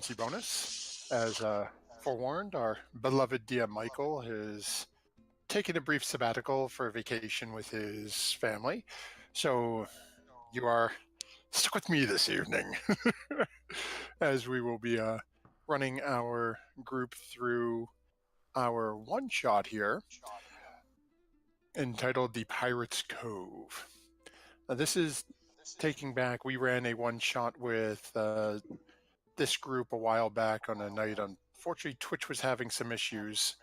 proficiency bonus. As forewarned, our beloved DM Michael is taking a brief sabbatical for a vacation with his family. So you are stuck with me this evening as we will be running our group through our one-shot here entitled The Pirate's Cove. Now, this is taking back, we ran a one-shot with this group a while back on a night. Unfortunately, Twitch was having some issues,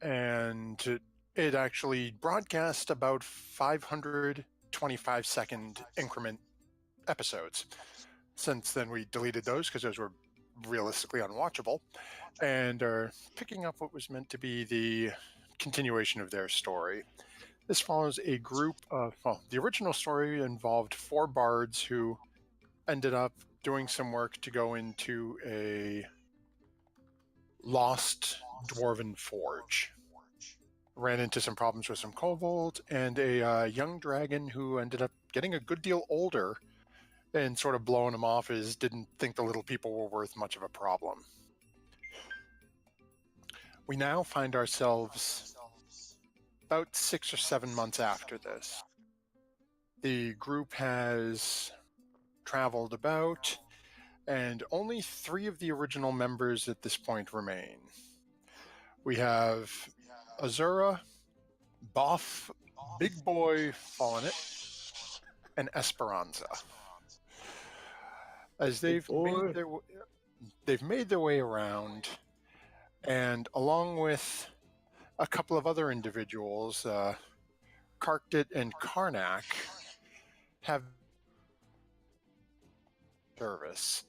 and it actually broadcast about 525-second increment episodes. Since then, we deleted those because those were realistically unwatchable, and are picking up what was meant to be the continuation of their story. This follows a group of, the original story involved 4 bards who ended up doing some work to go into a lost dwarven forge. Ran into some problems with some kobolds and a young dragon who ended up getting a good deal older and sort of blowing him off as didn't think the little people were worth much of a problem. We now find ourselves about 6 or 7 months after this. The group has traveled about, and only 3 of the original members at this point remain. We have Azura, Boff, Big Boy Fallen It, and Esperanza. As they've made their way around, and along with a couple of other individuals, Karkdit and Karnak, have service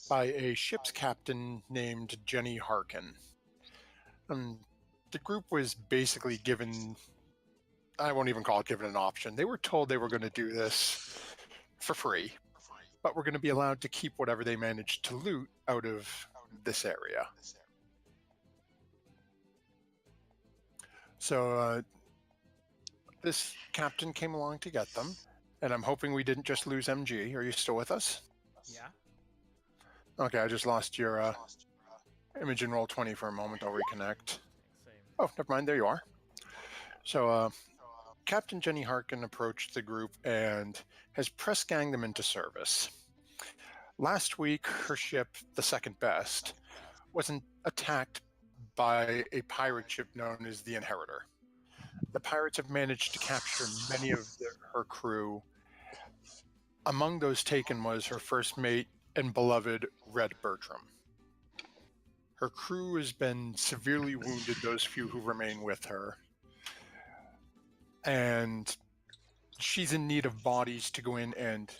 by a ship's captain named Jenny Harkin. The group was basically given, I won't even call it given an option. They were told they were going to do this for free, but we're going to be allowed to keep whatever they managed to loot out of this area. So this captain came along to get them, and I'm hoping we didn't just lose MG. Are you still with us? Yeah. Okay, I just lost your image in Roll20 for a moment. I'll reconnect. Same. Oh, never mind. There you are. So Captain Jenny Harkin approached the group and has press ganged them into service. Last week, her ship, the second best, wasn't attacked by a pirate ship known as the Inheritor. The pirates have managed to capture many of her crew. Among those taken was her first mate and beloved Red Bertram. Her crew has been severely wounded, those few who remain with her, and she's in need of bodies to go in and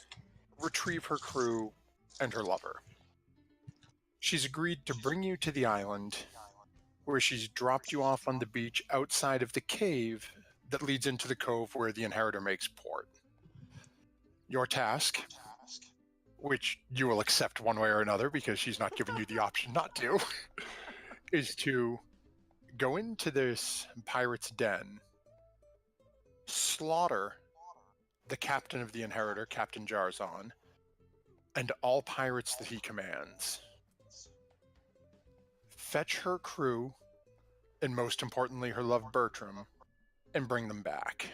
retrieve her crew and her lover. She's agreed to bring you to the island, where she's dropped you off on the beach outside of the cave that leads into the cove where the Inheritor makes port. Your task, which you will accept one way or another because she's not giving you the option not to, is to go into this pirate's den, slaughter the captain of the Inheritor, Captain Jarzon, and all pirates that he commands. Fetch her crew, and most importantly her love Bertram, and bring them back.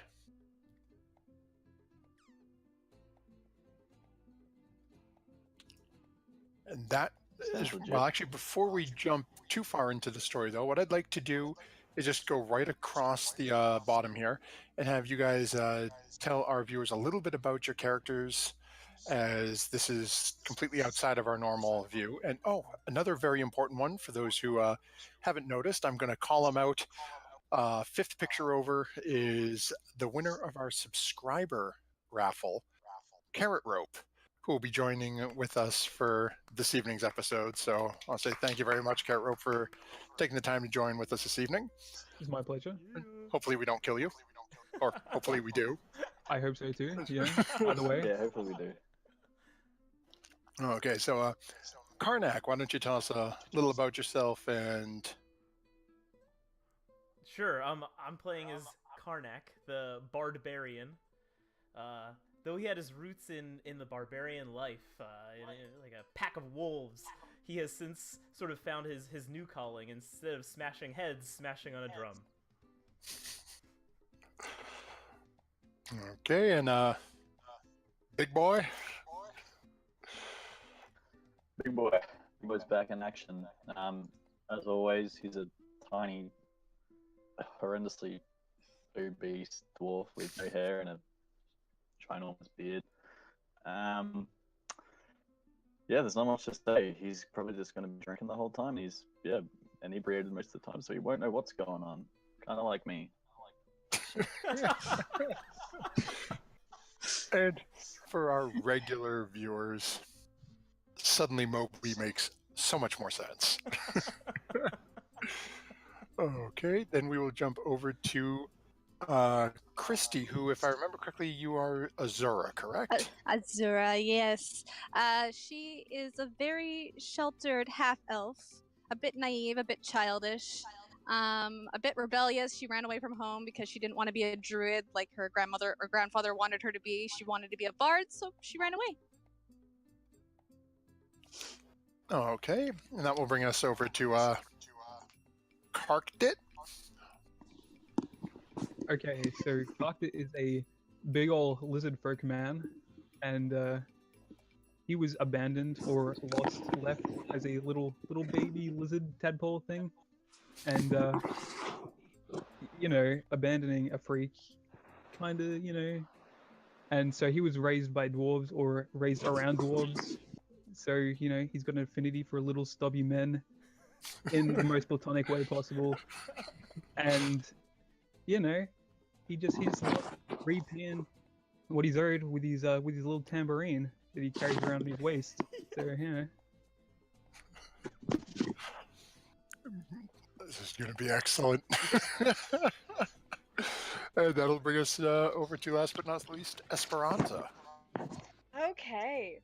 And that is, well, actually, before we jump too far into the story, though, what I'd like to do is just go right across the bottom here and have you guys tell our viewers a little bit about your characters, as this is completely outside of our normal view. And another very important one for those who haven't noticed, I'm going to call them out. 5th picture over is the winner of our subscriber raffle, Carrot Rope, who will be joining with us for this evening's episode. So I'll say thank you very much, Carrot Rope, for taking the time to join with us this evening. It's my pleasure. Hopefully we don't kill you, or hopefully we do. I hope so too, yeah, either way. Yeah, hopefully we do. Okay, so Karnak, why don't you tell us a little about yourself and... Sure. I'm playing as Karnak, the Barbarian. Though he had his roots in the barbarian life, like a pack of wolves, he has since sort of found his new calling. Instead of smashing heads, smashing on a drum. Okay, and big boy. Big boy. Big boy's back in action. As always, he's a tiny, horrendously obese dwarf with no hair and a ginormous beard. Yeah, there's not much to say. He's probably just going to be drinking the whole time. He's, inebriated most of the time, so he won't know what's going on. Kind of like me. And for our regular viewers, suddenly Moby makes so much more sense. Okay, then we will jump over to Christy, who, if I remember correctly, you are Azura, correct? Azura, yes. She is a very sheltered half-elf, a bit naive, a bit childish, a bit rebellious. She ran away from home because she didn't want to be a druid like her grandmother or grandfather wanted her to be. She wanted to be a bard, so she ran away. Okay, and that will bring us over to Karkdit. Okay, so Karkdit is a big ol' lizard folk man, and he was abandoned or left as a little baby lizard tadpole thing, and abandoning a freak, kinda, and so he was raised by dwarves or raised around dwarves, so he's got an affinity for little stubby men in the most platonic way possible, and he's repaying what he's owed with his little tambourine that he carries around his waist. So This is going to be excellent. And that'll bring us over to, last but not least, Esperanza. Okay.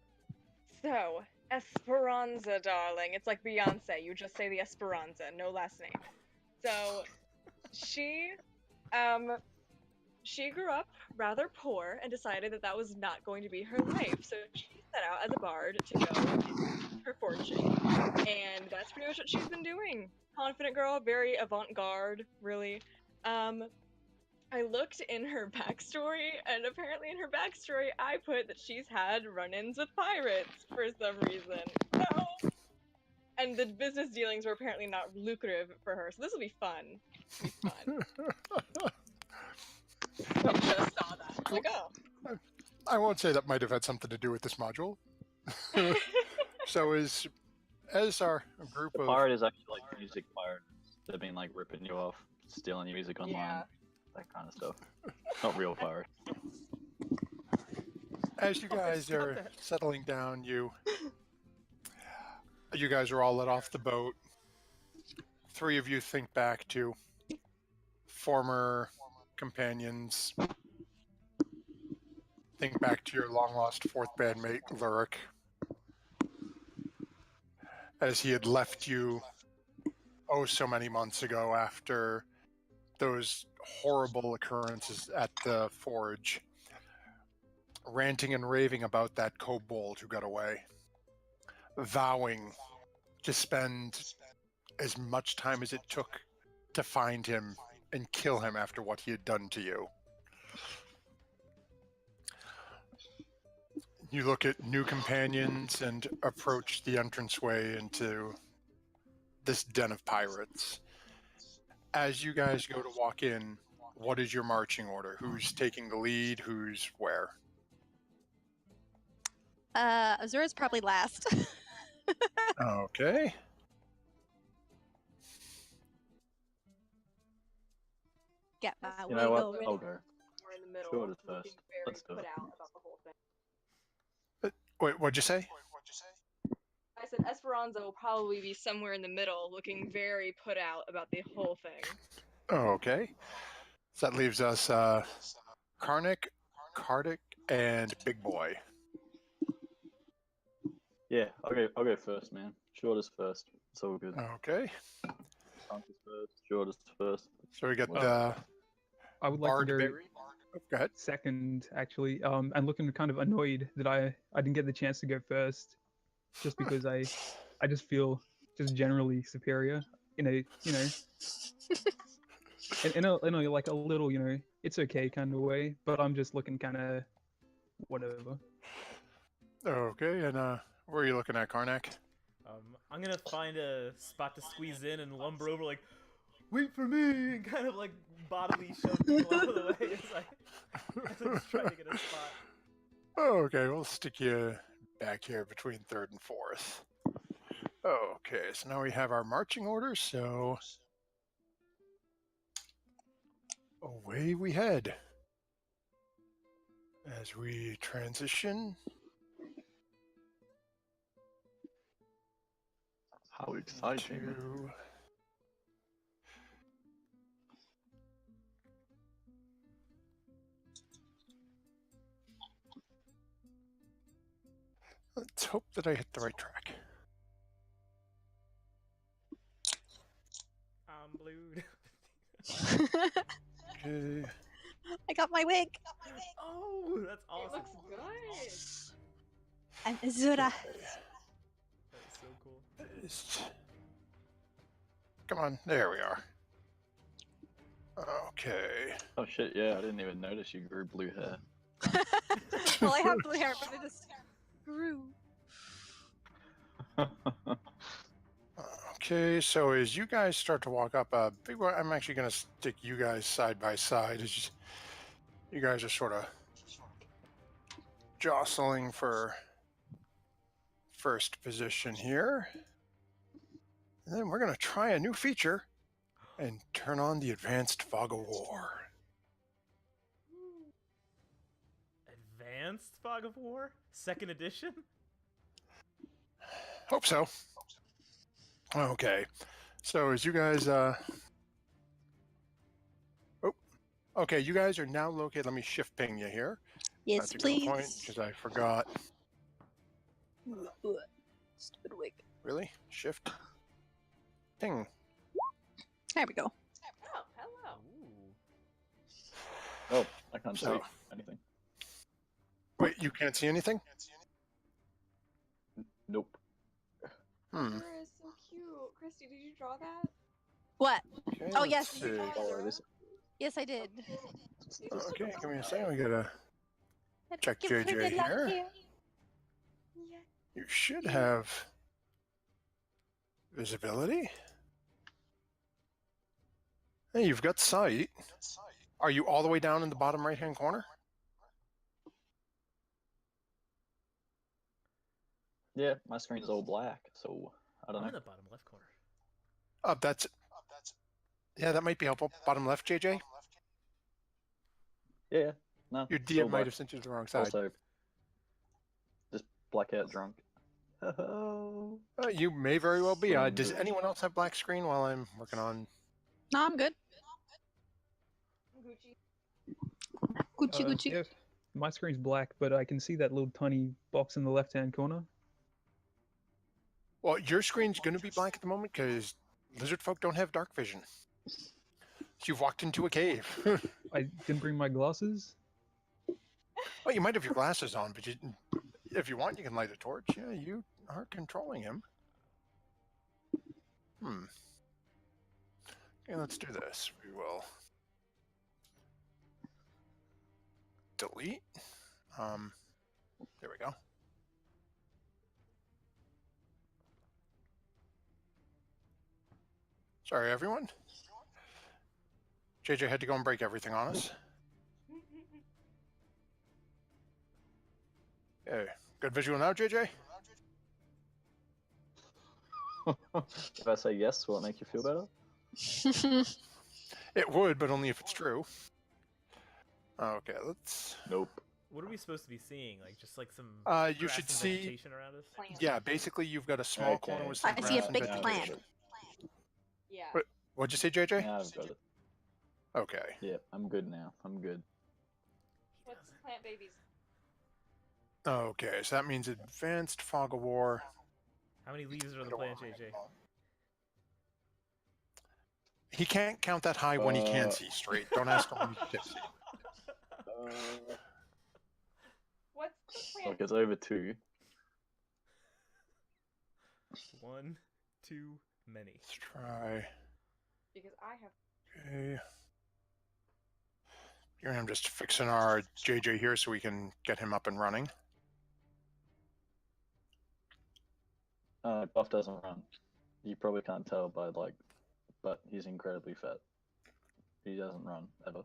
So, Esperanza, darling. It's like Beyonce. You just say the Esperanza, no last name. So, she grew up rather poor and decided that that was not going to be her life. So she set out as a bard to go her fortune. And that's pretty much what she's been doing. Confident girl, very avant-garde, really. I looked in her backstory, and apparently in her backstory, I put that she's had run-ins with pirates for some reason. So, and the business dealings were apparently not lucrative for her, so this will be fun. I just saw that. I'm like, oh. I won't say that might have had something to do with this module. So as our group The of... pirate is actually like music pirates. They've been like ripping you off, stealing your music online, Yeah. that kind of stuff. Not real pirates. As you guys stop are it. settling down, you guys are all let off the boat. Three of you think back to former companions. Think back to your long-lost fourth bandmate, Lyric, as he had left you so many months ago after those horrible occurrences at the forge, ranting and raving about that kobold who got away, vowing to spend as much time as it took to find him and kill him after what he had done to you. You look at new companions and approach the entranceway into this den of pirates. As you guys go to walk in, what is your marching order? Who's taking the lead? Who's where? Azura's probably last. Okay. Get my You know what? wiggle I'll ready. go. We're in the middle, Sure, it's looking first. very Let's do put it. out about the whole thing. Wait, what'd you say? I said Esperanza will probably be somewhere in the middle, looking very put out about the whole thing. Okay. So that leaves us Karnak, Kardik, and Big Boy. Yeah, I'll go first, man. Shortest first. It's all good. Okay. Shortest first. Shortest first. So we got I would like to Bard go Berry. Oh, go ahead. second, actually. And looking kind of annoyed that I didn't get the chance to go first, just because I I just feel just generally superior in a in a like a little it's okay kind of way, but I'm just looking kind of whatever. Okay, and where are you looking at, Karnak? I'm gonna find a spot to squeeze in and lumber over, like, wait for me, and kind of like bodily shove people out of the way as I just try to get a spot. Okay, we'll stick you back here between third and fourth. Okay, so now we have our marching orders, so away we head as we transition. How exciting! To... Let's hope that I hit the right track. I'm blued. Okay. I got my wig. Oh, that's It awesome. looks good. I'm Azura. That is so cool. Just... Come on, there we are. Okay. Oh shit! Yeah, I didn't even notice you grew blue hair. Well, I have blue hair, but it just grew. Okay, so as you guys start to walk up, I'm actually going to stick you guys side by side as you guys are sort of jostling for first position here. And then we're going to try a new feature and turn on the Advanced Fog of War. Advanced Fog of War? 2nd edition? Hope so. Okay, so as you guys, okay, you guys are now located. Let me shift ping you here. Yes, That's a please. good point, because I forgot. Stupid wig. Really? Shift? Ping. There we go. Oh, hello. Ooh. Oh, I can't see So- anything. Wait, you can't see anything? Nope. Hmm. Azura is so cute. Christy, did you draw that? What? Okay, Oh, let's yes. see. Oh, this. Yes, I did. Okay, give me a second. We gotta check Give her JJ good luck here. Yeah. You should have visibility. Hey, you've got sight. Are you all the way down in the bottom right-hand corner? Yeah, my screen's all black, so I don't I'm in know. the bottom left corner. That's... Yeah, that might be helpful. Bottom left, JJ? Yeah, no. Your still DM might black. have sent you to the wrong side. Also, just blackout drunk. Oh. You may very well be. Does anyone else have black screen while I'm working on... No, I'm good. Gucci. Gucci, Gucci. Yeah, my screen's black, but I can see that little tiny box in the left-hand corner. Well, your screen's going to be black at the moment because lizard folk don't have dark vision. You've walked into a cave. I didn't bring my glasses. Well, you might have your glasses on, but if you want, you can light a torch. Yeah, you are controlling him. Okay, let's do this. We will delete. There we go. Sorry, everyone. JJ had to go and break everything on us. Okay, good visual now, JJ? If I say yes, will it make you feel better? It would, but only if it's true. Okay, let's... Nope. What are we supposed to be seeing? Like, just like some You grass should and see... vegetation around us? Plant. Yeah, basically you've got a small Okay. corner with some I see a grass and big vegetation. plant. Yeah. What? What'd you say, JJ? Yeah, I've got it. Okay. Yeah, I'm good now. I'm good. What's plant babies? Okay, so that means Advanced Fog of War. How many leaves are on the plant, JJ? He can't count that high when he can Uh. see straight. Don't ask him when he's tipsy. What's the plant? Look, it's over 2. One too many. Let's try. Because I have. Okay. Here I'm just fixing our JJ here so we can get him up and running. Buff doesn't run. You probably can't tell by but he's incredibly fat. He doesn't run ever.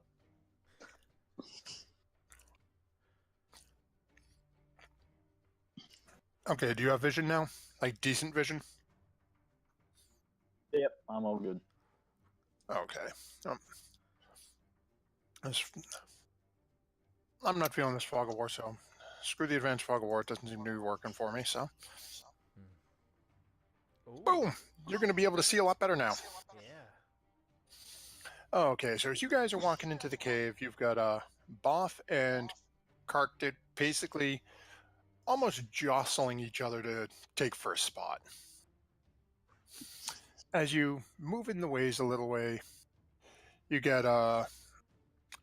Okay, do you have vision now? Like decent vision? Yep, I'm all good. Okay. I'm not feeling this fog of war, so screw the advanced fog of war. It doesn't seem to be working for me, so. Ooh, Boom! You're going to be able to see a lot better now. yeah. Okay, so as you guys are walking into the cave, you've got Boff and Karkdit basically almost jostling each other to take first spot. As you move in the ways a little way, you get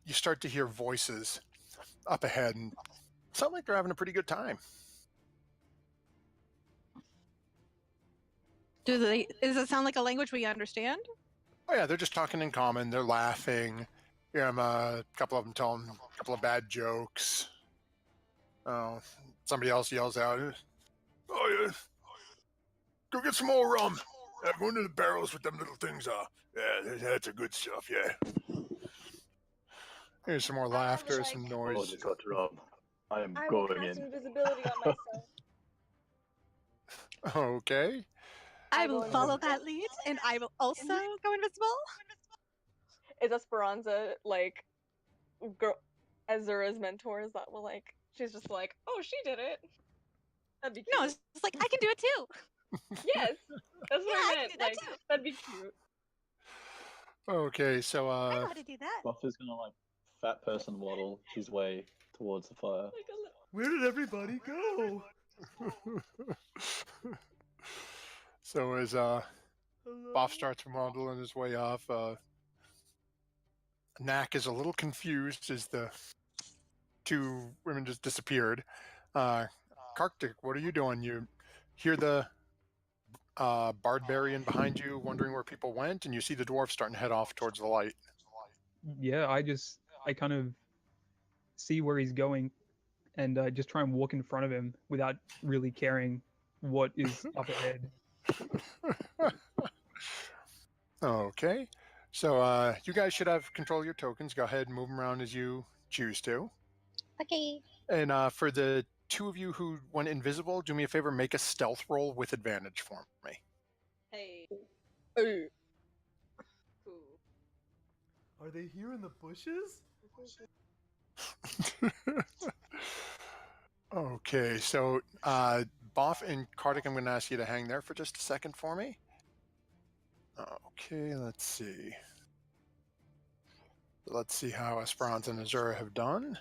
you start to hear voices up ahead and sound like they're having a pretty good time. Does it sound like a language we understand? Oh yeah, they're just talking in common. They're laughing. A couple of them telling a couple of bad jokes. Somebody else yells out, "Oh yeah, go get some more rum. Go into the barrels with them little things. Yeah, that's a good stuff. Yeah." Here's some more laughter, some Oh, noise. they got rum. I am I will going cast in. invisibility on myself. Okay. I I will go follow invisible. that lead, and I will also go invisible. Is Esperanza like girl Azura's mentor? Is that well, like she's just like, oh, she did it. That'd be cute. No, it's like I can do it too. Yes, that's what Yeah, I I can meant. do that Like too. that'd be cute. Okay, so I know how to do that. Buff is gonna fat person waddle his way towards the fire. Like Where did everybody go? so as Hello? Boff starts waddling his way off, Knack is a little confused as the two women just disappeared. Karktik, what are you doing? You hear the barbarian behind you wondering where people went, and you see the dwarf starting to head off towards the light. Yeah, I kind of see where he's going, and just try and walk in front of him without really caring what is up ahead. Okay, so you guys should have control of your tokens. Go ahead and move them around as you choose to. Okay. And for the two of you who went invisible, do me a favor, make a stealth roll with advantage for me. hey. Ooh. Ooh. Are they here in the bushes? Okay, so Boff and Kartik, I'm going to ask you to hang there for just a second for me. Okay, let's see. Let's see how Esperanza and Azura have done.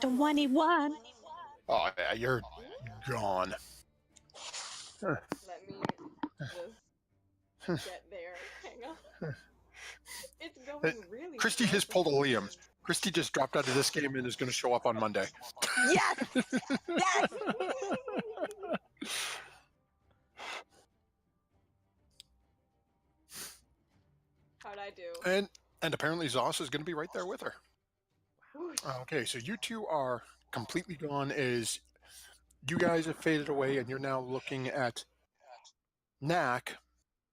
21. Oh, yeah, you're gone. Let me just get there. Hang on. It's going really. Christy has pulled a Liam. Christy just dropped out of this game and is going to show up on Monday. Yes! Yes! How'd I do? And apparently Zoss is going to be right there with her. Okay, so you two are completely gone as you guys have faded away, and you're now looking at Knack,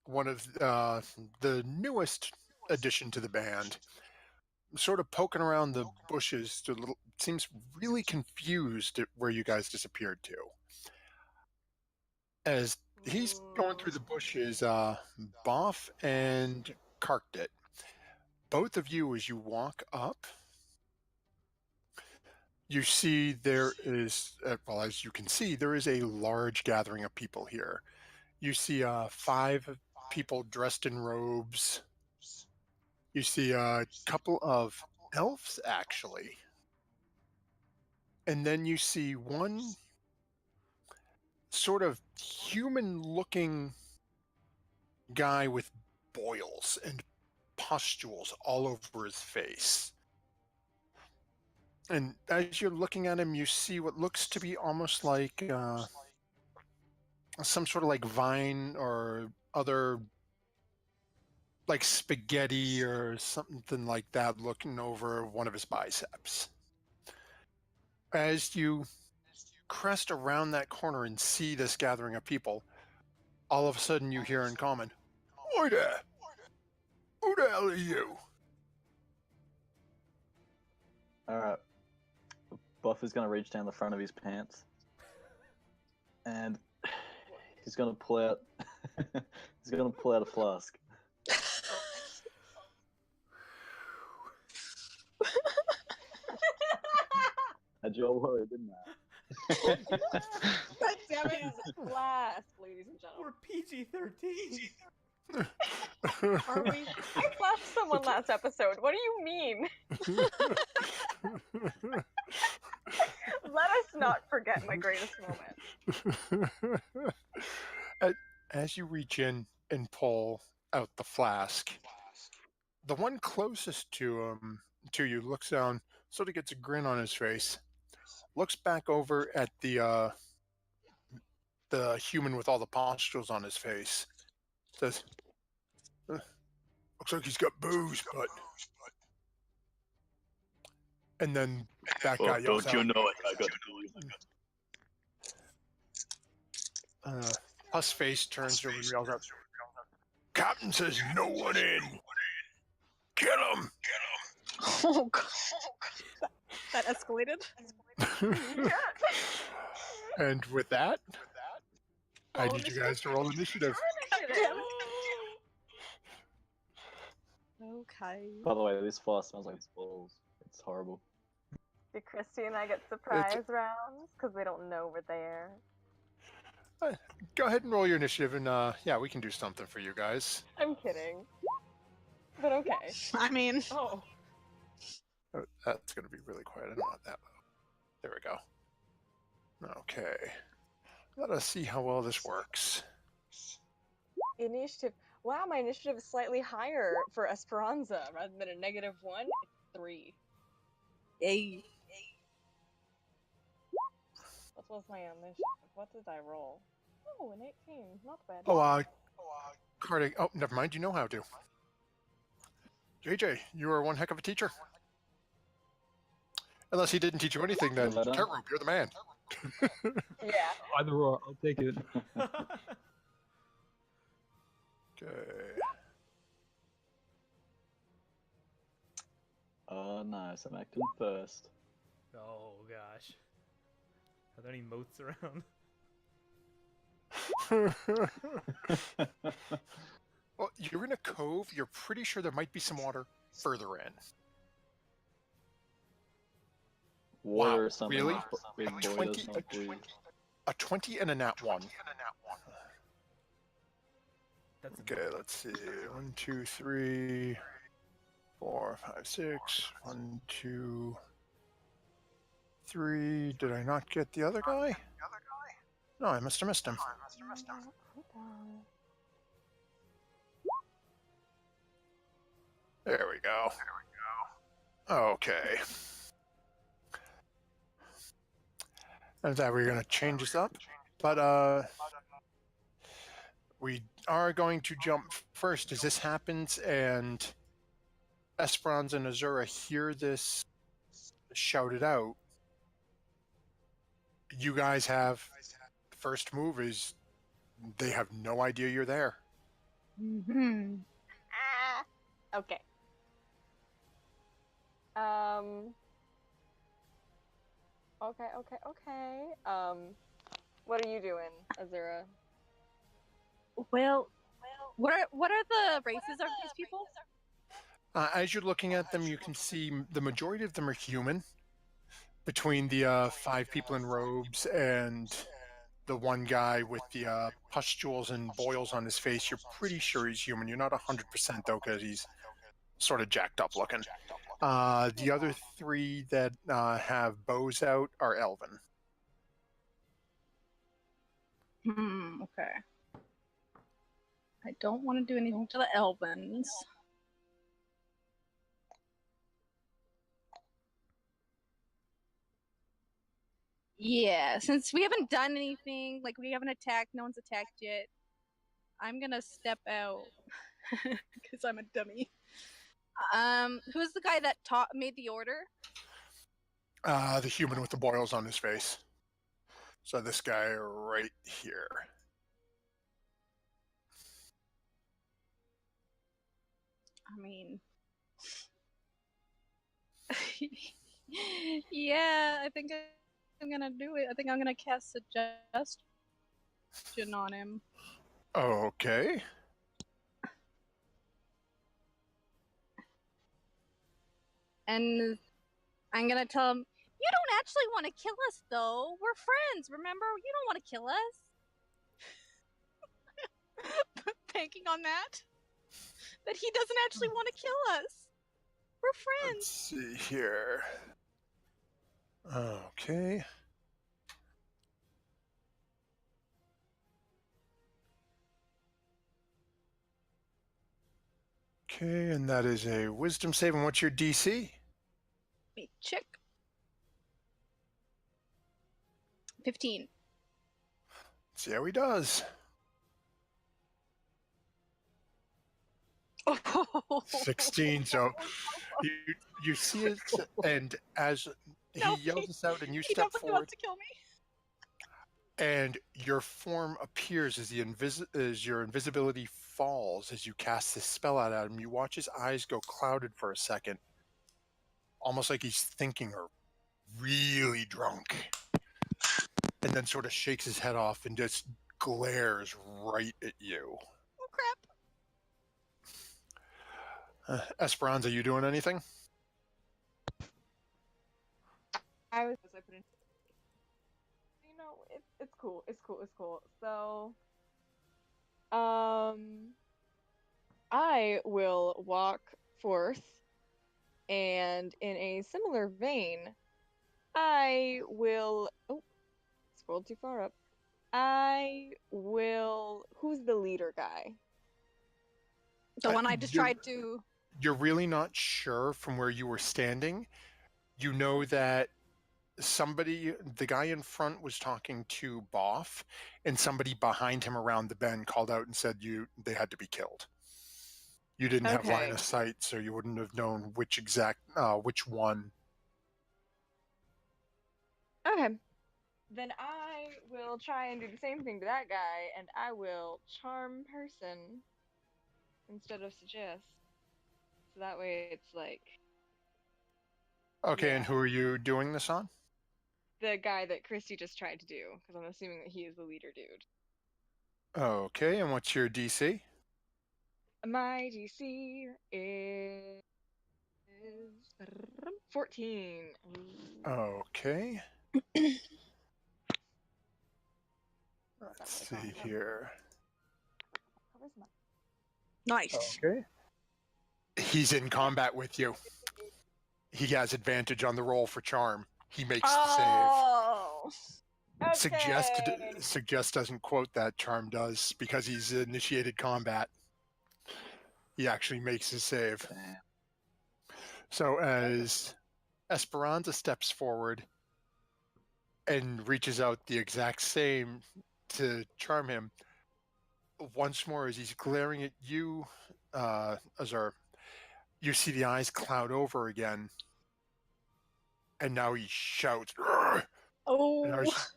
one of the newest addition to the band, sort of poking around the bushes. Seems really confused at where you guys disappeared to. As he's going through the bushes, Boff and Karkdit, both of you, as you walk up, you see there is, well, as you can see, there is a large gathering of people here. You see 5 people dressed in robes. You see a couple of elves, actually. And then you see one sort of human-looking guy with boils and pustules all over his face. And as you're looking at him, you see what looks to be almost like some sort of like vine or other like spaghetti or something like that looking over one of his biceps. As you crest around that corner and see this gathering of people, all of a sudden you hear in common, "Oi there! Who the hell are you?" Alright. Buff is going to reach down the front of his pants. And he's going to pull out... he's going to pull out a flask. Had you all worried, didn't I? God damn it, it's a flask, ladies and gentlemen. We're PG-13. Are we? I flashed someone last episode. What do you mean? Let us not forget my greatest moment. As you reach in and pull out the flask, the one closest to you looks down, sort of gets a grin on his face, looks back over at the human with all the pustules on his face, says, "Looks like he's got booze, but..." And then that guy yells out, "Don't you know it? I got booze." Pus Face turns over and yells out, "Captain says no one in. Kill him!" Oh god. That escalated. And with that, I need you guys to roll initiative. Okay. By the way, this flask smells like balls. It's horrible. Did Christy and I get surprise rounds? Because we don't know we're there. Go ahead and roll your initiative, and yeah, we can do something for you guys. I'm kidding. But okay. I mean, Oh. Oh, that's going to be really quiet. I don't want that low. There we go. Okay. Let us see how well this works. Initiative. Wow, my initiative is slightly higher for Esperanza. Rather than a -1, it's 3. yay. What was my initiative? What did I roll? Oh, an 18. Not bad. Oh, Cardi. Oh, never mind. You know how to. JJ, you are one heck of a teacher. Unless he didn't teach you anything, then Cartrope, you're the man. Yeah. Either or, I'll take it. Okay. Oh, nice. I'm acting first. Oh gosh. Are there any moats around? Well, you're in a cove. You're pretty sure there might be some water further in. Water Wow, or something. really? Big A boy 20, does not do. a 20 and a nat 1. That's Okay, let's see. 1, 2, 3, 4, 5, 6. 1, 2, 3. Did I not get the other guy? No, I must have missed him. There we go. Okay. And that we're going to change this up. But we are going to jump first as this happens, and Esperanza and Azura hear this shouted out. You guys have the first move is they have no idea you're there. Mm-hmm. Okay. Okay. What are you doing, Azura? Well, what are the races of these people? As you're looking at them, you can see the majority of them are human. Between the 5 people in robes and the one guy with the pustules and boils on his face, you're pretty sure he's human. You're not 100% though, because he's sort of jacked up looking. The other 3 that have bows out are elven. Okay. I don't want to do anything to the Elvins. Yeah, since we haven't done anything, like we haven't attacked, no one's attacked yet, I'm gonna step out because I'm a dummy. Who's the guy that made the order? The human with the boils on his face. So this guy right here. I mean, yeah, I think I'm gonna do it. I think I'm gonna cast suggestion on him. Okay. And I'm gonna tell him, you don't actually want to kill us, though. We're friends, remember? You don't want to kill us. Banking on that he doesn't actually want to kill us. We're friends. Let's see here. Okay. Okay, and that is a wisdom save. And what's your DC? Let me check. 15. Let's see how he does. 16. So you see it, and as he yells this out, and you he step definitely forward, wants to kill me. and your form appears as your invisibility falls as you cast this spell out at him. You watch his eyes go clouded for a second, almost like he's thinking or really drunk, and then sort of shakes his head off and just glares right at you. Oh crap. Esperanza, you doing anything? I put in. You know, it's cool. It's cool. So, I will walk forth, and in a similar vein, I will. Oh, scrolled too far up. I will. Who's the leader guy? The one I just tried to. You're really not sure from where you were standing. You know that the guy in front was talking to Boff, and somebody behind him around the bend called out and said they had to be killed. You didn't have line Okay. of sight, so you wouldn't have known which one. Okay. Then I will try and do the same thing to that guy, and I will charm person instead of suggest. So that way it's like Okay, Yeah. and who are you doing this on? the guy that Christy just tried to do, because I'm assuming that he is the leader dude. Okay, and what's your DC? My DC is 14. Okay. Let's see here. Nice. Okay. He's in combat with you. He has advantage on the roll for charm. He makes the save. Oh. Okay. Suggest doesn't quote that, charm does, because he's initiated combat. He actually makes his save. Damn. So as Esperanza steps forward and reaches out the exact same to charm him, once more as he's glaring at you, Azur, you see the eyes cloud over again, and now he shouts, "Argh!" And Oh. he's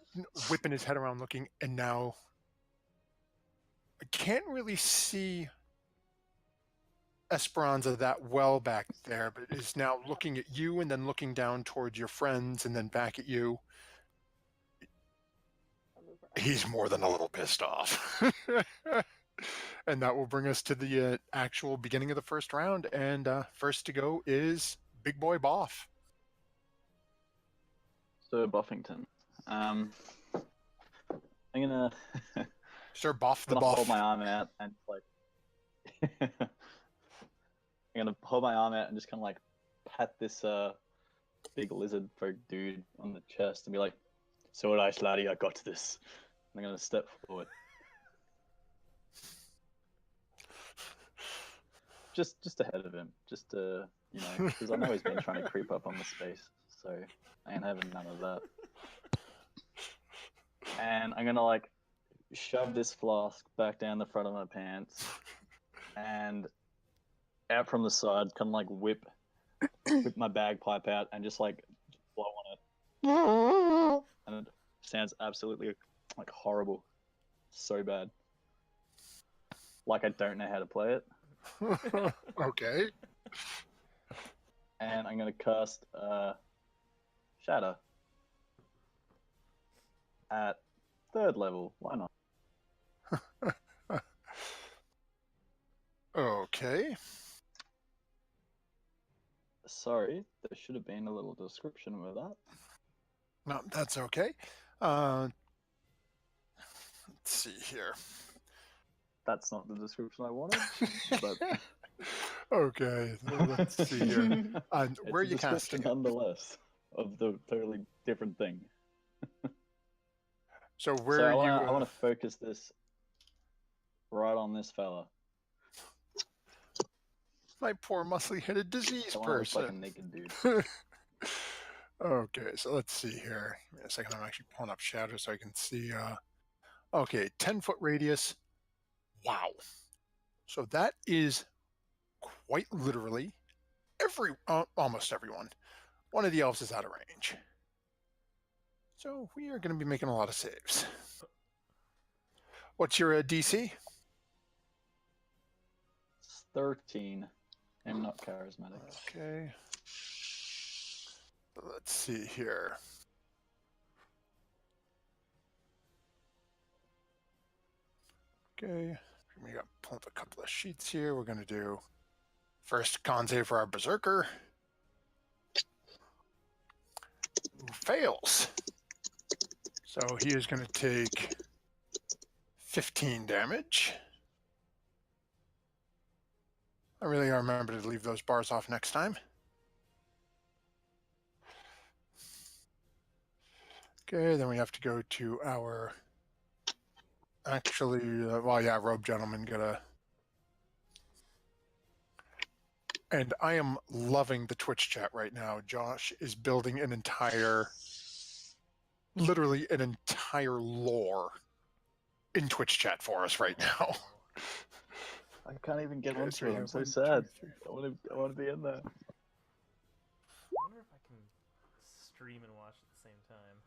whipping his head around looking, and now I can't really see Esperanza that well back there, but is now looking at you and then looking down towards your friends and then back at you. He's more than a little pissed off. And that will bring us to the actual beginning of the first round. And first to go is Big Boy Boff. So Buffington. I'm gonna Sir Boff the gonna Buff. hold my arm out and like I'm gonna hold my arm out and just kind of like pat this big lizard folk dude on the chest and be like, "So nice, laddie, I got this." And I'm gonna step forward. Just ahead of him, just to, because I know he's been trying to creep up on the space, so I ain't having none of that. And I'm gonna like shove this flask back down the front of my pants, and out from the side, kind of like whip my bagpipe out and just like blow on it, and it sounds absolutely like horrible, so bad. Like I don't know how to play it. Okay. And I'm gonna cast Shatter at 3rd level. Why not? Okay. Sorry, there should have been a little description with that. No, that's okay. Let's see here. That's not the description I wanted, but Okay, let's see here. it's Where are a you description casting it? nonetheless of the totally different thing. So where So are you? I want to focus this right on this fella. My poor muscly-headed disease I want to look like a person. naked dude. Okay, so let's see here. Give me a second. I'm actually pulling up shadow so I can see. Okay, 10-foot radius. Wow. So that is quite literally almost everyone. One of the elves is out of range. So we are going to be making a lot of saves. What's your DC? It's 13. I'm not charismatic. Okay. Let's see here. Okay. We got pull up a couple of sheets here. We're going to do first con save for our berserker. Who fails. So he is going to take 15 damage. I really gotta remember to leave those bars off next time. Okay, then we have to go to our robe gentleman and I am loving the Twitch chat right now. Josh is building literally an entire lore in Twitch chat for us right now. I can't even get Okay, onto so it. we I'm have so 1, 2, sad. 3. I want to be in there. I wonder if I can stream and watch at the same time.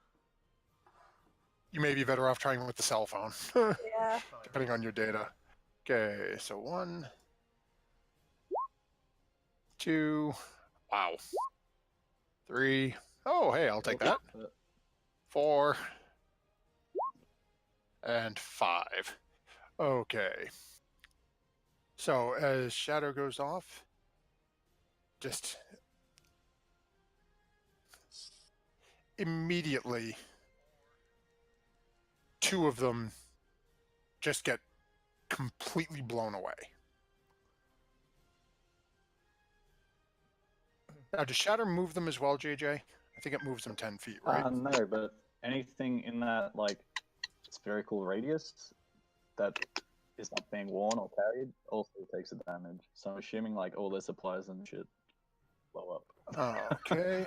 You may be better off trying with the cell phone, Yeah. depending on your data. Okay, so 1, 2, wow, 3. Oh, hey, I'll take that. 4 and 5. Okay. So as shadow goes off, just immediately 2 of them just get completely blown away. Now, does shatter move them as well, JJ? I think it moves them 10 feet, right? No, but anything in that like spherical radius that is not being worn or carried also takes a damage. So I'm assuming like all their supplies and shit blow up. Okay.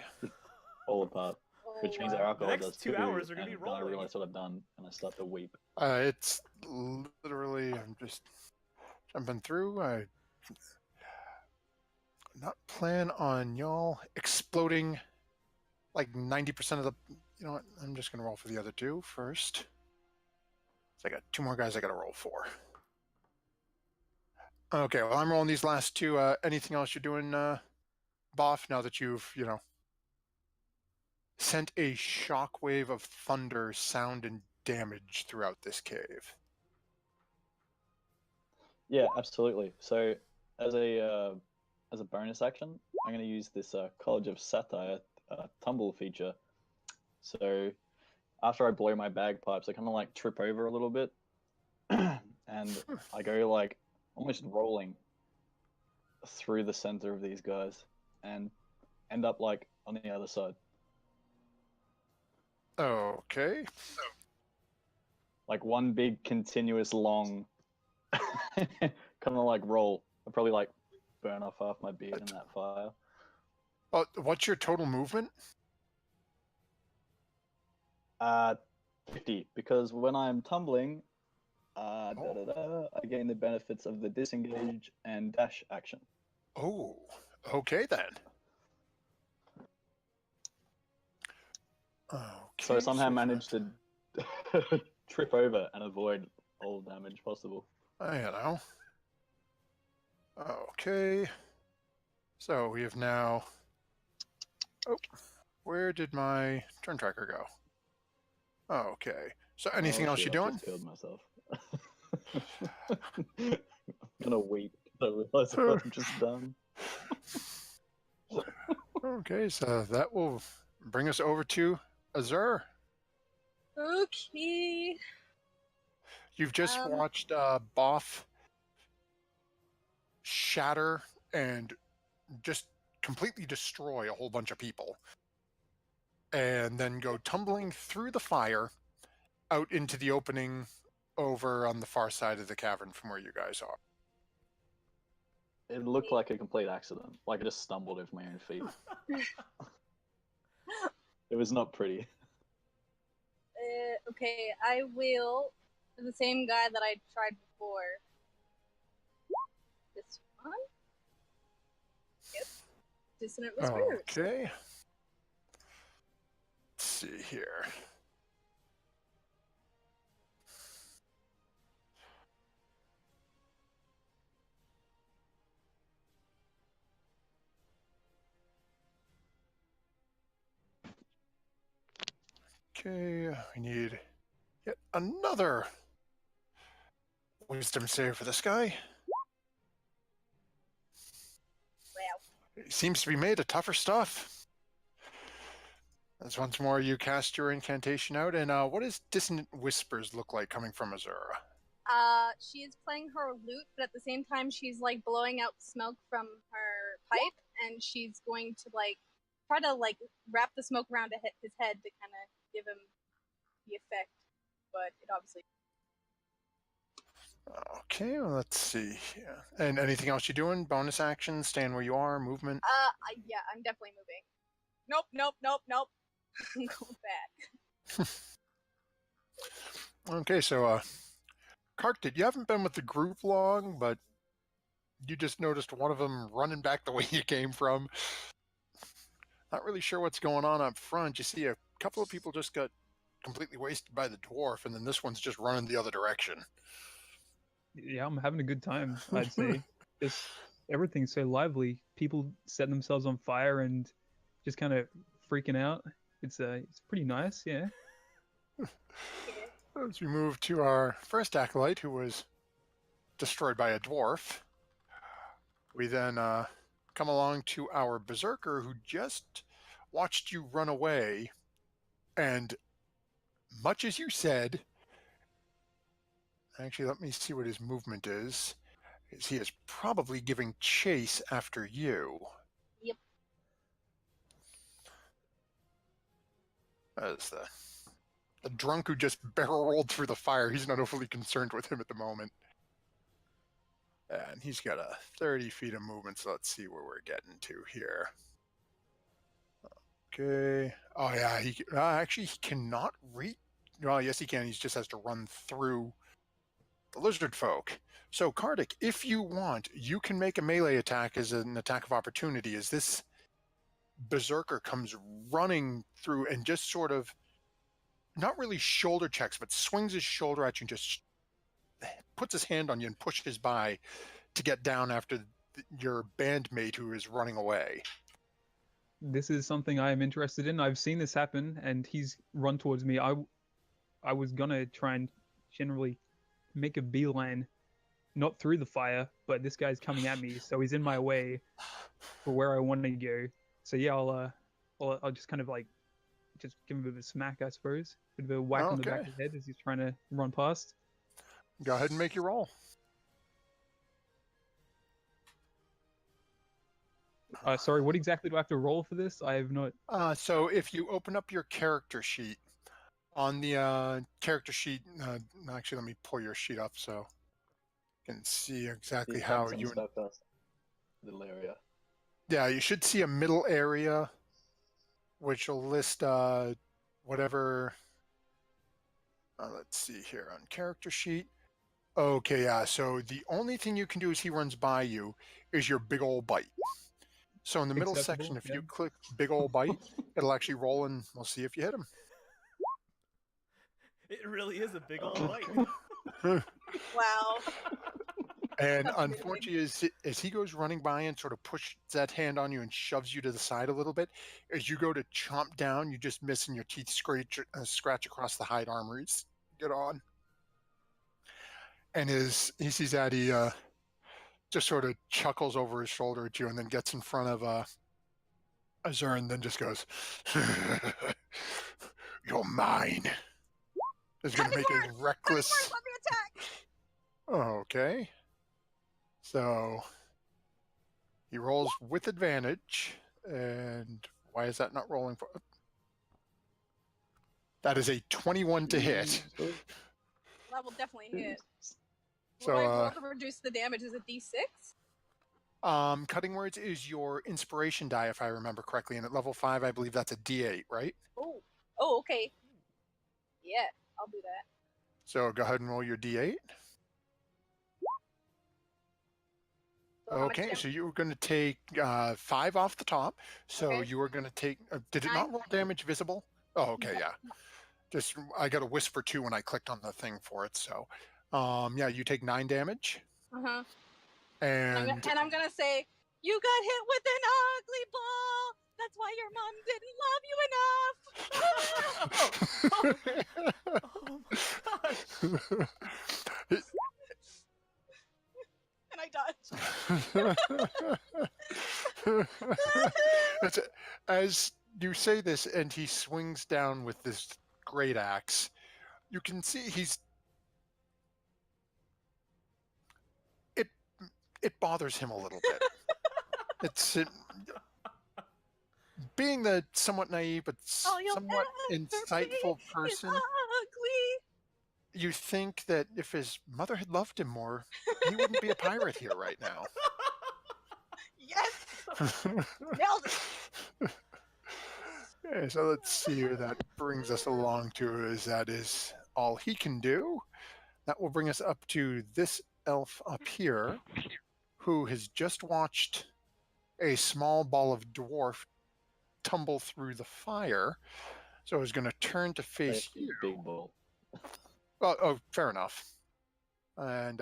Fall apart. Which means our The alcohol next does 2 too, hours are gonna be and then I rolling. realize what I've done, and I start to weep. It's literally, I'm just jumping through. I not plan on y'all exploding like 90% of the. You know what? I'm just gonna roll for the other 2 first. So I got 2 more guys I gotta roll for. Okay, well I'm rolling these last 2. Anything else you're doing, Boff? Now that you've sent a shockwave of thunder, sound, and damage throughout this cave. Yeah, absolutely. So as a bonus action, I'm going to use this College of Satire tumble feature. So after I blow my bagpipes, I kind of like trip over a little bit, and I go like almost rolling through the center of these guys, and end up like on the other side. Okay. Like one big continuous long kind of like roll. I'll probably like burn off half my beard in that fire. What's your total movement? 50, because when I'm tumbling, Oh. I gain the benefits of the disengage and dash action. Oh, okay then. Okay, So I somehow we've managed to trip over and avoid all damage possible. got- you know. Okay. So we have now. Oh, where did my turn tracker go? Okay. So anything Oh, else you shit, I've doing? just killed myself. I'm gonna wait till I realize what I've just done. Okay, so that will bring us over to Azur. Okay. You've just Um, watched Boff shatter and just completely destroy a whole bunch of people, and then go tumbling through the fire out into the opening over on the far side of the cavern from where you guys are. It looked like a complete accident. Like I just stumbled over my own feet. It was not pretty. okay, I will. The same guy that I tried before. This one? Yep. Dissonant Whispers. Okay. Let's see here. Okay, we need yet another wisdom save for this guy. Wow. He seems to be made of tougher stuff. As once more you cast your incantation out, and what does Dissonant Whispers look like coming from Azura? She is playing her lute, but at the same time, she's like blowing out smoke from her pipe, and she's going to like try to like wrap the smoke around his head to kind of give him the effect. But it obviously. Okay, well, let's see here. And anything else you're doing? Bonus action, stand where you are, movement? Yeah, I'm definitely moving. Nope. I'm going back. Okay, so Karkted, you haven't been with the group long, but you just noticed one of them running back the way you came from. Not really sure what's going on up front. You see a couple of people just got completely wasted by the dwarf, and then this one's just running the other direction. Yeah, I'm having a good time, I'd say. Just everything's so lively. People set themselves on fire and just kind of freaking out. It's pretty nice, yeah. As we move to our first acolyte, who was destroyed by a dwarf, we then come along to our berserker, who just watched you run away, and much as you said, actually, let me see what his movement is. He is probably giving chase after you. Yep. As the drunk who just barrel rolled through the fire, he's not overly concerned with him at the moment. And he's got a 30 feet of movement, so let's see where we're getting to here. Okay. Oh, yeah, he actually he cannot reach. Well, yes, he can. He just has to run through the lizard folk. So, Kardik, if you want, you can make a melee attack as an attack of opportunity as this berserker comes running through and just sort of, not really shoulder checks, but swings his shoulder at you and just puts his hand on you and pushes by to get down after your bandmate who is running away. This is something I am interested in. I've seen this happen, and he's run towards me. I was gonna try and generally make a beeline, not through the fire, but this guy's coming at me, so he's in my way for where I want to go. So yeah, I'll just kind of like just give him a bit of a smack, I suppose, a bit of a whack on the back of the head as he's trying to run past. Go ahead and make your roll. Sorry, what exactly do I have to roll for this? I have not. So if you open up your character sheet, on the character sheet, actually, let me pull your sheet up so you can see exactly how you. Little area. Yeah, you should see a middle area, which will list whatever Let's see here on character sheet. Okay, yeah. So the only thing you can do as he runs by you is your big old bite. So in the middle Acceptable, section, if yeah. you click big old bite, it'll actually roll and we'll see if you hit him. It really is a big old bite. Wow. And That's amazing. unfortunately, as he goes running by and sort of pushes that hand on you and shoves you to the side a little bit, as you go to chomp down, you just miss and your teeth scratch across the hide armories. Get on. And as he sees that, he just sort of chuckles over his shoulder at you and then gets in front of Azur and then just goes, "You're mine." Is going to make a reckless. Let me attack. Okay. So he rolls with advantage. And why is that not rolling for? That is a 21 to hit. That will definitely hit. So, What do I roll to reduce the damage? Is it D6? Cutting words is your inspiration die, if I remember correctly. And at level 5, I believe that's a D8, right? Oh. Oh, okay. Yeah, I'll do that. So go ahead and roll your D8. So how much Okay, damage? so you were going to take 5 off the top. So Okay. you were going to take. Did it 9. not roll damage visible? Oh, okay, yeah. Just I got a whisper 2 when I clicked on the thing for it. So, yeah, you take 9 damage. Uh-huh. And And I'm gonna say, you got hit with an ugly ball. That's why your mom didn't love you enough. Oh my gosh. And I dodged. As you say this, and he swings down with this great axe, you can see it bothers him a little bit. Being the somewhat naive but somewhat insightful person, ugly. you think that if his mother had loved him more, he wouldn't be a pirate here right now. Yes. Nailed it. Okay, so let's see where that brings us along to. That is all he can do. That will bring us up to this elf up here, who has just watched a small ball of dwarf tumble through the fire. So he's going to turn to face you. Big ball. Oh, fair enough. And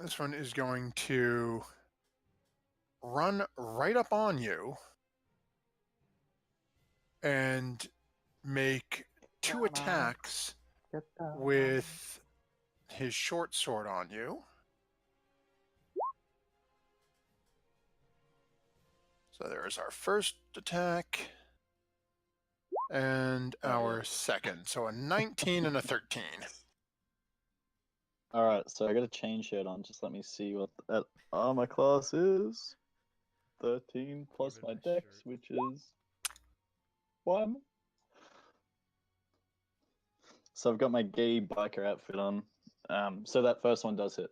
this one is going to run right up on you and make 2 attacks with his short sword on you. So there's our first attack and our second. So a 19 and a 13. Alright, so I got a chain shirt on. Just let me see what that armor class is. 13 plus Give it my a dex, shirt. which is 1. So I've got my gay biker outfit on. So that first one does hit.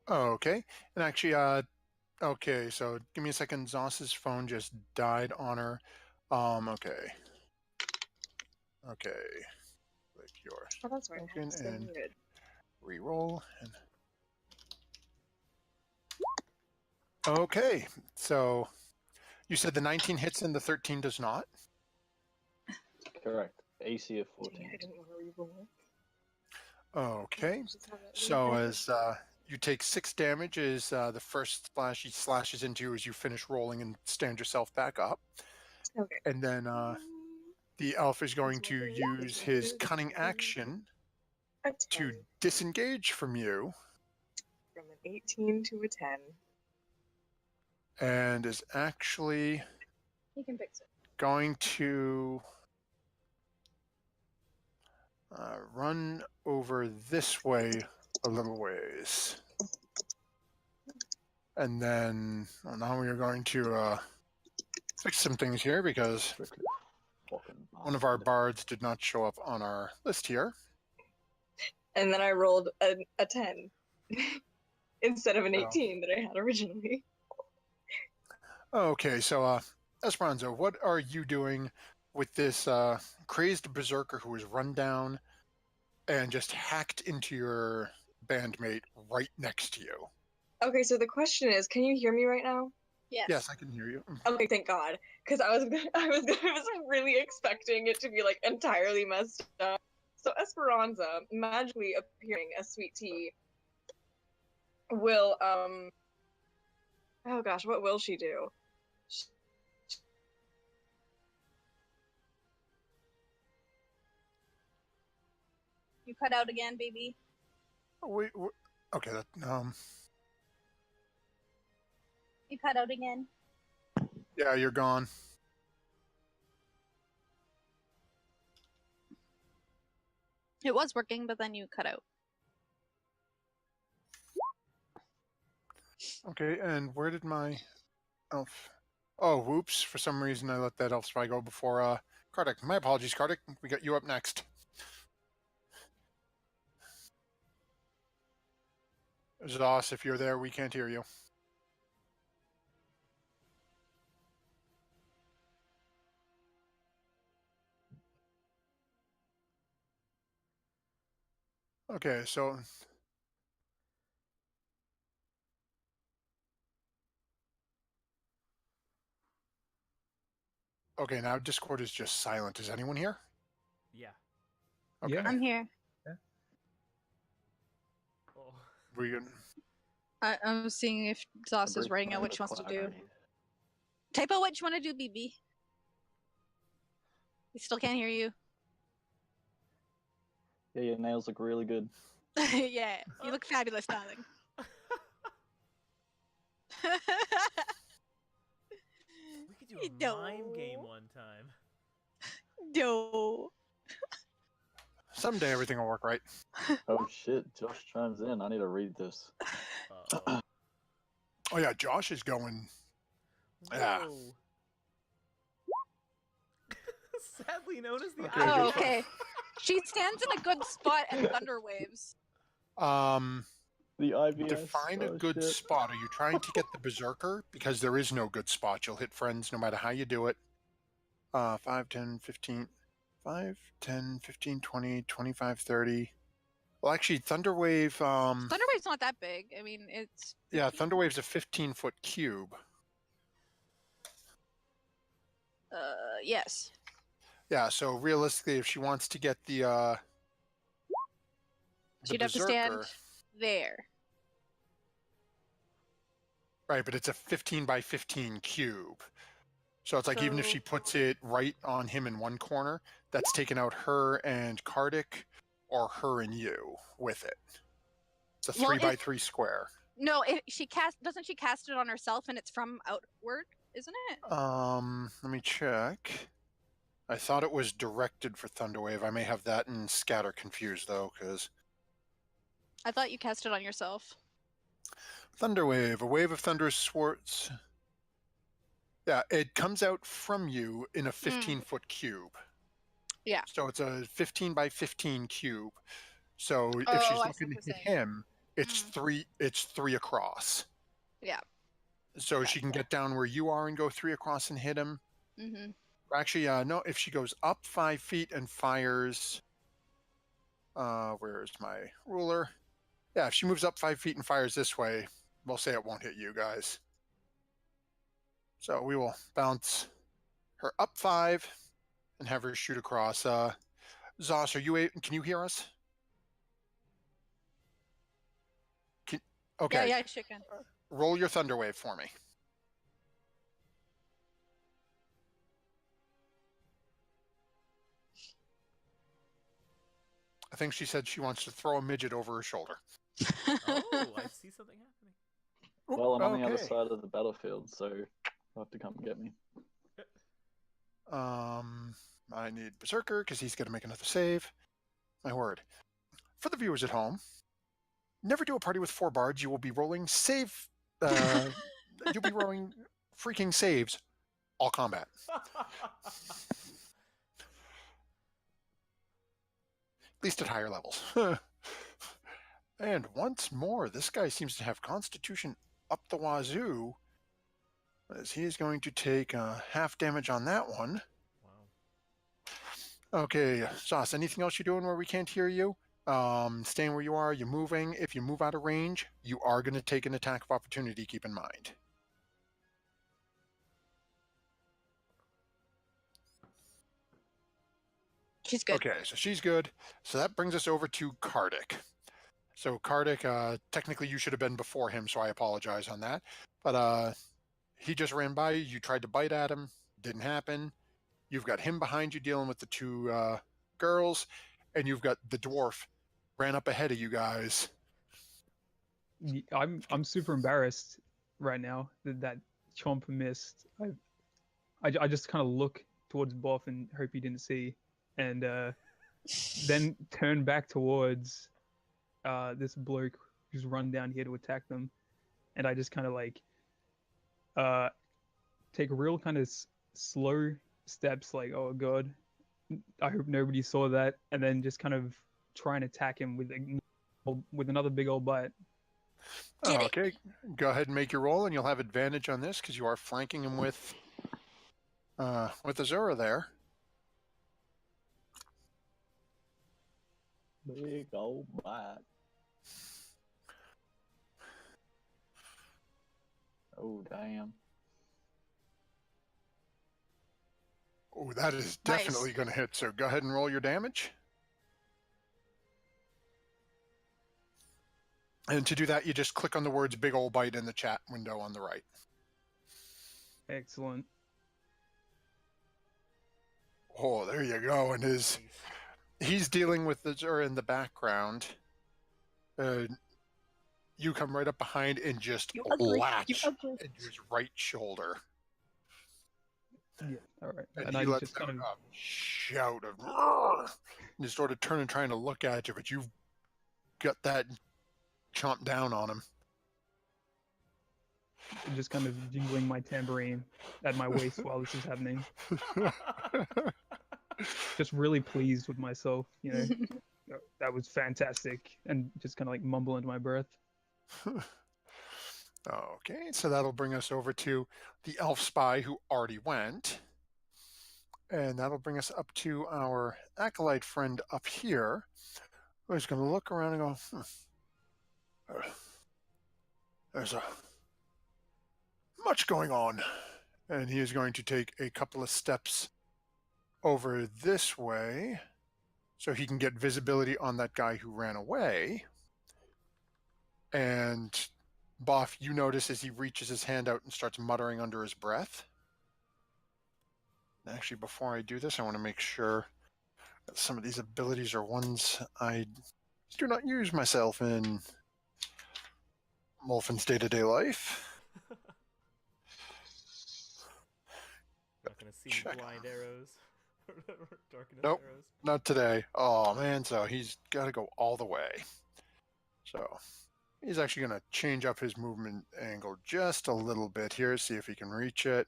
Okay. And actually, okay, so give me a second. Zos's phone just died on her. Okay. Okay. Click your Oh, that's right. token Stay and muted. re-roll. And... Okay, so you said the 19 hits and the 13 does not? Correct. AC of 14. Dang, I didn't want to re-roll. Okay, Just have that so re-roll. as you take 6 damage as the first splash he slashes into you as you finish rolling and stand yourself back up. Okay. And then the elf is going to use his cunning action A 10 to disengage from you from an 18 to a 10. and is actually He can fix it. going to run over this way a little ways. And then now we are going to fix some things here because one of our bards did not show up on our list here. And then I rolled a 10 instead of an Oh. 18 that I had originally. Okay, so Esperanza, what are you doing with this crazed berserker who was run down and just hacked into your bandmate right next to you. Okay, so the question is, can you hear me right now? Yes. Yes, I can hear you. Okay, thank God, because I was really expecting it to be like entirely messed up. So Esperanza, magically appearing as Sweet Tea, will oh gosh, what will she do? You cut out again, baby. Oh, wait, okay, that You cut out again. yeah, you're gone. It was working, but then you cut out. Okay, and where did my elf? Oh, whoops! For some reason, I let that elf spy go before Kardik. My apologies, Kardik. We got you up next. Zos, if you're there, we can't hear you. Okay, so okay, now Discord is just silent. Is anyone here? Yeah. Okay. Yeah. I'm here. Oh. We can... I'm seeing if Zos is writing out what she wants to do. Type out what you want to do, BB. We still can't hear you. Yeah, your nails look really good. Yeah, you look fabulous, darling. We could do a mime game one time. No. Someday everything will work right. Oh shit, Josh chimes in. I need to read this. Uh-oh. Oh yeah, Josh is going. Yeah. Whoa. Sadly known as the Okay, Oh, Ivy. okay. She stands in a good spot at Thunder Waves. The IBS. To find a oh, good shit. spot, are you trying to get the berserker? Because there is no good spot. You'll hit friends no matter how you do it. 5, 10, 15, 5, 10, 15, 20, 25, 30. Well, actually, Thunderwave. Thunder Wave's not that big. I mean, it's. Yeah, Thunderwave's a 15-foot cube. Yes. Yeah, so realistically, if she wants to get the She'd have to stand berserker, there. right? But it's a 15 by 15 cube. So it's like even if So- she puts it right on him in one corner, that's taking out her and Kardik, or her and you with it. It's a 3 Well, by 3 square. No, doesn't she cast it on herself and it's from outward, isn't it? Let me check. I thought it was directed for Thunderwave. I may have that and Scatter confused though, because I thought you cast it on yourself. Thunderwave, a wave of thunderous swords. Yeah, it comes out from you in a 15-foot cube. Yeah. So it's a 15 by 15 cube. So if Oh, she's I see looking what to you're hit saying. him, it's three across. Yeah. So she can get down where you are and go 3 across and hit him. Mm-hmm. Actually, no, if she goes up 5 feet and fires, where's my ruler? Yeah, if she moves up 5 feet and fires this way, we'll say it won't hit you guys. So we will bounce her up 5 and have her shoot across. Zos, can you hear us? Okay. Yeah, she can. Roll your thunder wave for me. I think she said she wants to throw a midget over her shoulder. Oh, I see something happening. Well, I'm on the other Okay. side of the battlefield, so you'll have to come and get me. I need Berserker because he's going to make another save. My word. For the viewers at home, never do a party with 4 bards. You will be rolling you'll be rolling freaking saves all combat. At least at higher levels. And once more, this guy seems to have Constitution up the wazoo, as he is going to take half damage on that one. Wow. Okay, Sauce, anything else you're doing where we can't hear you? Staying where you are, you're moving. If you move out of range, you are going to take an attack of opportunity, keep in mind. She's good. Okay, so she's good. So that brings us over to Kardik. So Kardik, technically you should have been before him, so I apologize on that. But he just ran by you. You tried to bite at him. Didn't happen. You've got him behind you dealing with the two girls, and you've got the dwarf ran up ahead of you guys. I'm super embarrassed right now that Chomp missed. I just kind of look towards Boff and hope he didn't see, and then turn back towards this bloke who's run down here to attack them, and I just kind of like take real kind of slow steps, like, oh god, I hope nobody saw that, and then just kind of try and attack him with another big old bite. Get it. Okay, go ahead and make your roll, and you'll have advantage on this because you are flanking him with Azura there. Big old bite. Oh, damn. Oh, that is definitely going to hit. So go ahead and roll your damage. And to do that, you just click on the words "big ol' bite" in the chat window on the right. Excellent. Oh, there you go. And he's dealing with Azura in the background. You come right up behind and just latch into his right shoulder. Yeah, all right. And And he I lets just out kind of a shout of "Roar!" and sort of turning, trying to look at you, but you've got that chomp down on him. jingling my tambourine at my waist while this is happening. Just really pleased with myself, you know. That was fantastic, and just kind of like mumble into my breath. Okay, so that'll bring us over to the elf spy who already went. And that'll bring us up to our acolyte friend up here, who's going to look around and go, there's much going on. And he is going to take a couple of steps over this way so he can get visibility on that guy who ran away. And Boff, you notice as he reaches his hand out and starts muttering under his breath. Actually, before I do this, I want to make sure that some of these abilities are ones I do not use myself in Wolfen's day-to-day life. Not gonna see Check. blind arrows. Darkness Nope. arrows. Not today. Oh, man, so he's got to go all the way. So he's actually going to change up his movement angle just a little bit here, see if he can reach it.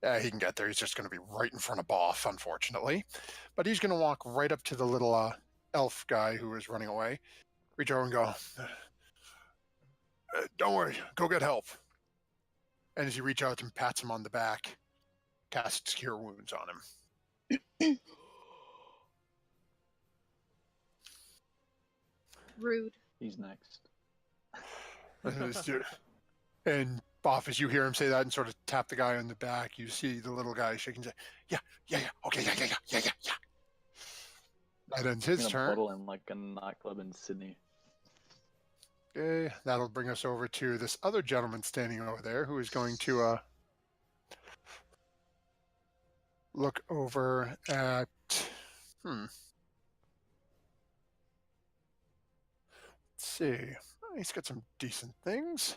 Yeah, he can get there. He's just going to be right in front of Boff, unfortunately. But he's going to walk right up to the little elf guy who is running away. Reach over and go, don't worry, go get help. And as you reach out and pats him on the back, casts Cure Wounds on him. Rude. He's next. And Boff, as you hear him say that and sort of tap the guy on the back, you see the little guy shaking. Say, yeah, okay, yeah. That ends his I'm gonna turn. bottle in like a nightclub in Sydney. Okay, that'll bring us over to this other gentleman standing over there who is going to look over at. Let's see. He's got some decent things.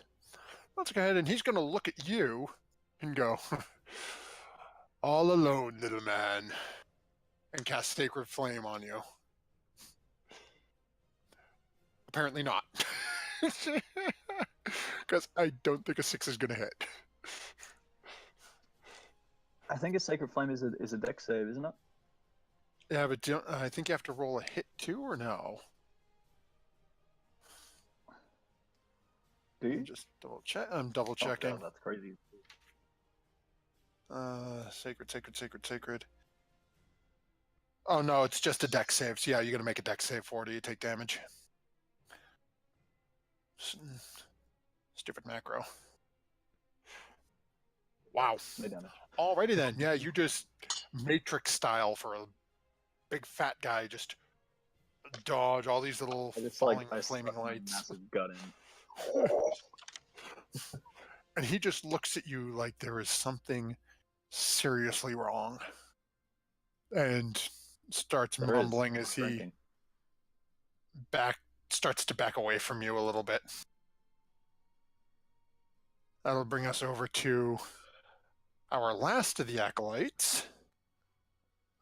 Let's go ahead and he's going to look at you and go, all alone, little man, and cast Sacred Flame on you. Apparently not. Because I don't think a 6 is going to hit. I think a Sacred Flame is a dex save, isn't it? Yeah, but I think you have to roll a hit too, or no? Do you? Just double check. I'm double checking. Oh, God, that's crazy. Sacred. Oh no, it's just a dex save. So yeah, you're gonna make a dex save for it. Or you take damage. Stupid macro. Wow. No damage. Alrighty then. Yeah, you just Matrix style for a big fat guy. Just dodge all these little I just falling I flaming stuck my lights. massive gut in. And he just looks at you like there is something seriously wrong. And starts There is. mumbling as he Drinking. starts to back away from you a little bit. That'll bring us over to our last of the acolytes,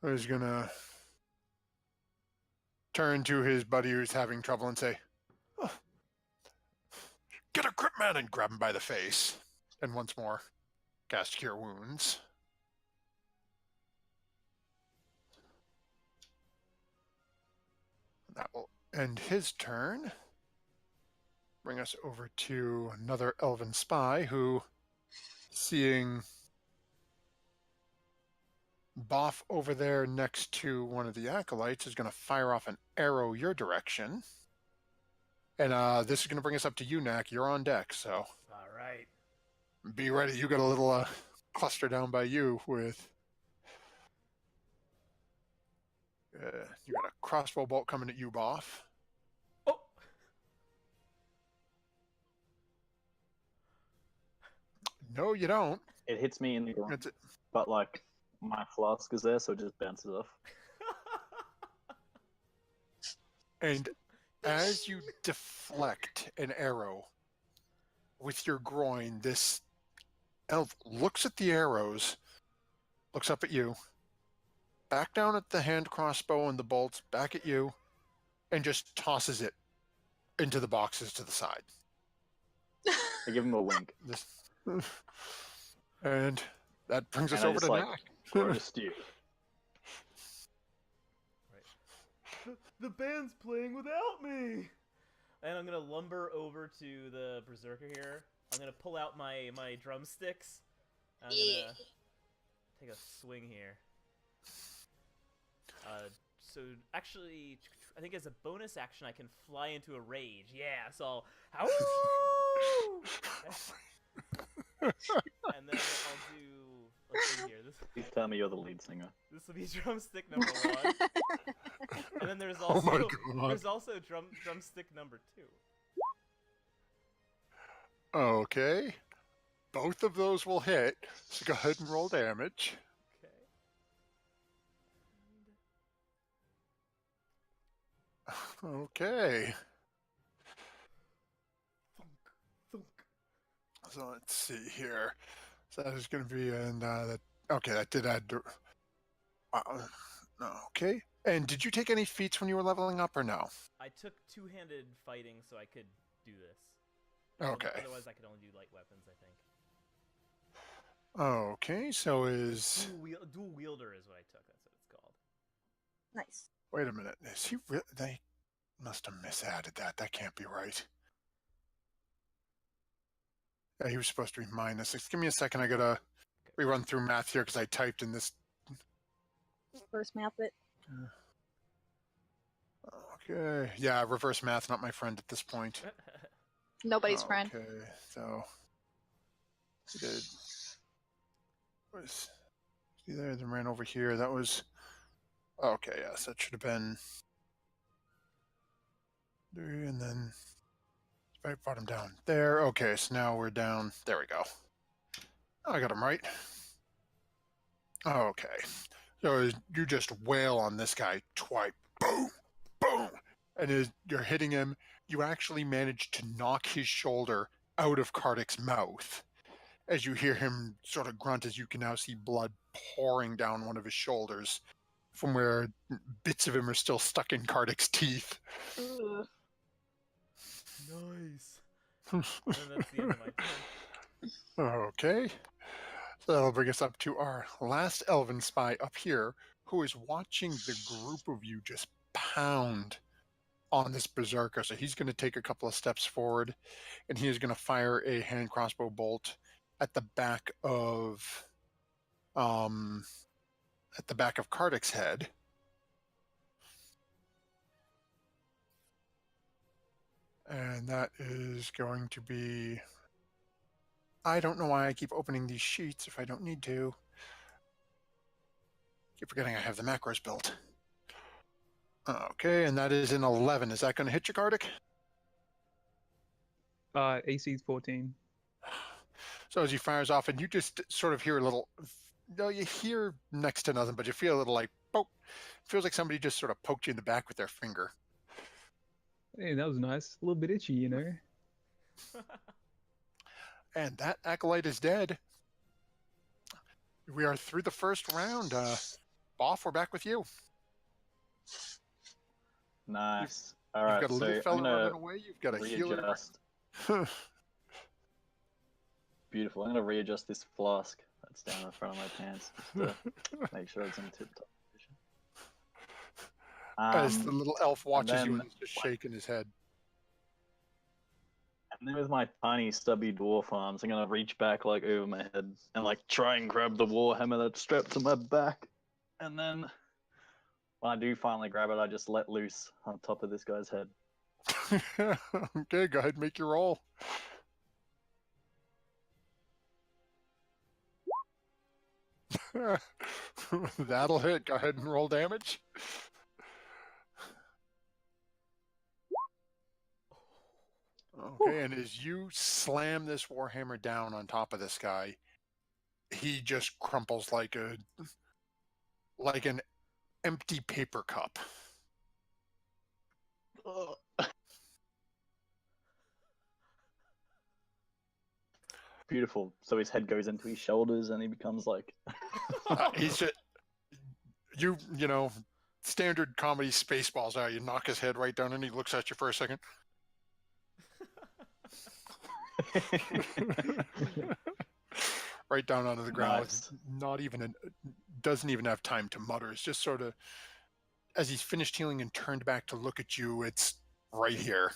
who's gonna turn to his buddy who's having trouble and say, "Oh, get a grip, man," and grab him by the face. And once more, cast Cure Wounds. That will end his turn. Bring us over to another elven spy who, seeing Boff over there next to one of the acolytes, is going to fire off an arrow your direction. And this is going to bring us up to you, Knack. You're on deck, so All right. be ready. You got a little cluster down by you with... you got a crossbow bolt coming at you, Boff. Oh. No, you don't. It hits me in the groin, It's, but like my flask is there, so it just bounces off. and as you deflect an arrow with your groin, this elf looks at the arrows, looks up at you, back down at the hand crossbow and the bolts, back at you, and just tosses it into the boxes to the side. I give him a wink. This, and that brings us And I over just, to like, Knack. Roast you. The band's playing without me. And I'm gonna lumber over to the berserker here. I'm gonna pull out my drumsticks. I'm gonna take a swing here. So actually, I think as a bonus action, I can fly into a rage. Yeah, so I'll... And then I'll do... Let's see here. Please tell me you're the lead singer. This will be drumstick number 1. And then there's also... Oh my God. There's also drumstick number 2. Okay. Both of those will hit, so go ahead and roll damage. Okay. Thunk. So let's see here. So that is going to be, and that. Okay, that did add. Okay. And did you take any feats when you were leveling up, or no? I took two-handed fighting so I could do this. Okay. Otherwise, I could only do light weapons, I think. Okay, so is. Dual wielder is what I took. That's what it's called. Nice. Wait a minute. Is he? They must have misadded that. That can't be right. Yeah, he was supposed to be -6. Give me a second. I gotta rerun through math here because I typed in this. First math it. Okay. Yeah, reverse math, not my friend at this point. Nobody's friend. Okay, so he did. Was he there? Then ran over here. That was. Okay, yes, that should have been. And then I brought him down there. Okay, so now we're down. There we go. I got him right. Okay. So you just wail on this guy twice. Boom! Boom! And as you're hitting him, you actually manage to knock his shoulder out of Kardic's mouth. As you hear him sort of grunt, as you can now see blood pouring down one of his shoulders from where bits of him are still stuck in Kardic's teeth. Ugh. Nice. And then that's the end of my turn. Okay. So that'll bring us up to our last elven spy up here, who is watching the group of you just pound on this berserker. So he's going to take a couple of steps forward, and he is going to fire a hand crossbow bolt at the back of Kardic's head. And that is going to be... I don't know why I keep opening these sheets if I don't need to. Keep forgetting I have the macros built. Okay, and that is an 11. Is that going to hit you, Kardik? AC is 14. So as he fires off, and you just sort of hear a little... No, you hear next to nothing, but you feel a little like poke. Feels like somebody just sort of poked you in the back with their finger. Hey, that was nice. A little bit itchy, you know. And that acolyte is dead. We are through the first round. Boff, we're back with you. Nice. All You've right, got a so little I'm fella gonna running away. You've got a healer. readjust. Beautiful. I'm gonna readjust this flask that's down the front of my pants just to make sure it's in tip-top position. As the little elf watches you then, and is just shaking his head. And then with my tiny stubby dwarf arms, I'm gonna reach back like over my head and like try and grab the warhammer that's strapped to my back. And then when I do finally grab it, I just let loose on top of this guy's head. Okay, go ahead and make your roll. That'll hit. Go ahead and roll damage. Okay, and as you slam this warhammer down on top of this guy, he just crumples like an empty paper cup. Beautiful. So his head goes into his shoulders and he becomes like... He's just, you know, standard comedy Spaceballs out. You knock his head right down and he looks at you for a second. Right down onto the ground. Nice. Not even doesn't even have time to mutter. It's just sort of, as he's finished healing and turned back to look at you, it's right here.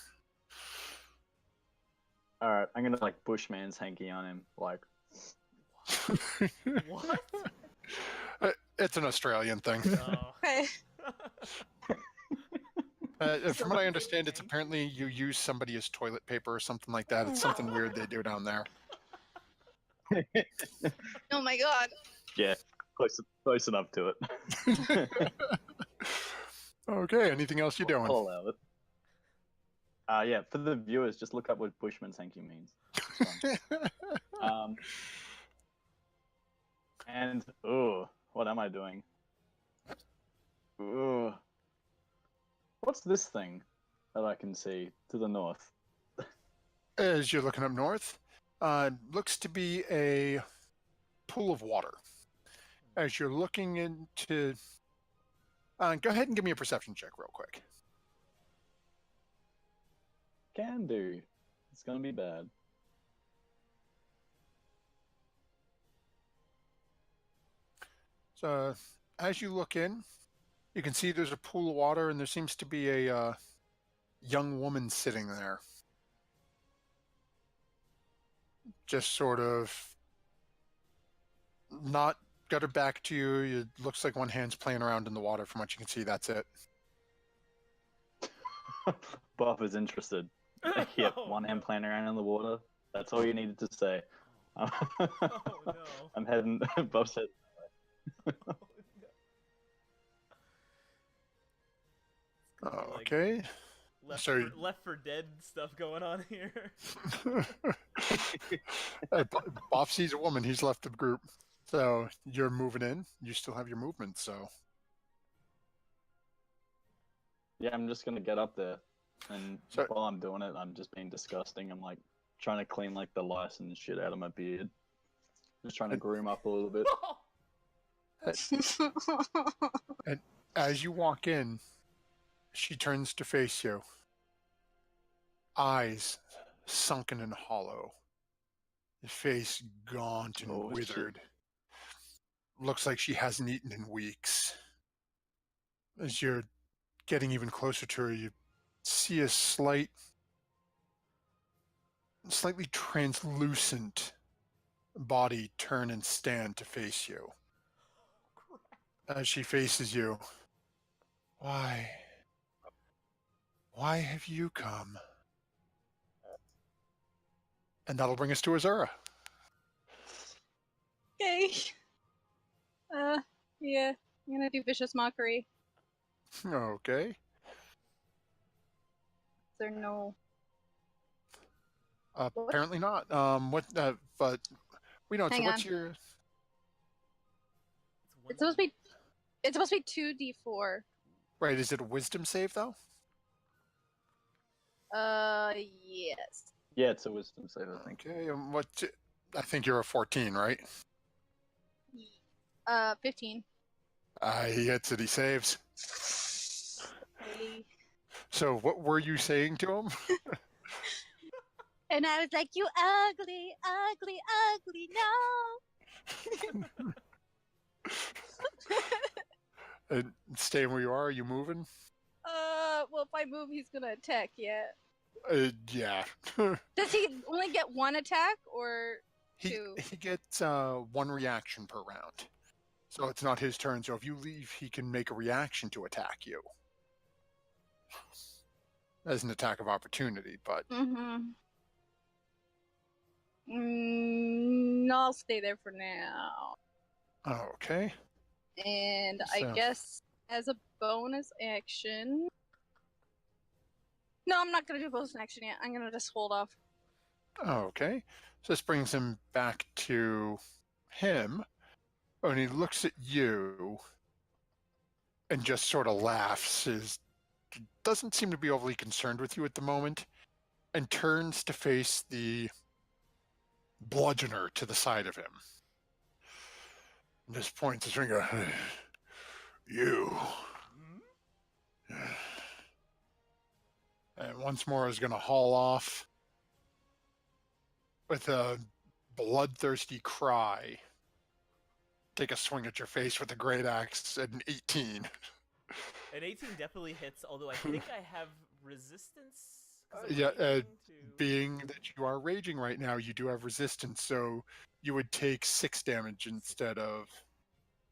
Alright, I'm gonna like Bushman's hanky on him, like... What? It's an Australian thing. Oh. Okay. From what I understand, it's apparently you use somebody as toilet paper or something like that. It's something weird they do down there. Oh my god. Yeah, close enough to it. Okay, anything else you're doing? I'll allow it. Yeah, for the viewers, just look up what Bushman's hanky means. And what am I doing? What's this thing that I can see to the north? As you're looking up north, looks to be a pool of water. As you're looking into... go ahead and give me a perception check real quick. Can do. It's gonna be bad. So, as you look in, you can see there's a pool of water and there seems to be a young woman sitting there. Just sort of not got her back to you. It looks like one hand's playing around in the water. From what you can see, that's it. Buff is interested. Yep, one hand playing around in the water. That's all you needed to say. Oh no. I'm heading. Buff said. Okay. Left for Dead stuff going on here. Boff sees a woman. He's left the group. So you're moving in. You still have your movement. So Yeah, I'm just gonna get up there, and while I'm doing it, I'm just being disgusting. I'm like trying to clean like the lice and shit out of my beard. Just trying to groom up a little bit. And as you walk in, she turns to face you. Eyes sunken and hollow. Face gaunt and withered. Looks like she hasn't eaten in weeks. As you're getting even closer to her, you see a slightly translucent body turn and stand to face you. As she faces you, why have you come? And that'll bring us to Azura. Okay. Yeah. I'm gonna do vicious mockery. Okay. Is there no? Apparently not. But we don't. Hang So what's on. your? It's supposed to be. It's supposed to be 2d4. Right. Is it a wisdom save though? Yes. Yeah, it's a wisdom save, I think. Okay. What? I think you're a 14, right? 15. He hits it. He saves. Hey. So what were you saying to him? And I was like, "You ugly, ugly, ugly, no." And staying where you are. Are you moving? Well, if I move, he's gonna attack. Yeah. Yeah. Does he only get one attack or he two? he gets one reaction per round. So it's not his turn. So if you leave, he can make a reaction to attack you. As an attack of opportunity, but I'll stay there for now. okay. And I guess as a bonus action. No, I'm not gonna do bonus action yet. I'm gonna just hold off. Okay. So this brings him back to him. And he looks at you and just sort of laughs. Doesn't seem to be overly concerned with you at the moment, and turns to face the bludgeoner to the side of him. And just points his finger. You. And once more is going to haul off with a bloodthirsty cry. Take a swing at your face with a great axe at an 18. An 18 definitely hits, although I think I have resistance. Being that you are raging right now, you do have resistance, so you would take 6 damage instead of...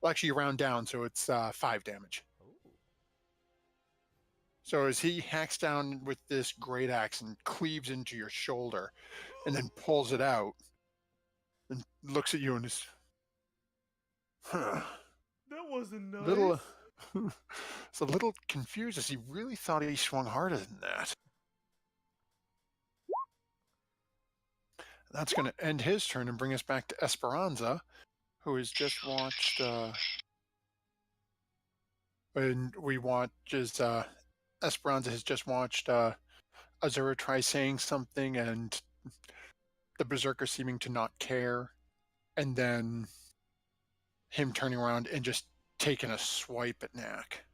Well, actually, you round down, so it's 5 damage. Ooh. So as he hacks down with this great axe and cleaves into your shoulder, and then pulls it out, and looks at you and is... That wasn't nice. It's a little confused as he really thought he swung harder than that. That's going to end his turn and bring us back to Esperanza, who has just watched... and we watch as Esperanza has just watched Azura try saying something and the Berserker seeming to not care, and then him turning around and just taking a swipe at Knack.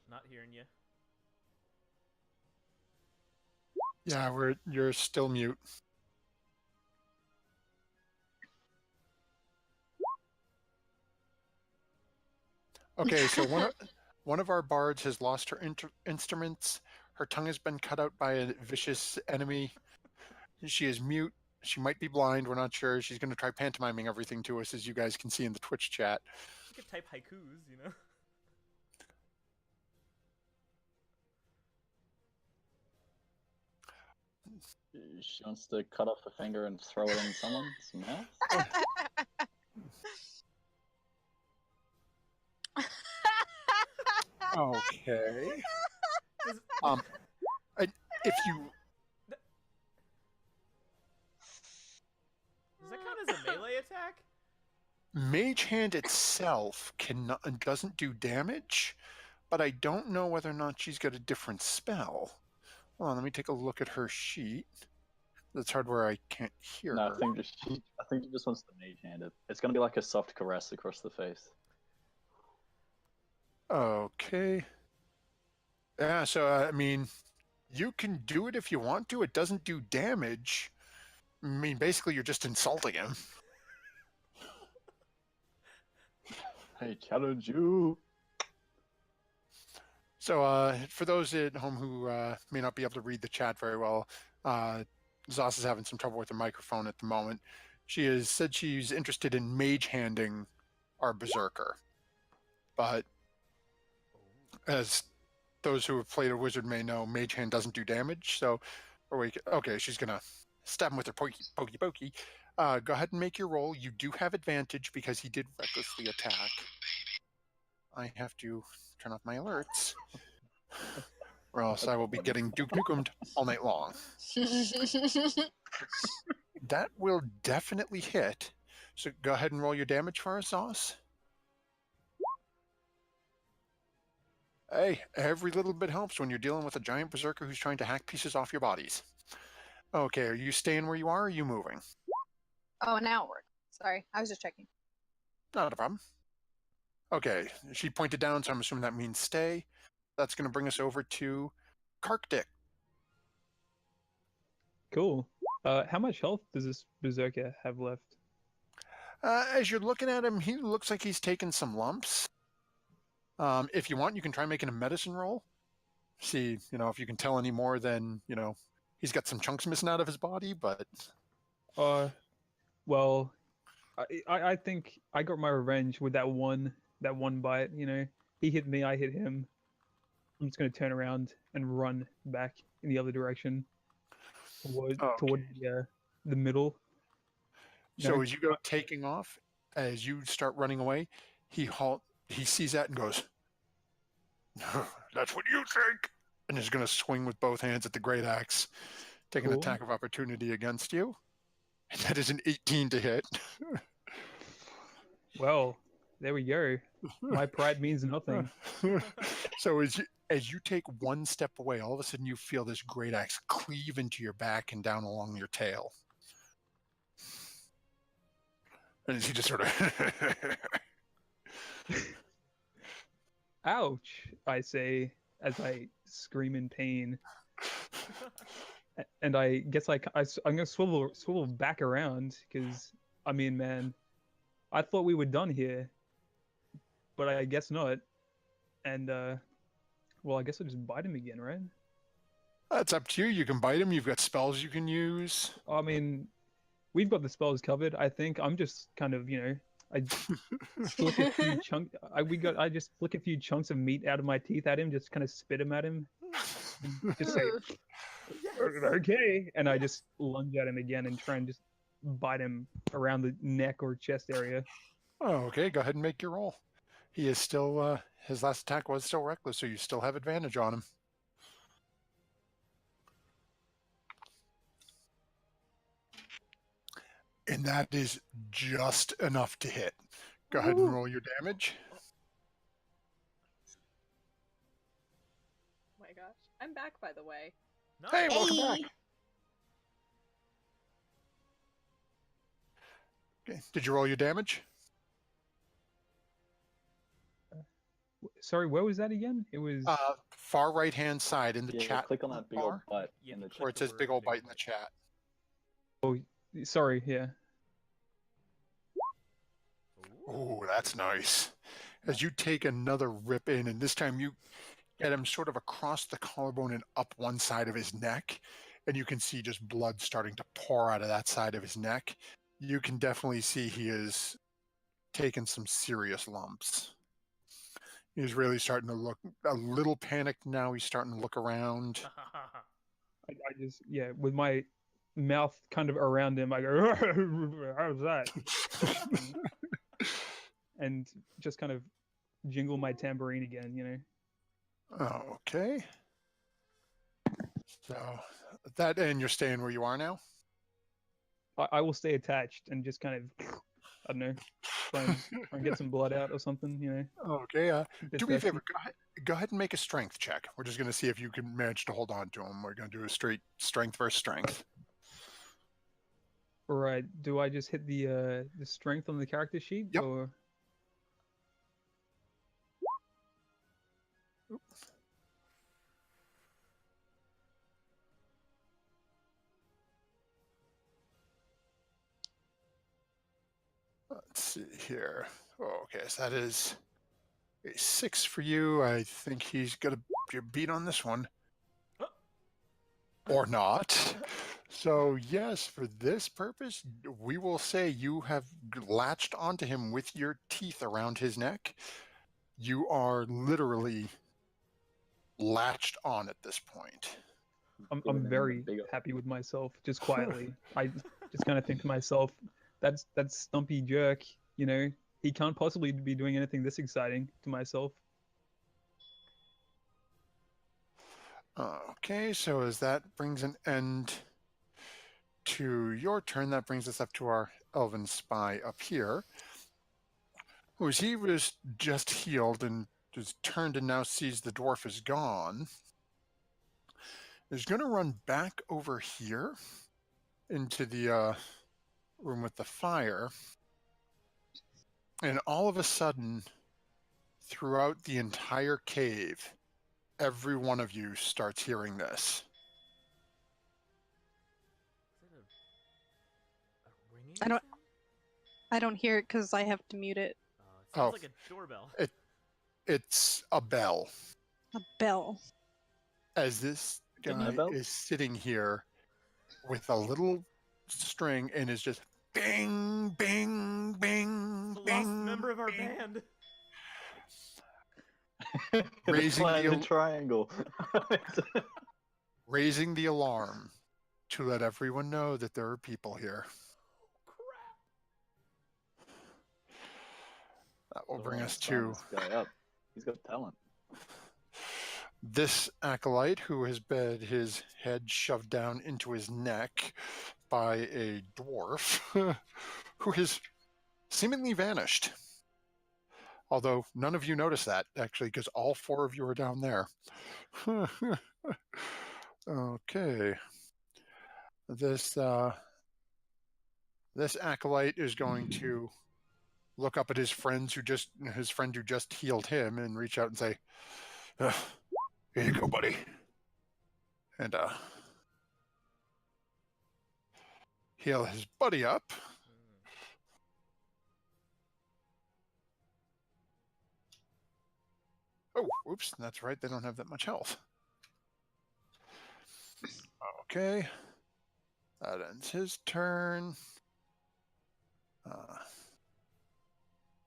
Not hearing you. Yeah, you're still mute. Okay, so one of our bards has lost her instruments. Her tongue has been cut out by a vicious enemy. She is mute. She might be blind. We're not sure. She's going to try pantomiming everything to us, as you guys can see in the Twitch chat. You could type haikus, you know? She wants to cut off a finger and throw it in someone's mouth? Okay. If you... Does that count as a melee attack? Mage Hand itself doesn't do damage, but I don't know whether or not she's got a different spell. Hold on, let me take a look at her sheet. That's hard where I can't hear her. I think she just wants to mage hand it. It's going to be like a soft caress across the face. Okay. Yeah, so, I mean, you can do it if you want to. It doesn't do damage. I mean, basically, you're just insulting him. I challenge you. So, for those at home who may not be able to read the chat very well, Zos is having some trouble with the microphone at the moment. She has said she's interested in mage handing our Berserker. But as those who have played a wizard may know Mage Hand doesn't do damage. So, okay, she's gonna stab him with her pokey. Go ahead and make your roll. You do have advantage because he did recklessly attack. I have to turn off my alerts, or else I will be getting Duke Nukemed all night long. That will definitely hit. So go ahead and roll your damage for us, Sauce. Hey, every little bit helps when you're dealing with a giant berserker who's trying to hack pieces off your bodies. Okay, are you staying where you are, or are you moving? Oh, now it worked. Sorry, I was just checking. Not a problem. Okay, she pointed down, so I'm assuming that means stay. That's going to bring us over to Karkdick. Cool. How much health does this berserker have left? As you're looking at him, he looks like he's taken some lumps. If you want, you can try making a medicine roll. See, if you can tell any more than, he's got some chunks missing out of his body, but... Well, I think I got my revenge with that one bite, He hit me, I hit him. I'm just going to turn around and run back in the other direction toward the middle. So as you go taking off, as you start running away, he sees that and goes, "That's what you think," and is going to swing with both hands at the great axe, take an attack of opportunity against you. And that is an 18 to hit. Well, there we go. My pride means nothing. So as you take one step away, all of a sudden you feel this great axe cleave into your back and down along your tail. And he just sort of... Ouch, I say as I scream in pain. And I guess I'm going to swivel back around because, man, I thought we were done here. But I guess not. And, well, I guess I'll just bite him again, right? That's up to you. You can bite him. You've got spells you can use. We've got the spells covered. I think I'm just kind of, I flick a few I just flick a few chunks of meat out of my teeth at him, just kind of spit them at him, just say, "Okay," and I just lunge at him again and try and just bite him around the neck or chest area. Oh, okay. Go ahead and make your roll. He is still. His last attack was still reckless, so you still have advantage on him. And that is just enough to hit. Go ahead and roll your damage. Oh my gosh. I'm back, by the way. Nice. Hey, welcome back. Okay. Did you roll your damage? Sorry, where was that again? It was Far right-hand side in the chat. Click on that big old butt Yeah, in the click Where it says the big word old bite in the chat. Sorry, yeah. Oh, that's nice. As you take another rip in, and this time you get him sort of across the collarbone and up one side of his neck, and you can see just blood starting to pour out of that side of his neck. You can definitely see he is taking some serious lumps. He's really starting to look a little panicked now. He's starting to look around. I just, with my mouth kind of around him, I go, "How's that?" and just kind of jingle my tambourine again, Okay. So that, and you're staying where you are now? I will stay attached and just kind of, I don't know, try and get some blood out or something, Okay. Do me a favor. Go ahead and make a strength check. We're just going to see if you can manage to hold on to him. We're going to do a straight strength versus strength. Right. Do I just hit the strength on the character sheet? Yep. Or... Let's see here. Oh, okay, so that is a 6 for you. I think he's going to be beat on this one. Or not. So, yes, for this purpose, we will say you have latched onto him with your teeth around his neck. You are literally latched on at this point. I'm Giving him the very big ol'- happy with myself, just quietly. I just kind of think to myself, that's Stumpy jerk, you know, he can't possibly be doing anything this exciting to myself. Okay, so as that brings an end to your turn, that brings us up to our elven spy up here, who, as he was just healed and is turned and now sees the dwarf is gone, is going to run back over here into the room with the fire. And all of a sudden, throughout the entire cave, every one of you starts hearing this. Is it a ringing I don't- sound? I don't hear it because I have to mute it. It sounds Oh. like a doorbell. It's a bell. A bell. As this Ding guy the bell? is sitting here with a little string and is just bing, bing, bing, The bing. lost member of our bing. band. Raising Playing the a triangle. Raising the alarm to let everyone know that there are people here. Crap. That will So bring I us sign to this guy up. He's got talent. this acolyte who has had his head shoved down into his neck by a dwarf who has seemingly vanished. Although none of you notice that, actually, because all four of you are down there. Okay. This acolyte is going to look up at his friend who just healed him and reach out and say, here you go, buddy. And heal his buddy up. Oh, oops, that's right. They don't have that much health. Okay. That ends his turn.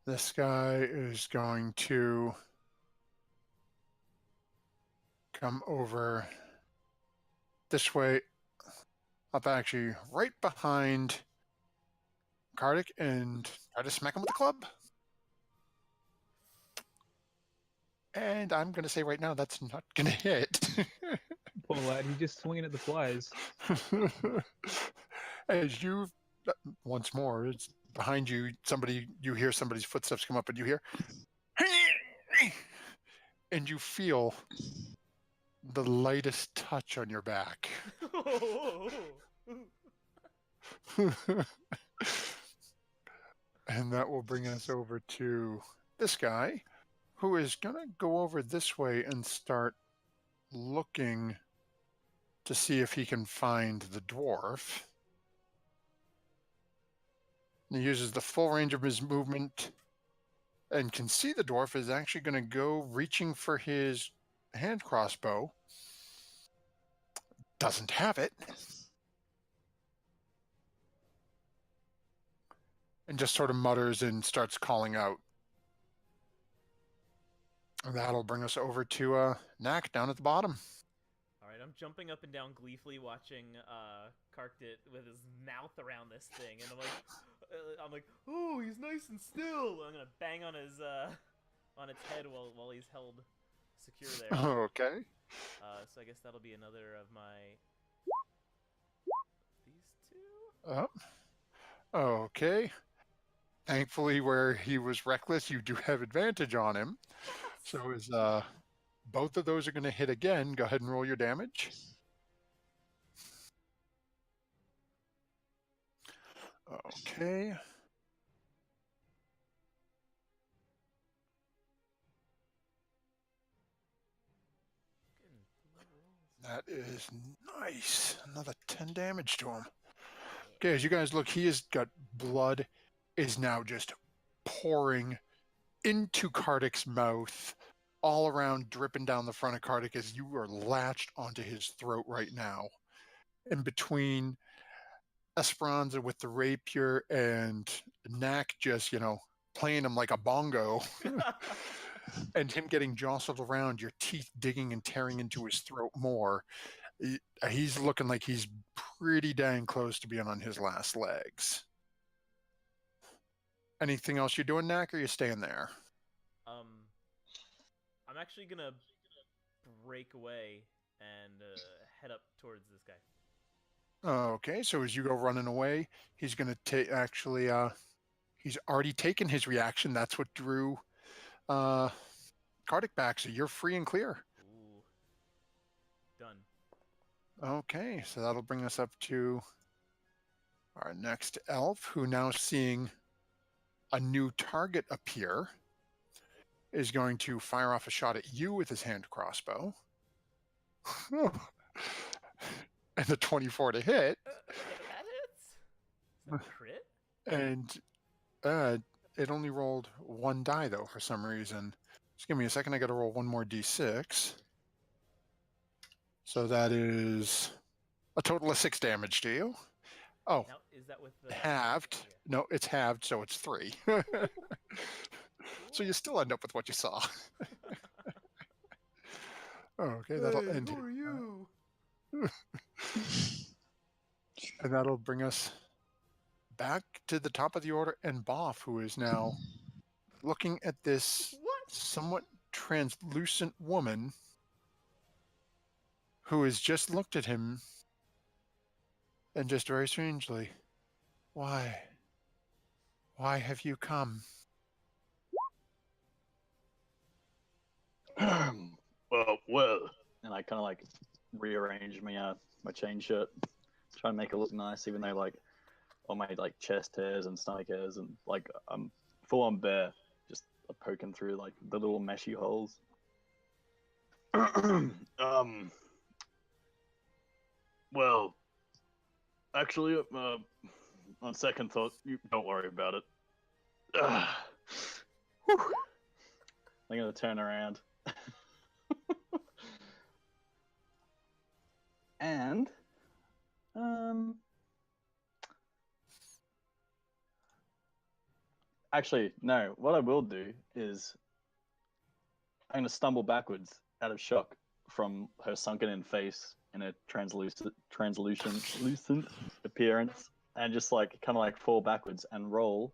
This guy is going to come over this way, up actually right behind Kardik, and try to smack him with the club. And I'm going to say right now that's not going to hit. Poor lad, he's just swinging at the flies. As you, once more, it's behind you, you hear somebody's footsteps come up and you hear, and you feel the lightest touch on your back. And that will bring us over to this guy, who is going to go over this way and start looking to see if he can find the dwarf. He uses the full range of his movement and can see the dwarf is actually going to go reaching for his hand crossbow. Doesn't have it. And just sort of mutters and starts calling out. And that'll bring us over to Knack down at the bottom. Alright, I'm jumping up and down gleefully watching Karkdit with his mouth around this thing, and I'm like, oh, he's nice and still. I'm gonna bang on his on its head while he's held secure there. Okay. So I guess that'll be another of my these two. Okay. Thankfully, where he was reckless, you do have advantage on him. So as both of those are going to hit again, go ahead and roll your damage. Okay. That is nice. Another 10 damage to him. Okay, as you guys look, he has got blood is now just pouring into Kardik's mouth, all around, dripping down the front of Kardik as you are latched onto his throat right now. In between Esperanza with the rapier and Knack just, playing him like a bongo. and him getting jostled around, your teeth digging and tearing into his throat more. He's looking like he's pretty dang close to being on his last legs. Anything else you're doing, Knack, or are you staying there? I'm actually gonna break away and head up towards this guy. Okay, so as you go running away, he's going to take, actually, he's already taken his reaction. That's what drew Kardik back, so you're free and clear. Ooh. Done. Okay, so that'll bring us up to our next elf, who now seeing a new target appear, is going to fire off a shot at you with his hand crossbow. And the 24 to hit. That hits? Is that a crit? And it only rolled one die, though, for some reason. Just give me a second. I got to roll one more d6. So that is a total of 6 damage to you. Oh, Now, is that with the halved. Okay. No, it's halved, so it's 3. So you still end up with what you saw. Okay, that'll end. Who are you? And that'll bring us back to the top of the order, and Boff, who is now looking at this somewhat translucent woman who has just looked at him and just very strangely, why have you come? Well, and I kind of like rearrange my chain shirt, try and make it look nice, even though like all my like chest hairs and stomach hairs and like I'm full on bare, just poking through like the little meshy holes. Well, actually, on second thought, you don't worry about it. I'm gonna turn around. And actually no, what I will do is I'm gonna stumble backwards out of shock from her sunken in face in a translucent appearance, and just like kind of like fall backwards and roll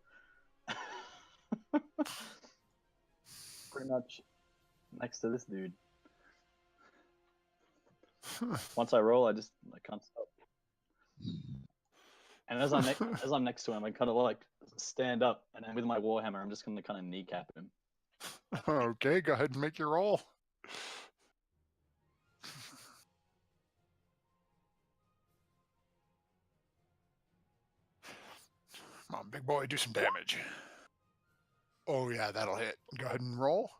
pretty much next to this dude. Once I roll, I can't stop. And as I'm next to him, I kind of like stand up, and then with my warhammer, I'm just gonna kind of kneecap him. Okay, go ahead and make your roll. Come on, big boy, do some damage. Oh yeah, that'll hit. Go ahead and roll.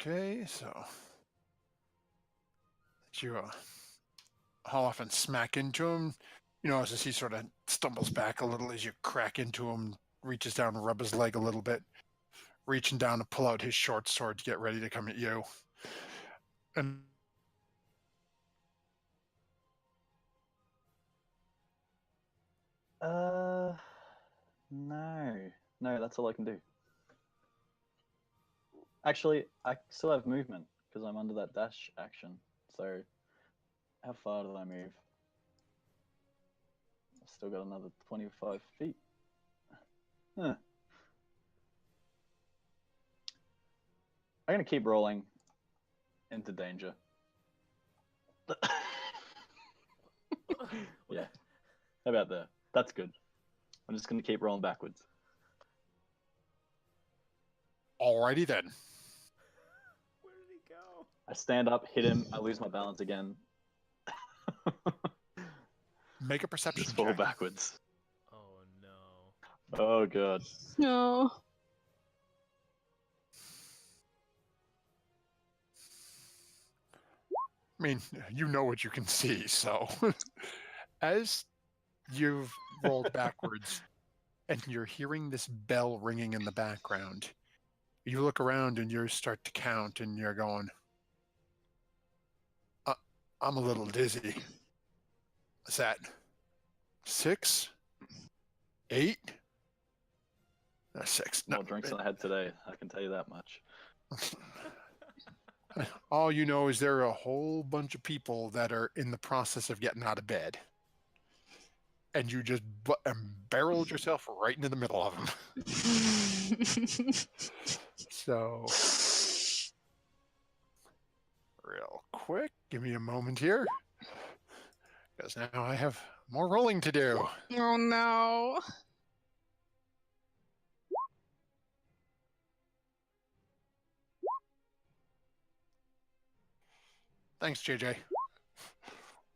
Okay, so you haul off and smack into him. You know, as he sort of stumbles back a little as you crack into him, reaches down and rub his leg a little bit, reaching down to pull out his short sword to get ready to come at you. And no, that's all I can do. Actually, I still have movement because I'm under that dash action. So, how far did I move? I've still got another 25 feet. Huh. I'm gonna keep rolling into danger. Yeah. How about that? That's good. I'm just gonna keep rolling backwards. alrighty then. Where did he go? I stand up, hit him, I lose my balance again. Make a perception Just fall check. backwards. Oh no. Oh god. No. I mean, you know what you can see, so as you've rolled backwards and you're hearing this bell ringing in the background, you look around and you start to count and you're going, I'm a little dizzy. Is that 6? 8. 6. No, More drinks than I had today. I can tell you that much. all you know is there are a whole bunch of people that are in the process of getting out of bed. And you just barreled yourself right into the middle of them. So, real quick, give me a moment here. Because now I have more rolling to do. Oh no. Thanks, JJ.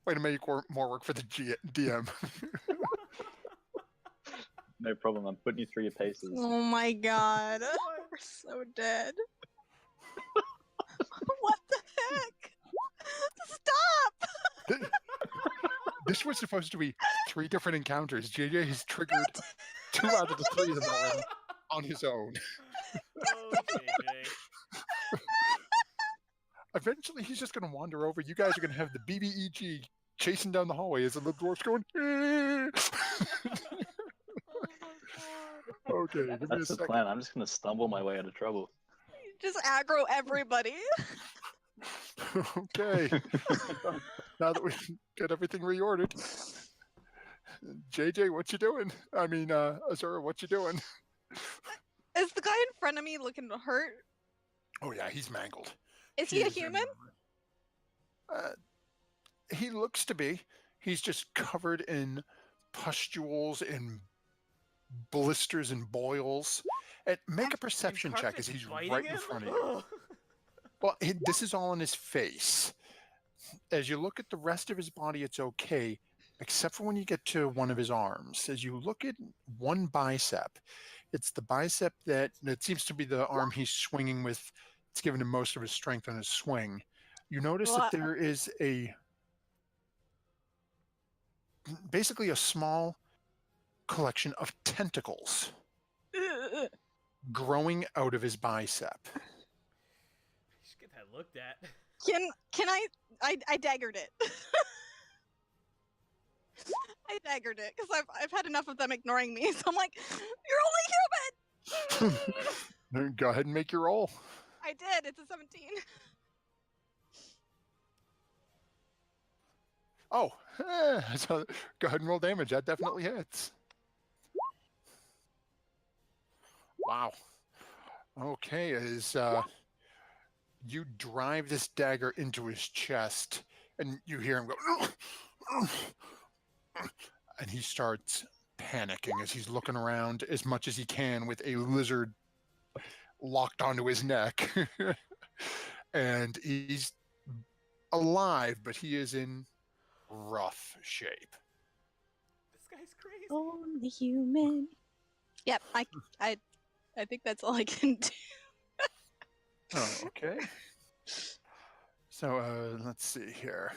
Way to make more work for the DM. No problem. I'm putting you through your paces. Oh my god. We're so dead. What the heck? Stop! This was supposed to be 3 different encounters. JJ has triggered 2 out of the 3 of them already on his own. Oh, JJ. Eventually, he's just going to wander over. You guys are going to have the BBEG chasing down the hallway as the little dwarf's going. Okay, give me a That's the second. plan. I'm just gonna stumble my way out of trouble. Just aggro everybody. Okay. Now that we get everything reordered, JJ, what you doing? I mean, Azura, what you doing? Is the guy in front of me looking hurt? Oh yeah, he's mangled. Is he a human? He looks to be. He's just covered in pustules and blisters and boils. And make a perception check as he's right in front of you. Well, this is all on his face. As you look at the rest of his body, it's okay, except for when you get to one of his arms. As you look at one bicep, it's the bicep that seems to be the arm he's swinging with. It's giving him most of his strength on his swing. You notice that there is basically a small collection of tentacles growing out of his bicep. Just get that looked at. Can I daggered it. I daggered it because I've had enough of them ignoring me. So I'm like, you're only human. Go ahead and make your roll. I did. It's a 17. Oh, so go ahead and roll damage. That definitely hits. Wow. Okay, as you drive this dagger into his chest, and you hear him go, and he starts panicking as he's looking around as much as he can with a lizard locked onto his neck. And he's alive, but he is in rough shape. This guy's crazy. Only human. Yep, I think that's all I can do. Oh, okay. So let's see here.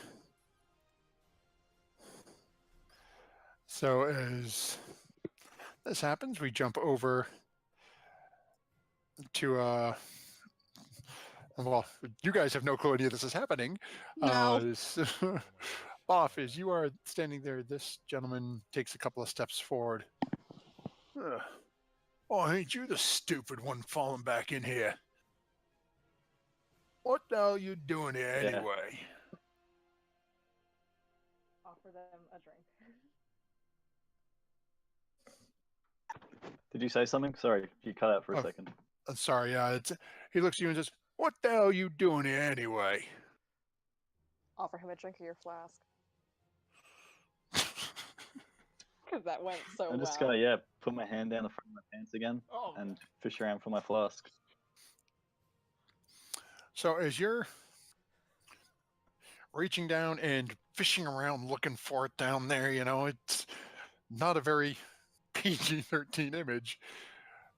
So as this happens, we jump over to well, you guys have no clue any of this is happening. No. Boff, as you are standing there, this gentleman takes a couple of steps forward. Oh, ain't you the stupid one falling back in here? What the hell are you doing here anyway? Offer them a drink. Did you say something? Sorry, you cut out for a second. Sorry, he looks at you and says, what the hell are you doing here anyway? Offer him a drink of your flask. Because that went so well. I'm just gonna, put my hand down the front of my pants again and fish around for my flask. So as you're reaching down and fishing around looking for it down there, it's not a very PG-13 image.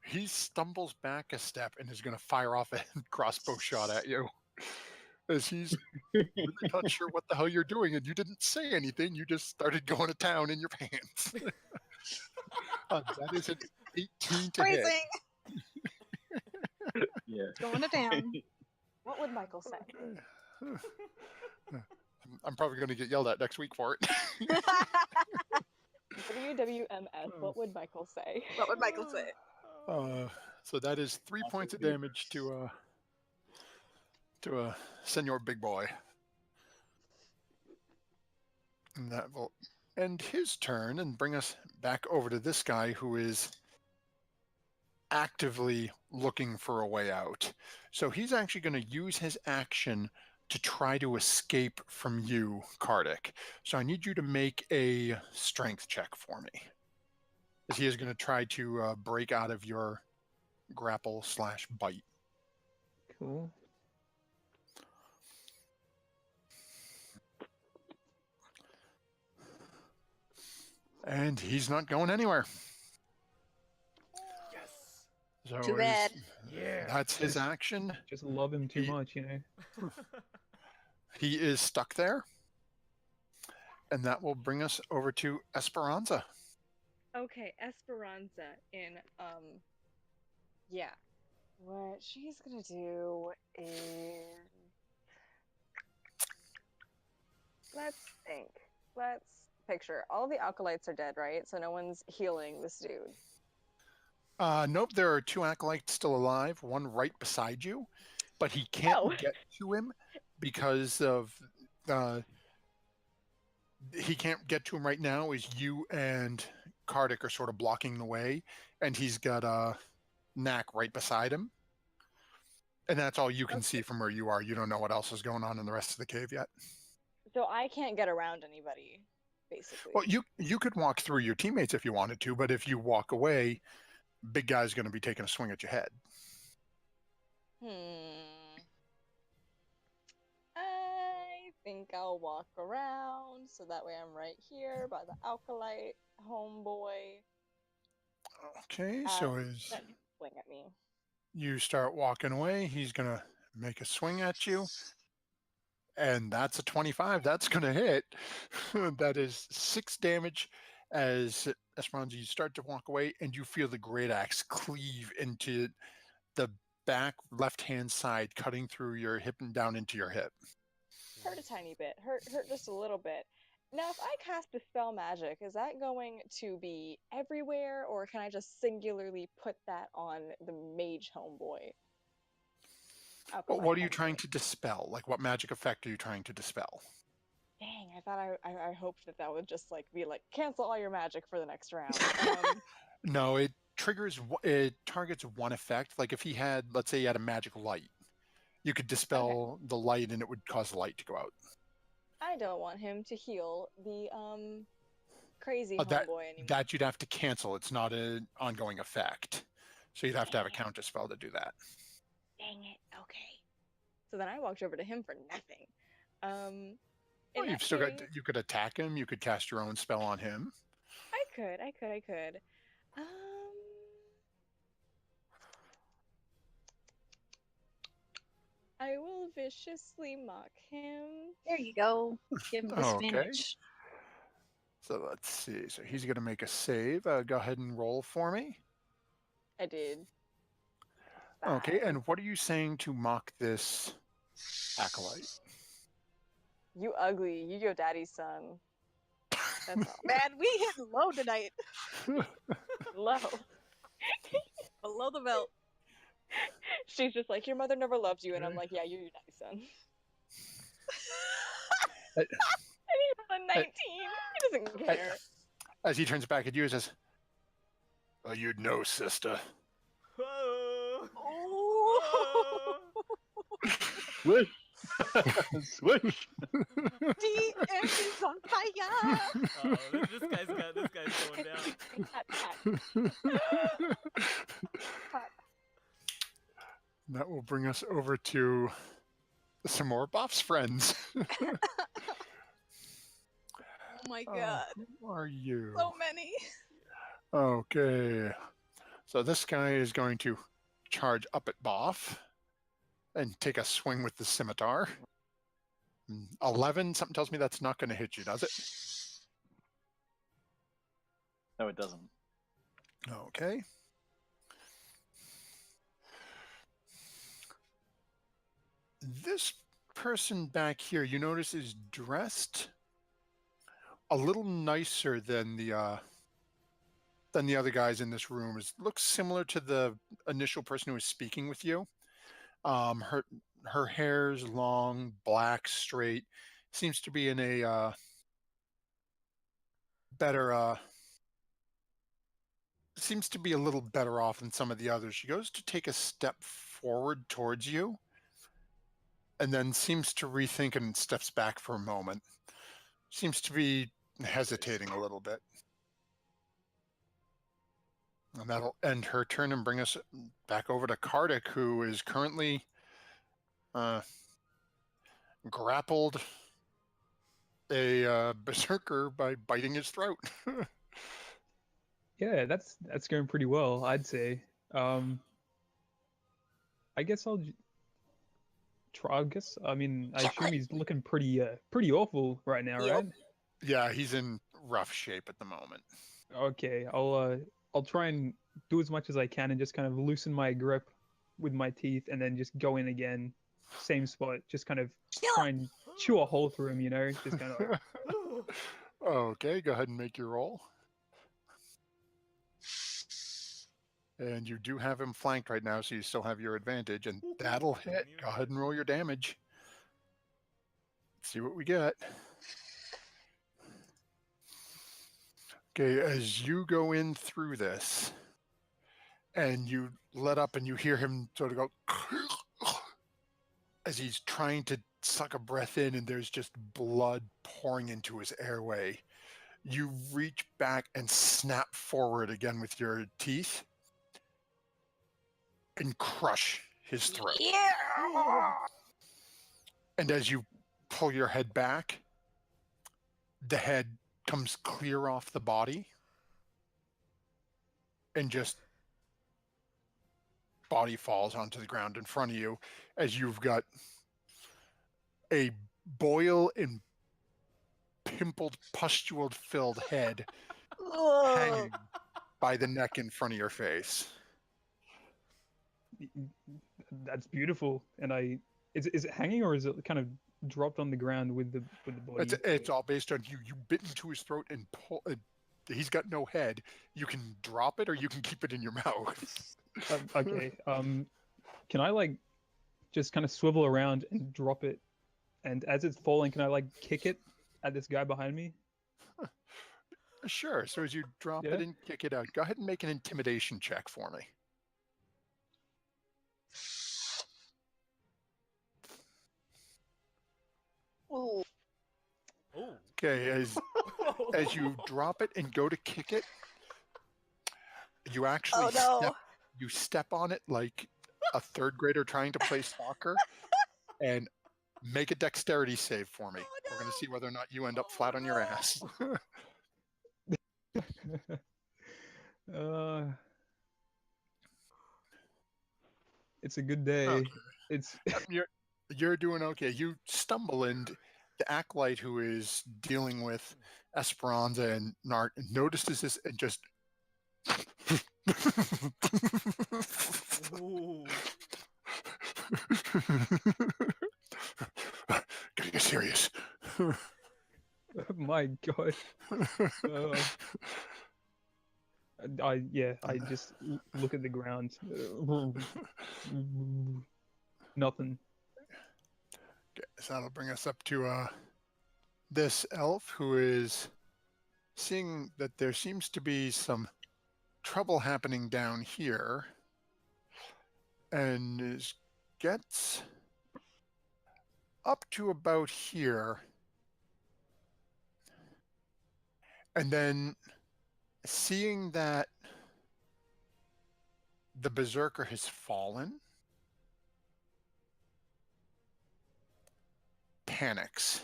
He stumbles back a step and is going to fire off a crossbow shot at you. As he's really not sure what the hell you're doing, and you didn't say anything. You just started going to town in your pants. That is an 18 to hit. Yeah. Going to town. What would Michael say? I'm probably going to get yelled at next week for it. WWMS, what would Michael say? What would Michael say? So that is 3 points of damage to Senor Big Boy. And that will end his turn and bring us back over to this guy who is actively looking for a way out. So he's actually going to use his action to try to escape from you, Kardik. So I need you to make a strength check for me. As he is going to try to break out of your grapple/bite. Cool. And he's not going anywhere. Yes. So Too bad. Yeah. that's his action. Just love him too He- much, you know. He is stuck there. And that will bring us over to Esperanza. Okay, Esperanza in yeah. What she's gonna do is let's think. Let's picture. All the acolytes are dead, right? So no one's healing this dude. Nope, there are 2 acolytes still alive, one right beside you, but he can't Oh. get to him because of he can't get to him right now as you and Kardik are sort of blocking the way, and he's got Knack right beside him. And that's all you can see from where you are. You don't know what else is going on in the rest of the cave yet. So I can't get around anybody, basically. Well, you could walk through your teammates if you wanted to, but if you walk away, big guy's going to be taking a swing at your head. I think I'll walk around so that way I'm right here by the acolyte homeboy. Okay, so as That can swing at me. you start walking away, he's going to make a swing at you. And that's a 25. That's going to hit. That is 6 damage as Esperanza, you start to walk away and you feel the great axe cleave into the back left-hand side, cutting through your hip and down into your hip. Hurt a tiny bit. Hurt just a little bit. Now, if I cast Dispel Magic, is that going to be everywhere, or can I just singularly put that on the mage homeboy? But what are you trying to dispel? Like, what magic effect are you trying to dispel? Dang, I thought I hoped that would just like be like cancel all your magic for the next round. No, it targets one effect. Like if he had, let's say he had a magic light, you could dispel the light and it would cause the light to go out. I don't want him to heal the crazy homeboy anymore. That you'd have to cancel. It's not an ongoing effect. So you'd have to have a counter spell to do that. Dang it. Okay. So then I walked over to him for nothing. Well, you could attack him. You could cast your own spell on him. I could. I will viciously mock him. There you go. Give him disadvantage. So let's see. So he's going to make a save. Go ahead and roll for me. I did. Okay, and what are you saying to mock this acolyte? You ugly. You your daddy's son. That's all. Man, we hit low tonight. Low. Below the belt. She's just like, your mother never loved you, and I'm like, yeah, you're your daddy's son. And he's a 19. He doesn't care. As he turns back at you, he says, "Well, you'd know, sister." Whoa. Oh. Swish! Swish! D&D is on fire. Oh, this guy's going down. Pat. That will bring us over to some more Boff's friends. Oh my god. Who are you? So many. Okay. So this guy is going to charge up at Boff and take a swing with the scimitar. 11, something tells me that's not going to hit you, does it? No, it doesn't. Okay. This person back here, you notice, is dressed a little nicer than the other guys in this room. It looks similar to the initial person who was speaking with you. Her hair's long, black, straight. Seems to be in a better. Seems to be a little better off than some of the others. She goes to take a step forward towards you, and then seems to rethink and steps back for a moment. Seems to be hesitating a little bit. And that'll end her turn and bring us back over to Kardik, who is currently grappled a berserker by biting his throat. Yeah, that's going pretty well, I'd say. I guess I'll try. I mean, I assume he's looking pretty awful right now, Yep. right? Yeah, he's in rough shape at the moment. Okay, I'll try and do as much as I can and just kind of loosen my grip with my teeth, and then just go in again, same spot, just kind of try and chew a hole through him, just kind of like. Okay, go ahead and make your roll. And you do have him flanked right now, so you still have your advantage, and that'll hit. Go ahead and roll your damage. Let's see what we get. Okay, as you go in through this, and you let up and you hear him sort of go as he's trying to suck a breath in, and there's just blood pouring into his airway. You reach back and snap forward again with your teeth and crush his throat. Yeah. And as you pull your head back, the head comes clear off the body, and just body falls onto the ground in front of you as you've got a boil and pimpled, pustule-filled head hanging by the neck in front of your face. That's beautiful. And is it hanging, or is it kind of dropped on the ground with the body? It's all based on you. You bit into his throat and pull. He's got no head. You can drop it, or you can keep it in your mouth. Okay. Can I just kind of swivel around and drop it? And as it's falling, can I kick it at this guy behind me? Sure. So as you drop Yeah. it and kick it out, go ahead and make an intimidation check for me. Ooh. Oh. Okay, as you drop it and go to kick it, you actually step on it like a third grader trying to play soccer, and make a dexterity save for me. We're going to see whether or not you end up flat on your ass. It's a good day. Okay. It's You're doing okay. You stumble, and the acolyte who is dealing with Esperanza and Nart notices this and just Ooh. Gotta get serious. my God. I just look at the ground. Nothing. Okay, so that'll bring us up to this elf, who is seeing that there seems to be some trouble happening down here, and gets up to about here, and then seeing that the berserker has fallen, panics.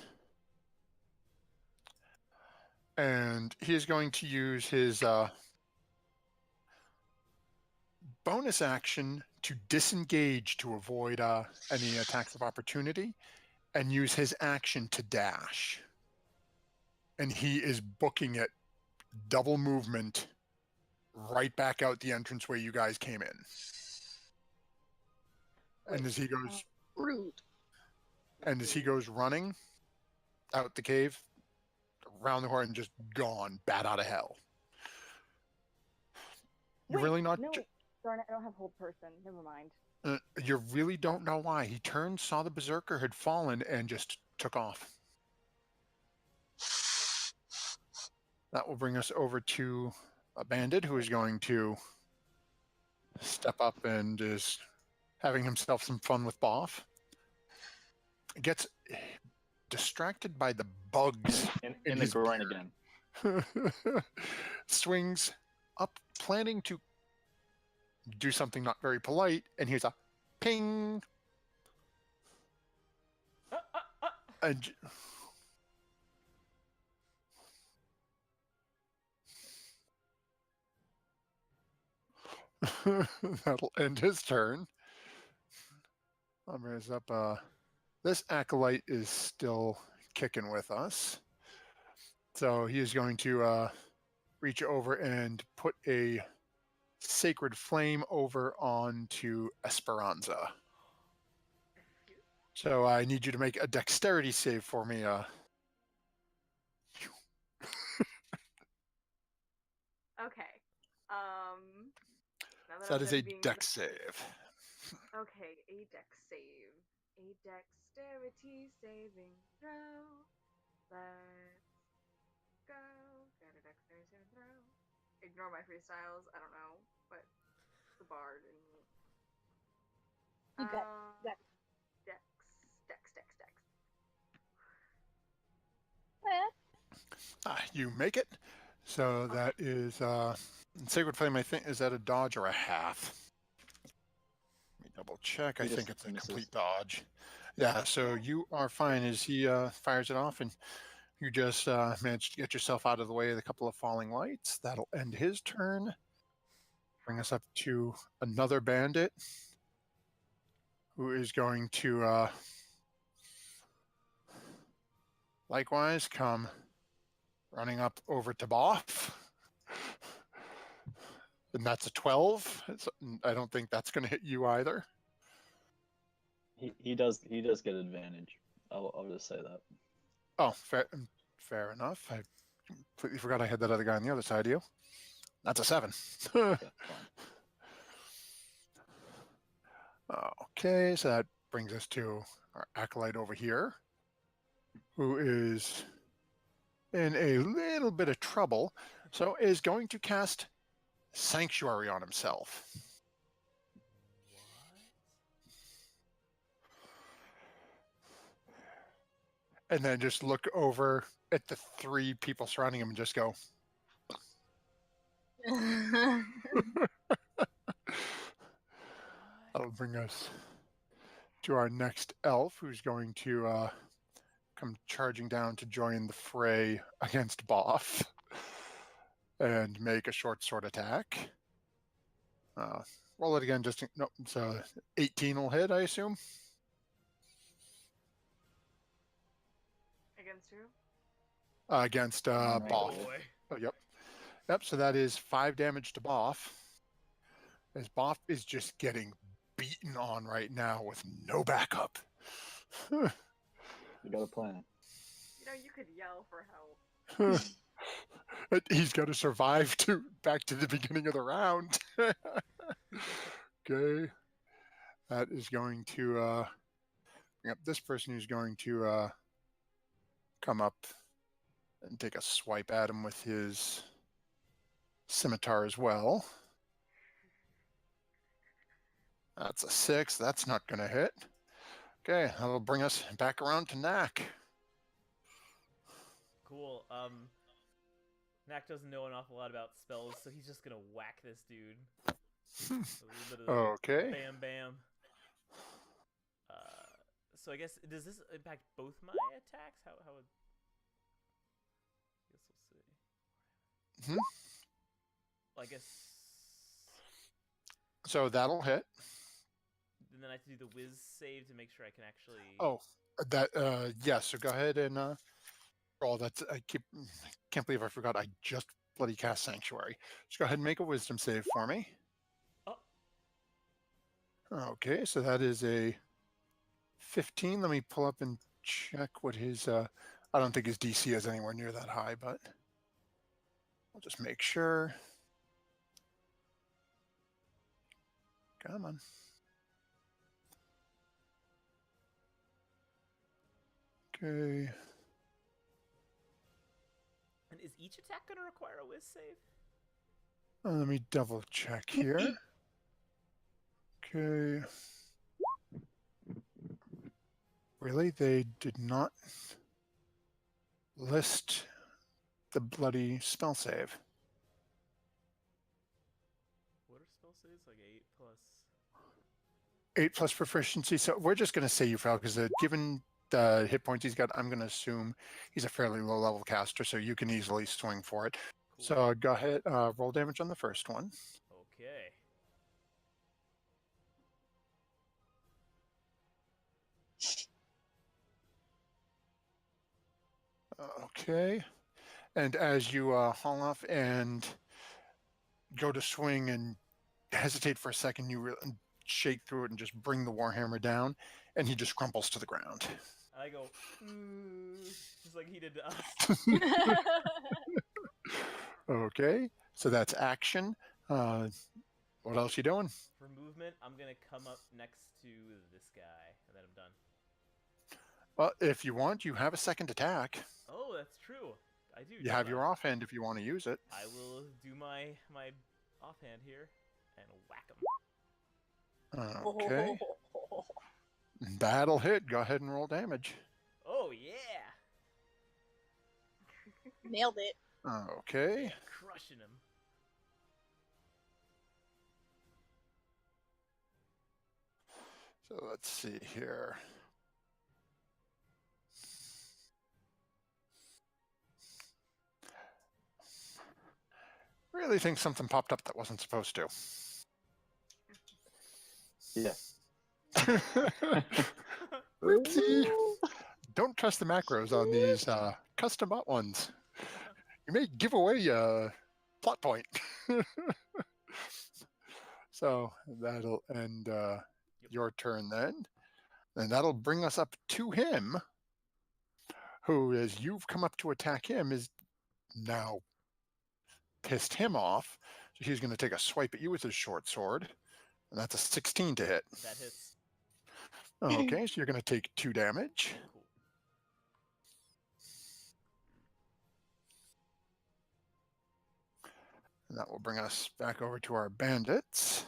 And he is going to use his bonus action to disengage to avoid any attacks of opportunity, and use his action to dash. And he is booking it double movement right back out the entranceway you guys came in. And as he goes Rude. running out the cave, around the horn and just gone, bat out of hell. You Wait, really not. No, darn it, I don't have hold person. Never mind. You really don't know why. He turned, saw the berserker had fallen, and just took off. That will bring us over to a bandit who is going to step up and is having himself some fun with Boff. Gets distracted by the bugs In the his groin again. swings up, planning to do something not very polite, and here's a ping. And that'll end his turn. I'll raise up. This acolyte is still kicking with us, so he is going to reach over and put a sacred flame over onto Esperanza. So I need you to make a dexterity save for me. Okay. Now So that I'm is a done being dex save. Okay, a dex save. A dexterity saving throw. Let's go. Got a dexterity saving throw. Ignore my freestyles. I don't know, but the bard in me. You got Dex. You make it. So that is sacred flame. I think, is that a dodge or a half? Let me double check. I He think just it's a misses. complete dodge. Yeah. So you are fine as he fires it off, and you just managed to get yourself out of the way of a couple of falling lights. That'll end his turn. Bring us up to another bandit who is going to likewise come running up over to Boff. And that's a 12. I don't think that's going to hit you either. He does get advantage. I'll just say that. Oh, fair enough. I completely forgot I had that other guy on the other side of you. That's a 7. Yeah, fine. Okay, so that brings us to our acolyte over here, who is in a little bit of trouble, so is going to cast Sanctuary on himself. And then just look over at the 3 people surrounding him and just go. That'll bring us to our next elf, who's going to come charging down to join the fray against Boff and make a short sword attack. Roll it again. No, so 18 will hit, I assume. Against who? Against Right. Boff. Boy. Oh, yep. Yep, so that is 5 damage to Boff. As Boff is just getting beaten on right now with no backup. You got a plan. You know, you could yell for help. He's got to survive back to the beginning of the round. Okay. That is going to bring up this person who's going to come up and take a swipe at him with his scimitar as well. That's a 6. That's not going to hit. Okay, that'll bring us back around to Knack. Cool. Knack doesn't know an awful lot about spells, so he's just gonna whack this dude. A little bit of Okay. bam bam. So I guess, does this impact both my attacks? How would... I guess we'll see. Hmm? I guess... So that'll hit. And then I have to do the whiz save to make sure I can actually... Oh, yes. So go ahead and roll. Can't believe I forgot. I just bloody cast Sanctuary. Just go ahead and make a Wisdom save for me. Oh. Okay, so that is a 15. Let me pull up and check what his I don't think his DC is anywhere near that high, but I'll just make sure. Come on. Okay. And is each attack going to require a whiz save? Let me double check here. Okay. Really? They did not list the bloody spell save. What are spell saves? Like 8 plus... 8 plus proficiency. So we're just going to say you fail because given the hit points he's got, I'm going to assume he's a fairly low level caster, so you can easily swing for it. Cool. So go ahead, roll damage on the first one. Okay. Okay. And as you haul off and go to swing and hesitate for a second, you shake through it and just bring the Warhammer down, and he just crumples to the ground. I go, just like he did to us. Okay, so that's action. What else you doing? For movement, I'm going to come up next to this guy, and then I'm done. Well, if you want, you have a second attack. Oh, that's true. I do. You have your offhand if you want to use it. I will do my offhand here and whack him. Okay. That'll hit. Go ahead and roll damage. Oh, yeah. Nailed it. Okay. Crushing him. So let's see here. Really think something popped up that wasn't supposed to. Yeah. Oopsie. Don't trust the macros on these custom bot ones. You may give away a plot point. So that'll end your turn then. And that'll bring us up to him, who, as you've come up to attack him, is now pissed him off. So he's going to take a swipe at you with his short sword. And that's a 16 to hit. That hits. Okay, so you're going to take 2 damage. Cool. And that will bring us back over to our bandits.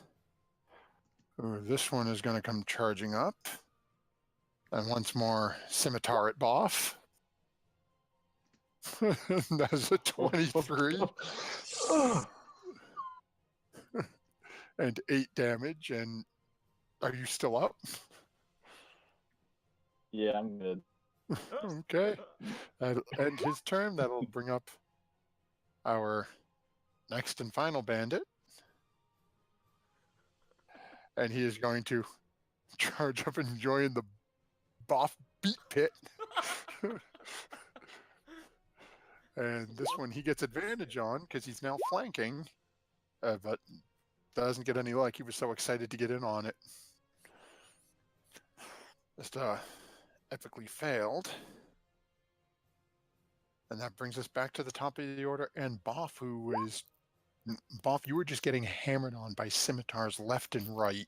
Ooh, this one is going to come charging up. And once more, scimitar at Boff. That's a 23. And 8 damage. And are you still up? Yeah, I'm good. Okay. That'll end his turn. That'll bring up our next and final bandit. And he is going to charge up and join the Boff beat pit. And this one he gets advantage on because he's now flanking, but doesn't get any luck. He was so excited to get in on it. Just epically failed. And that brings us back to the top of the order. And Boff, Boff, you were just getting hammered on by scimitars left and right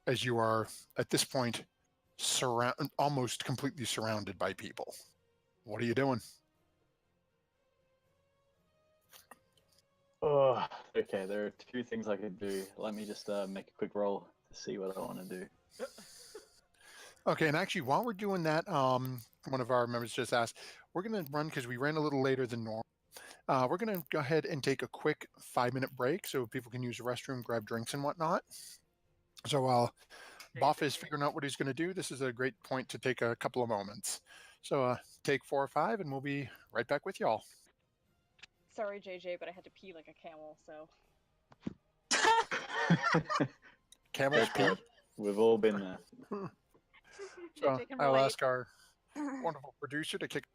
as you are, at this point, almost completely surrounded by people. What are you doing? Oh, okay, there are 2 things I could do. Let me just make a quick roll to see what I want to do. Okay, and actually, while we're doing that, one of our members just asked, we're going to run, because we ran a little later than normal. We're going to go ahead and take a quick 5-minute break so people can use the restroom, grab drinks and whatnot. So while Boff is figuring out what he's going to do, this is a great point to take a couple of moments. So take 4 or 5, and we'll be right back with y'all. Sorry, JJ, but I had to pee like a camel, so. Camels pee. We've all been there. So JJ can I'll relate. ask our wonderful producer to kick.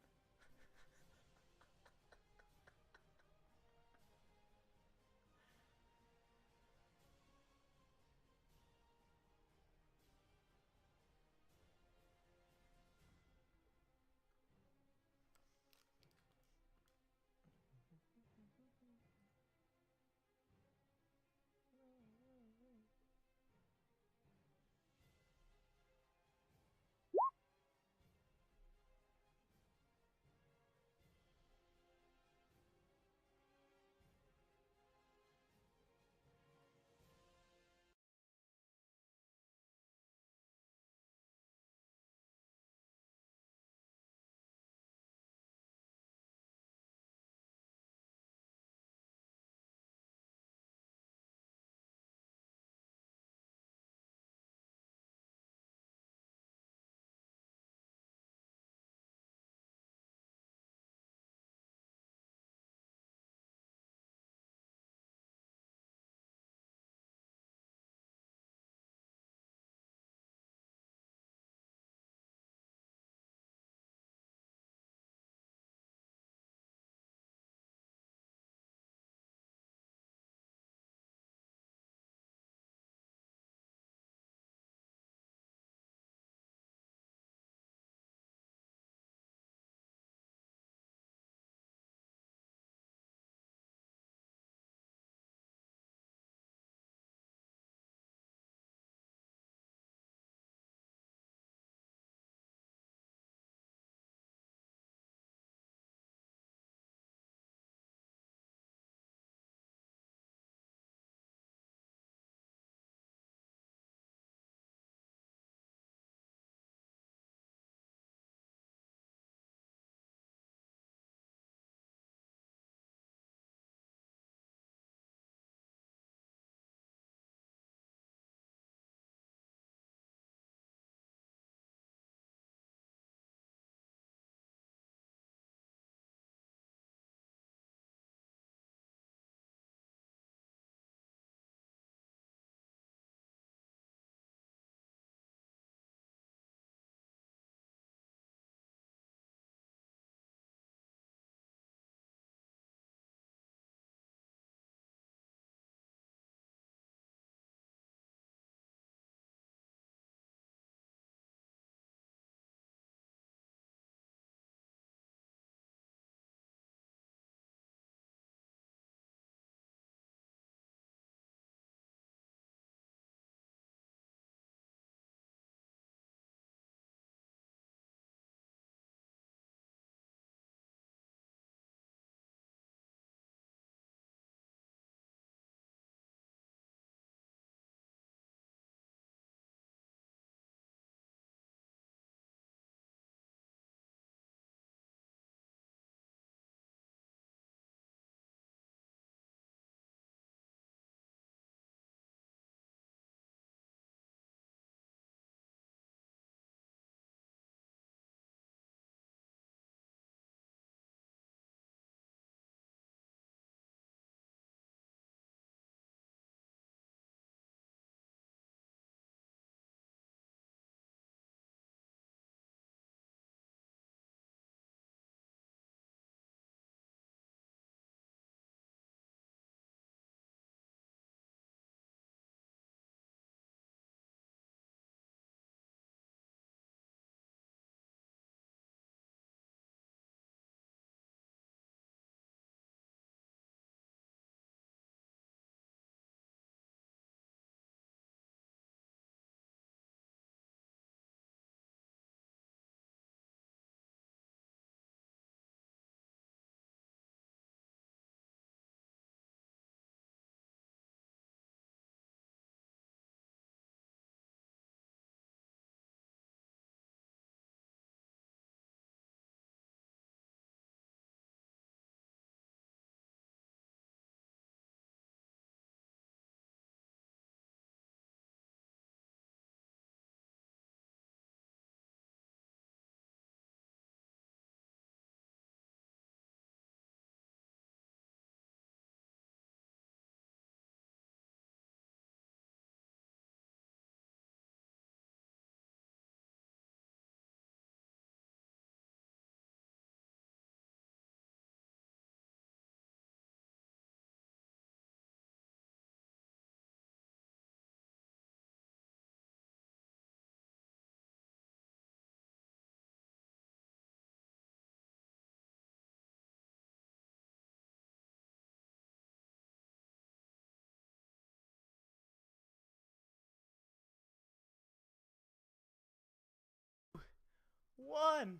1.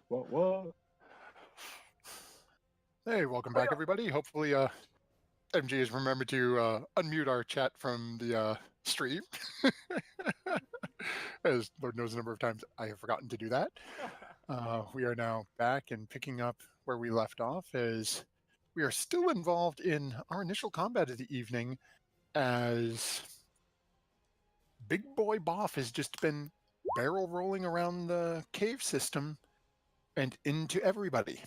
What? Hey, welcome back, everybody. Hopefully, MG has remembered to unmute our chat from the stream. As Lord knows the number of times I have forgotten to do that. We are now back and picking up where we left off as we are still involved in our initial combat of the evening as Big Boy Boff has just been barrel rolling around the cave system and into everybody.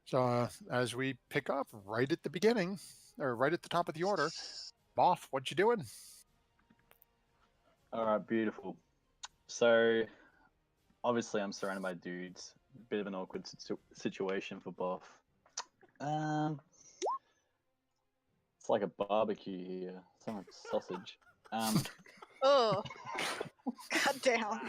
So as we pick up right at the beginning, or right at the top of the order, Boff, what you doing? All right, beautiful. So, obviously, I'm surrounded by dudes. Bit of an awkward situation for Boff. It's like a barbecue here. Some sausage. Oh, goddamn.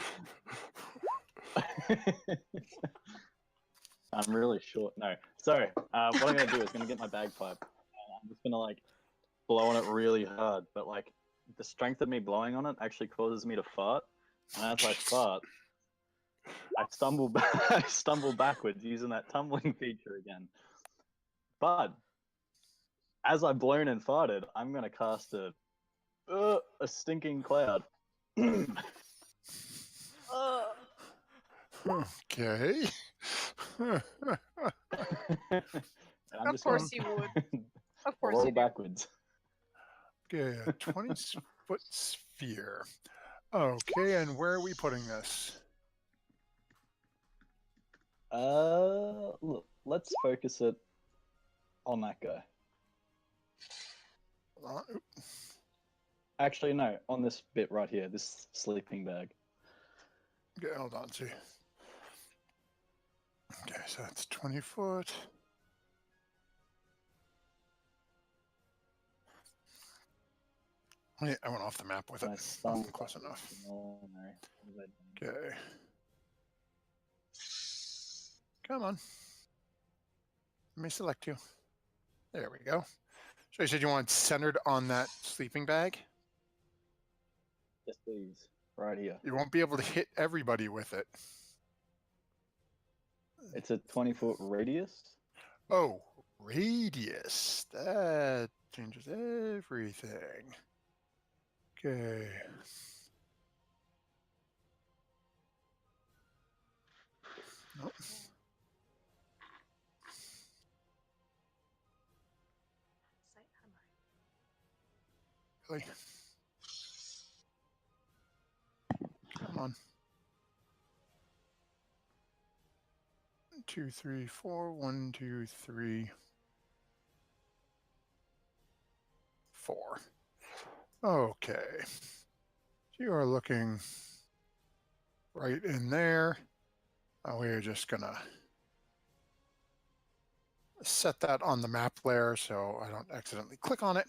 I'm really short. No. So, what I'm gonna do is gonna get my bagpipe. I'm just gonna like blow on it really hard, but like the strength of me blowing on it actually causes me to fart, and as I fart, I stumble I stumble backwards using that tumbling feature again. But as I've blown and farted, I'm gonna cast a stinking cloud. Okay. And I'm Of just course gonna you would. Of course roll you do. backwards. Okay, a 20-foot sphere. Okay, and where are we putting this? Look, let's focus it on that guy. Actually, no, on this bit right here, this sleeping bag. Okay, hold on. See. Okay, so that's 20 foot. I went off the map with it. Oh, close enough. Oh, no. Okay. Come on. Let me select you. There we go. So you said you want it centered on that sleeping bag? Yes, please. Right here. You won't be able to hit everybody with it. It's a 20-foot radius. Oh, radius. That changes everything. Okay. Nope. Really? Come on. 2, 3, 4. 1, 2, 3, 4. Okay. So you are looking right in there. We're just gonna set that on the map layer so I don't accidentally click on it.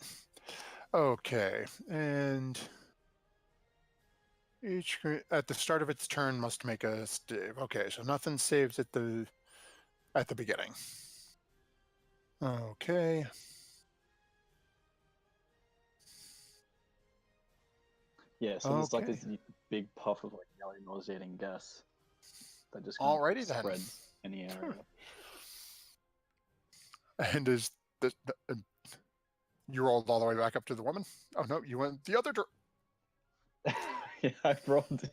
Okay, and each at the start of its turn must make a save. Okay, so nothing saves at the beginning. Okay. Yeah, so there's like this big puff of like yellow nauseating gas that just kind Alrighty of then. spreads in the area. And is the you rolled all the way back up to the woman? Oh no, you went the other direction. Yeah, I rolled.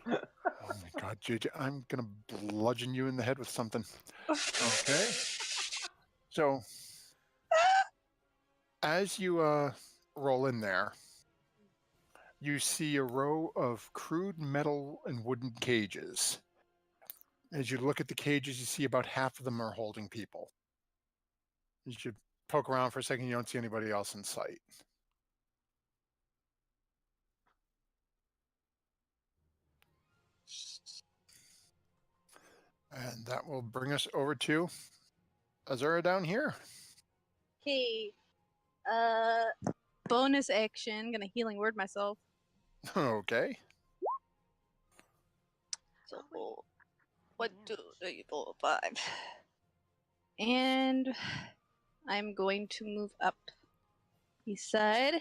Oh my god, JJ, I'm gonna bludgeon you in the head with something. Okay. So as you roll in there, you see a row of crude metal and wooden cages. As you look at the cages, you see about half of them are holding people. You should poke around for a second, you don't see anybody else in sight. And that will bring us over to Azura down here. Okay. Bonus action. Gonna healing word myself. Okay. So 1, 2, 3, 4, 5. And I'm going to move up beside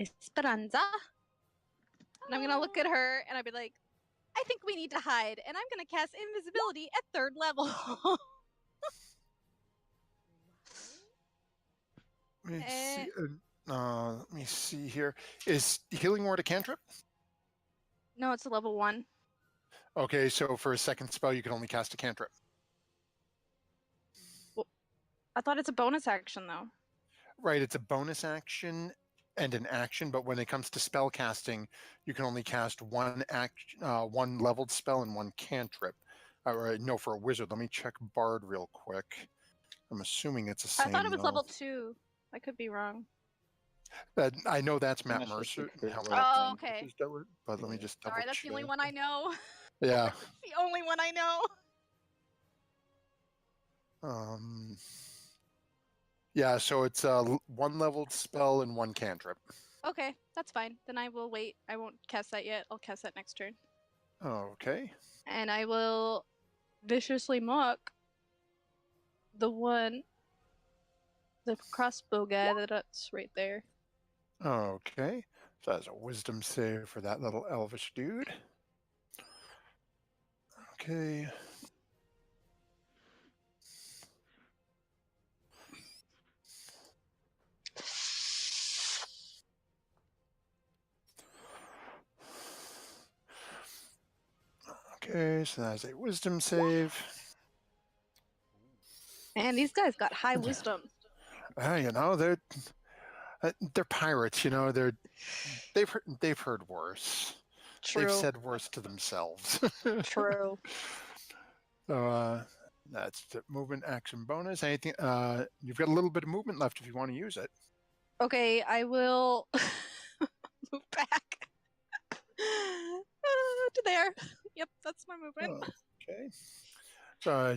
Esperanza. And I'm gonna look at her and I'll be like, I think we need to hide, and I'm gonna cast invisibility at 3rd level. Let me see here. Is Healing Word a cantrip? No, it's a level 1. Okay, so for a second spell, you can only cast a cantrip. Well, I thought it's a bonus action, though. Right, it's a bonus action and an action, but when it comes to spell casting, you can only cast one leveled spell and one cantrip. No, for a wizard. Let me check Bard real quick. I'm assuming it's the same. I thought it was level 2. I could be wrong. I know that's Matt That's just a Mercer. crit How roll many Oh, thing. okay. is that? But let me just double Sorry, that's the only check. one I know. Yeah. The only one I know. Yeah, so it's one leveled spell and one cantrip. Okay, that's fine. Then I will wait. I won't cast that yet. I'll cast that next turn. Okay. And I will viciously mock the crossbow guy that's right there. Okay. So that's a wisdom save for that little elvish dude. Okay. Okay, so that's a wisdom save. Man, these guys got high wisdom. You know, they're pirates. You know, they've heard worse. True. They've said worse to themselves. True. So that's the movement action bonus. Anything? You've got a little bit of movement left if you want to use it. Okay, I will move back to there. Yep, that's my movement. Okay. So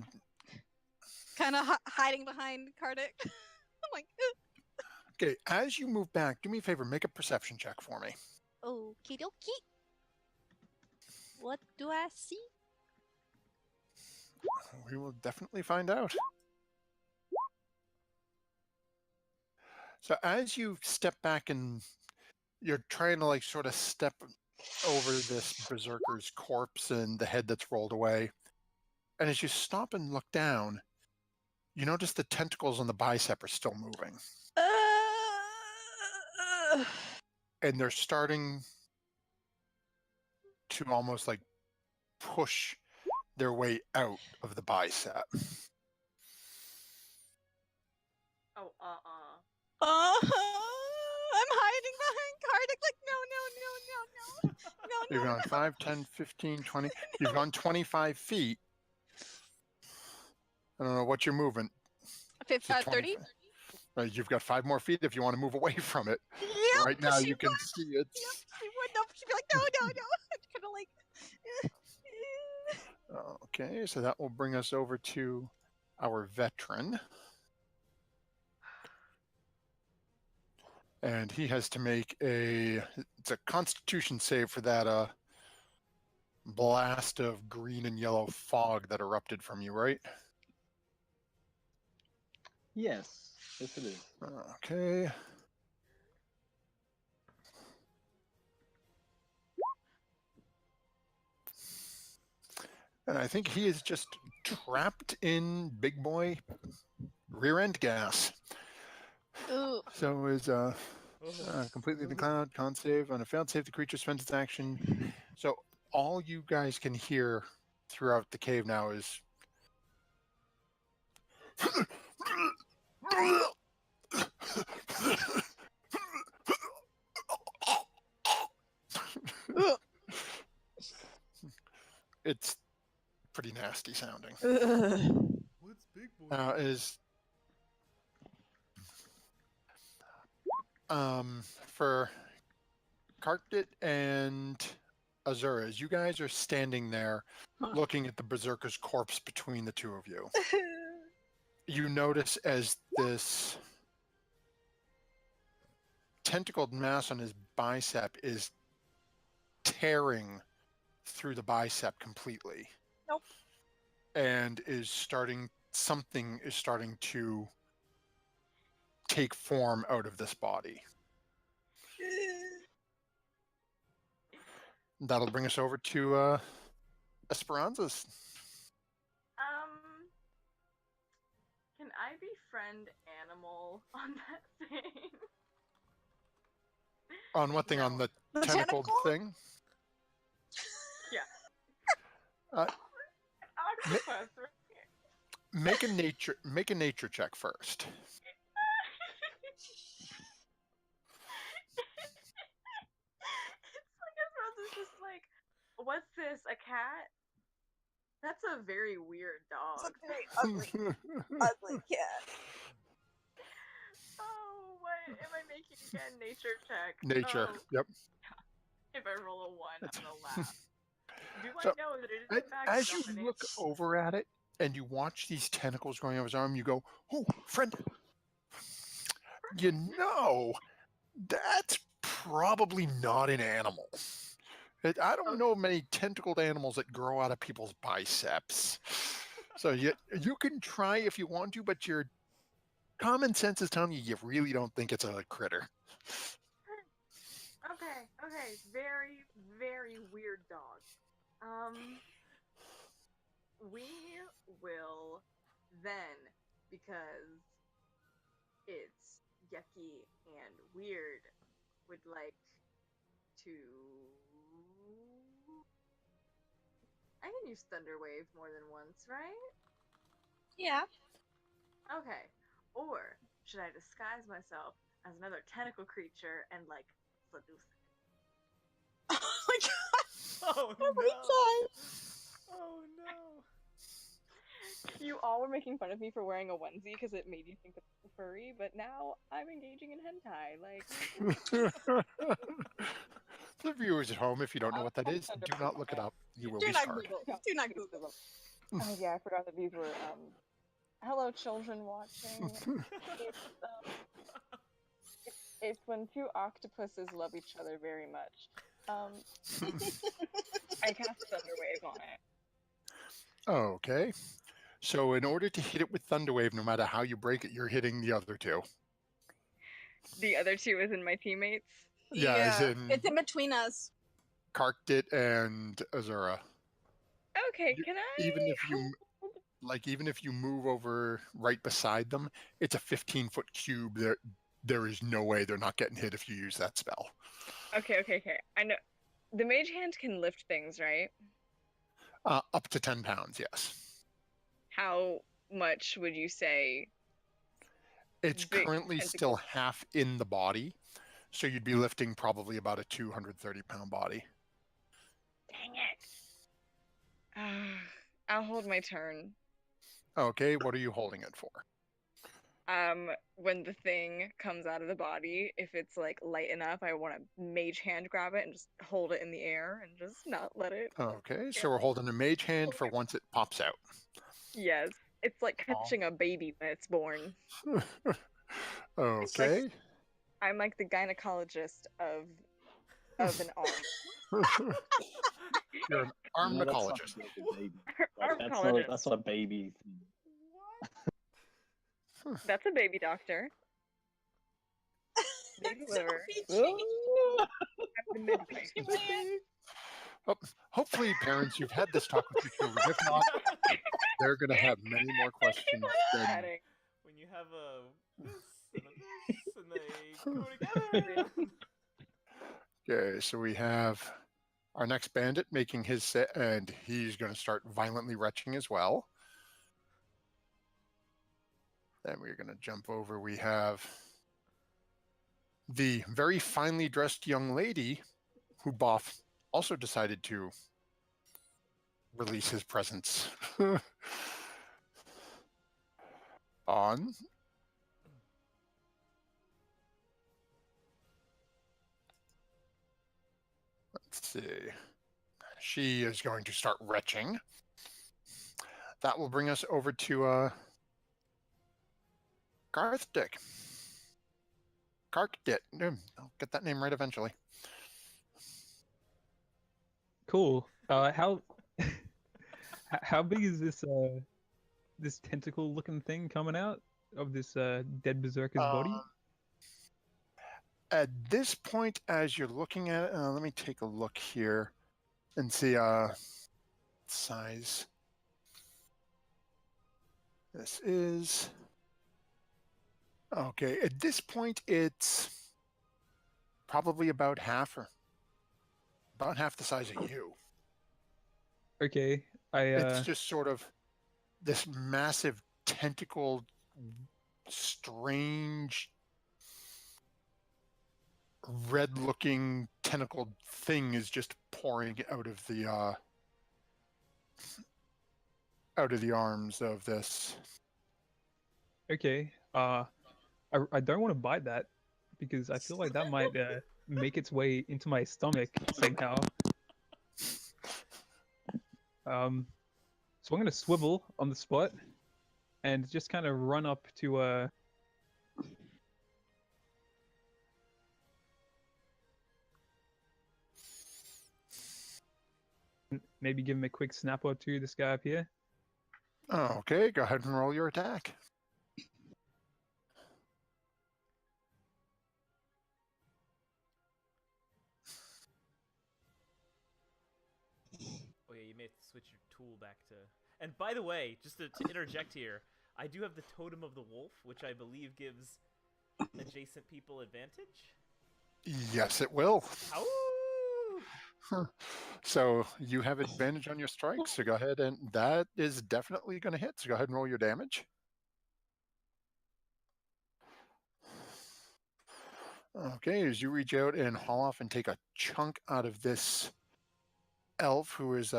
Kind of hiding behind Kardik. I'm like, okay, as you move back, do me a favor, make a perception check for me. okie dokie. What do I see? We will definitely find out. So as you step back and you're trying to like sort of step over this berserker's corpse and the head that's rolled away, and as you stop and look down, you notice the tentacles on the bicep are still moving. And they're starting to almost like push their way out of the bicep. Oh, I'm hiding behind Kardik like, no. You've gone 5, 10, 15, 20. You've gone 25 feet. I don't know what you're moving. 30? You've got 5 more feet if you want to move away from it. Yep, Right now you can see it. Yep, she would know. She'd be like, no. Kind of like... Okay, so that will bring us over to our veteran. And he has to make it's a constitution save for that blast of green and yellow fog that erupted from you, right? Yes, it is. Okay. And I think he is just trapped in big boy rear end gas. Ooh. So is completely the cloud, con save. On a failed save, the creature spends its action. So all you guys can hear throughout the cave now is it's pretty nasty sounding. What's big boy? Is for Karkdit and Azura, as you guys are standing there looking at the berserker's corpse between the two of you, you notice as this tentacled mass on his bicep is tearing through the bicep completely. Nope. And something is starting to take form out of this body. That'll bring us over to Esperanza's. Can I befriend animal on that thing? On what thing? On No. the The tentacled tentacle? thing? Yeah. Uh, Octopus, right? make a nature check first. It's like Esperanza's just like, what's this? A cat? That's a very weird dog. It's a very ugly cat. Oh, what am I making again? Nature check. Nature. Oh, Yep. if I roll a 1, I'm gonna laugh. Do So, I know that it is in fact As you dominant? look over at it and you watch these tentacles going over his arm, you go, "Oh, friend, you know, that's probably not an animal. I don't know many tentacled animals that grow out of people's biceps. So you can try if you want to, but your common sense is telling you really don't think it's a critter." Okay. Very, very weird dog. We will then, because it's yucky and weird, would like to. I can use Thunder Wave more than once, right? Yeah. Okay. Or should I disguise myself as another tentacle creature and like seduce it? Oh my god. Oh Every no! time. Oh no! You all were making fun of me for wearing a onesie because it made you think of furry, but now I'm engaging in hentai. Like, The viewers at home, if you don't know what that is, do not look it up. You will Do be not scarred. Google. Do not Google. oh yeah, I forgot that these were hello children watching. It's when two octopuses love each other very much. I cast Thunder Wave on it. Okay. So in order to hit it with Thunderwave, no matter how you break it, you're hitting the other two. The other two is in my teammates. Yeah, as in It's in between us. Karkdit and Azura. Okay, You- can I? Even if you move over right beside them, it's a 15-foot cube. There is no way they're not getting hit if you use that spell. Okay. I know. The mage hand can lift things, right? Up to 10 pounds, yes. How much would you say? It's Big currently still half in the body, so you'd be lifting probably about a 230-pound body. Dang it. I'll hold my turn. Okay, what are you holding it for? When the thing comes out of the body, if it's like light enough, I want to mage hand grab it and just hold it in the air and just not let it. Okay, so we're holding a mage hand for once it pops out. Yes, it's like catching a baby when it's born. Okay. I'm like the gynecologist of an arm. You're an No, that's not armacologist. like a baby. That's not a baby thing. What? That's a baby doctor. Baby liver. I'm the midwife. Hopefully, parents, you've had this talk with your children. If not, they're going to have many more questions than... When you have a this and they go together. Okay, so we have our next bandit making his set, and he's going to start violently retching as well. Then we're going to jump over. We have the very finely dressed young lady who Boff also decided to release his presence on. Let's see. She is going to start retching. That will bring us over to Garthdick. Karkdit. I'll get that name right eventually. Cool. How big is this tentacle looking thing coming out of this dead berserker's body? At this point, as you're looking at it, let me take a look here. and see size. This is okay. At this point, it's probably about half the size of you. Okay, It's just sort of this massive tentacle, strange, red-looking tentacled thing is just pouring out of the arms of this. okay. I don't want to bite that because I feel like that might make its way into my stomach somehow. So I'm gonna swivel on the spot and just kind of run up to maybe give him a quick snap or two. This guy up here. Okay, go ahead and roll your attack. Oh yeah, you may have to switch your tool back to. And by the way, just to interject here, I do have the Totem of the Wolf, which I believe gives adjacent people advantage. Yes, it will. Ow! So you have advantage on your strikes. So go ahead, and that is definitely going to hit. So go ahead and roll your damage. Okay, as you reach out and haul off and take a chunk out of this elf who is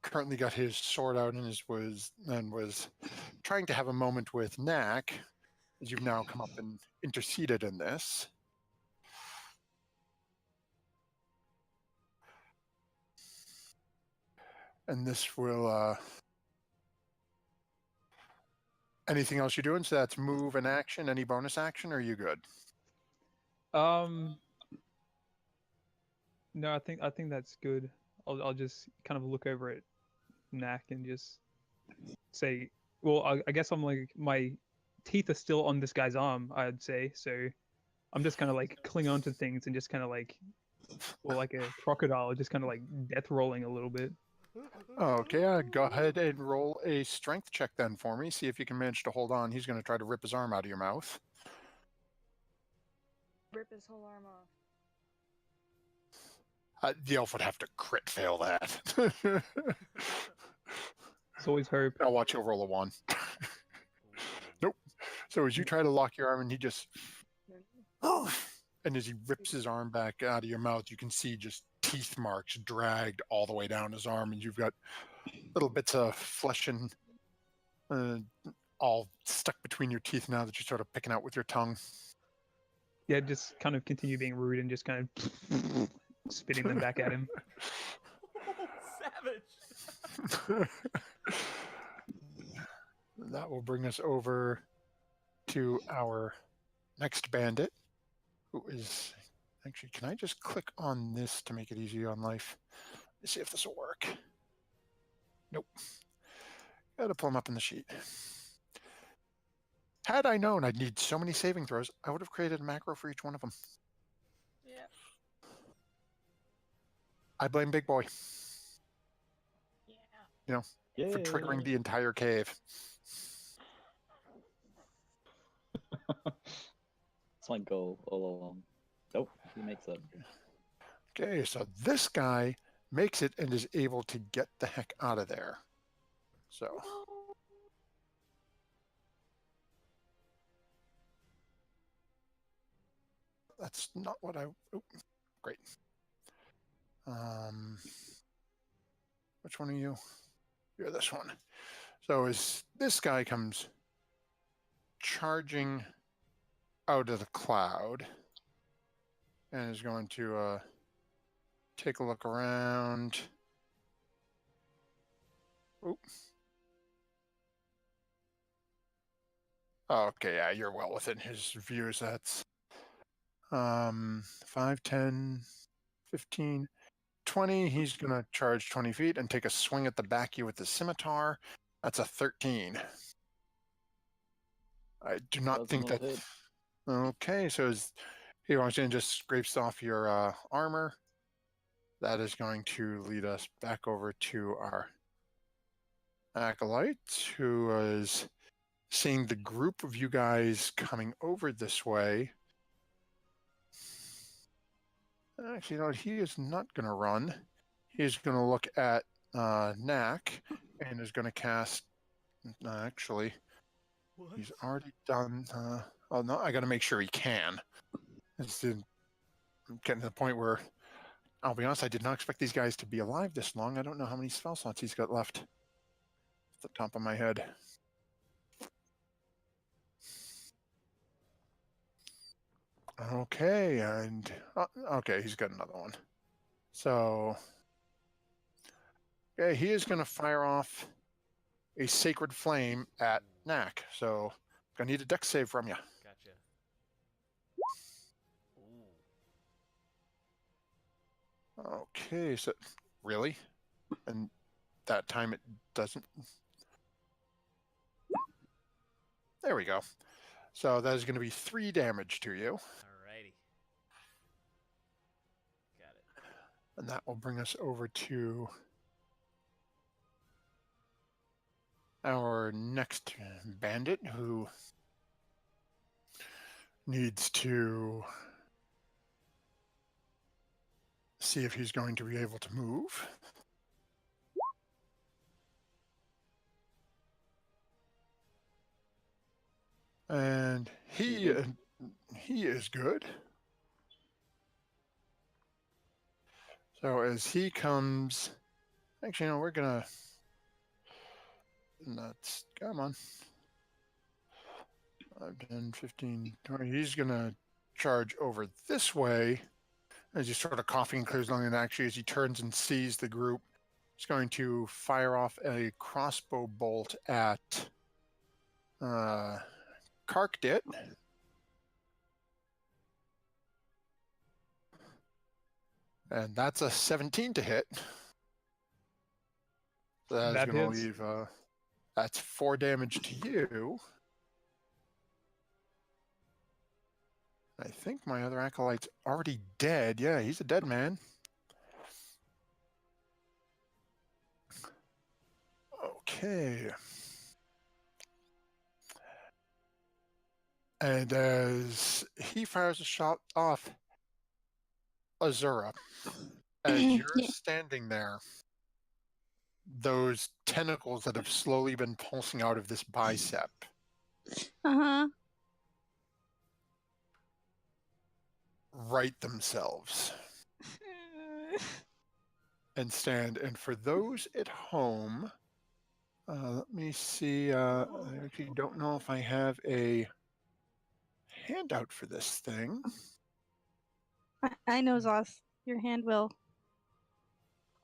currently got his sword out and was trying to have a moment with Knack, as you've now come up and interceded in this. And this will anything else you're doing? So that's move and action. Any bonus action, or are you good? No, I think that's good. I'll just kind of look over at Knack and just say, well, I guess I'm like my teeth are still on this guy's arm, I'd say. So I'm just kind of like cling on to things and just kind of like, well, like a crocodile, just kind of like death rolling a little bit. Okay, go ahead and roll a strength check then for me. See if you can manage to hold on. He's going to try to rip his arm out of your mouth. Rip his whole arm off. The elf would have to crit fail that. It's always hope. I'll watch you roll a 1. Nope. So as you try to lock your arm and he just... And as he rips his arm back out of your mouth, you can see just teeth marks dragged all the way down his arm, and you've got little bits of flesh and all stuck between your teeth now that you're sort of picking out with your tongue. Yeah, just kind of continue being rude and just kind of spitting them back at him. Savage! That will bring us over to our next bandit, who is... Actually, can I just click on this to make it easier on life? Let's see if this will work. Nope. Gotta pull them up in the sheet. Had I known I'd need so many saving throws, I would have created a macro for each one of them. Yeah. I blame Big Boy. Yeah. You know, for triggering the entire cave. That's my goal all along. Nope, he makes it. Okay, so this guy makes it and is able to get the heck out of there. So... That's not what I... Oh, great. Which one are you? You're this one. So as this guy comes charging out of the cloud and is going to take a look around. Oop. Okay, yeah, you're well within his views. That's 5, 10, 15, 20. He's going to charge 20 feet and take a swing at the back of you with the scimitar. That's a 13. I do not think that... Hit. Okay, so he wants in and just scrapes off your armor. that is going to lead us back over to our acolyte, who is seeing the group of you guys coming over this way. Actually, no, he is not going to run. He is going to look at Knack and is going to cast. Actually, What? he's already done. Oh no, I got to make sure he can. I'm getting to the point where, I'll be honest, I did not expect these guys to be alive this long. I don't know how many spell slots he's got left. Off the top of my head. Okay, and okay, he's got another one. So, okay, he is going to fire off a sacred flame at Knack. So, gonna need a dex save from you. Gotcha. Ooh. Okay, so really, and that time it doesn't. There we go. So that is going to be 3 damage to you, Alrighty. Got it. and that will bring us over to our next bandit, who needs to see if he's going to be able to move. And he is good. So as he comes, actually, no, we're gonna. That's come on. 5, 10, 15, 20. He's gonna charge over this way as he's sort of coughing and clears lung, and actually as he turns and sees the group, he's going to fire off a crossbow bolt at Karkdit. And that's a 17 to hit. So that is That going to hits. leave, that's 4 damage to you. I think my other acolyte's already dead. Yeah, he's a dead man. Okay. And as he fires a shot off, Azura, as you're Yeah. standing there, those tentacles that have slowly been pulsing out of this bicep Uh-huh. right themselves and stand. And for those at home, let me see. I actually don't know if I have a handout for this thing. I know, Zoss. Your hand will.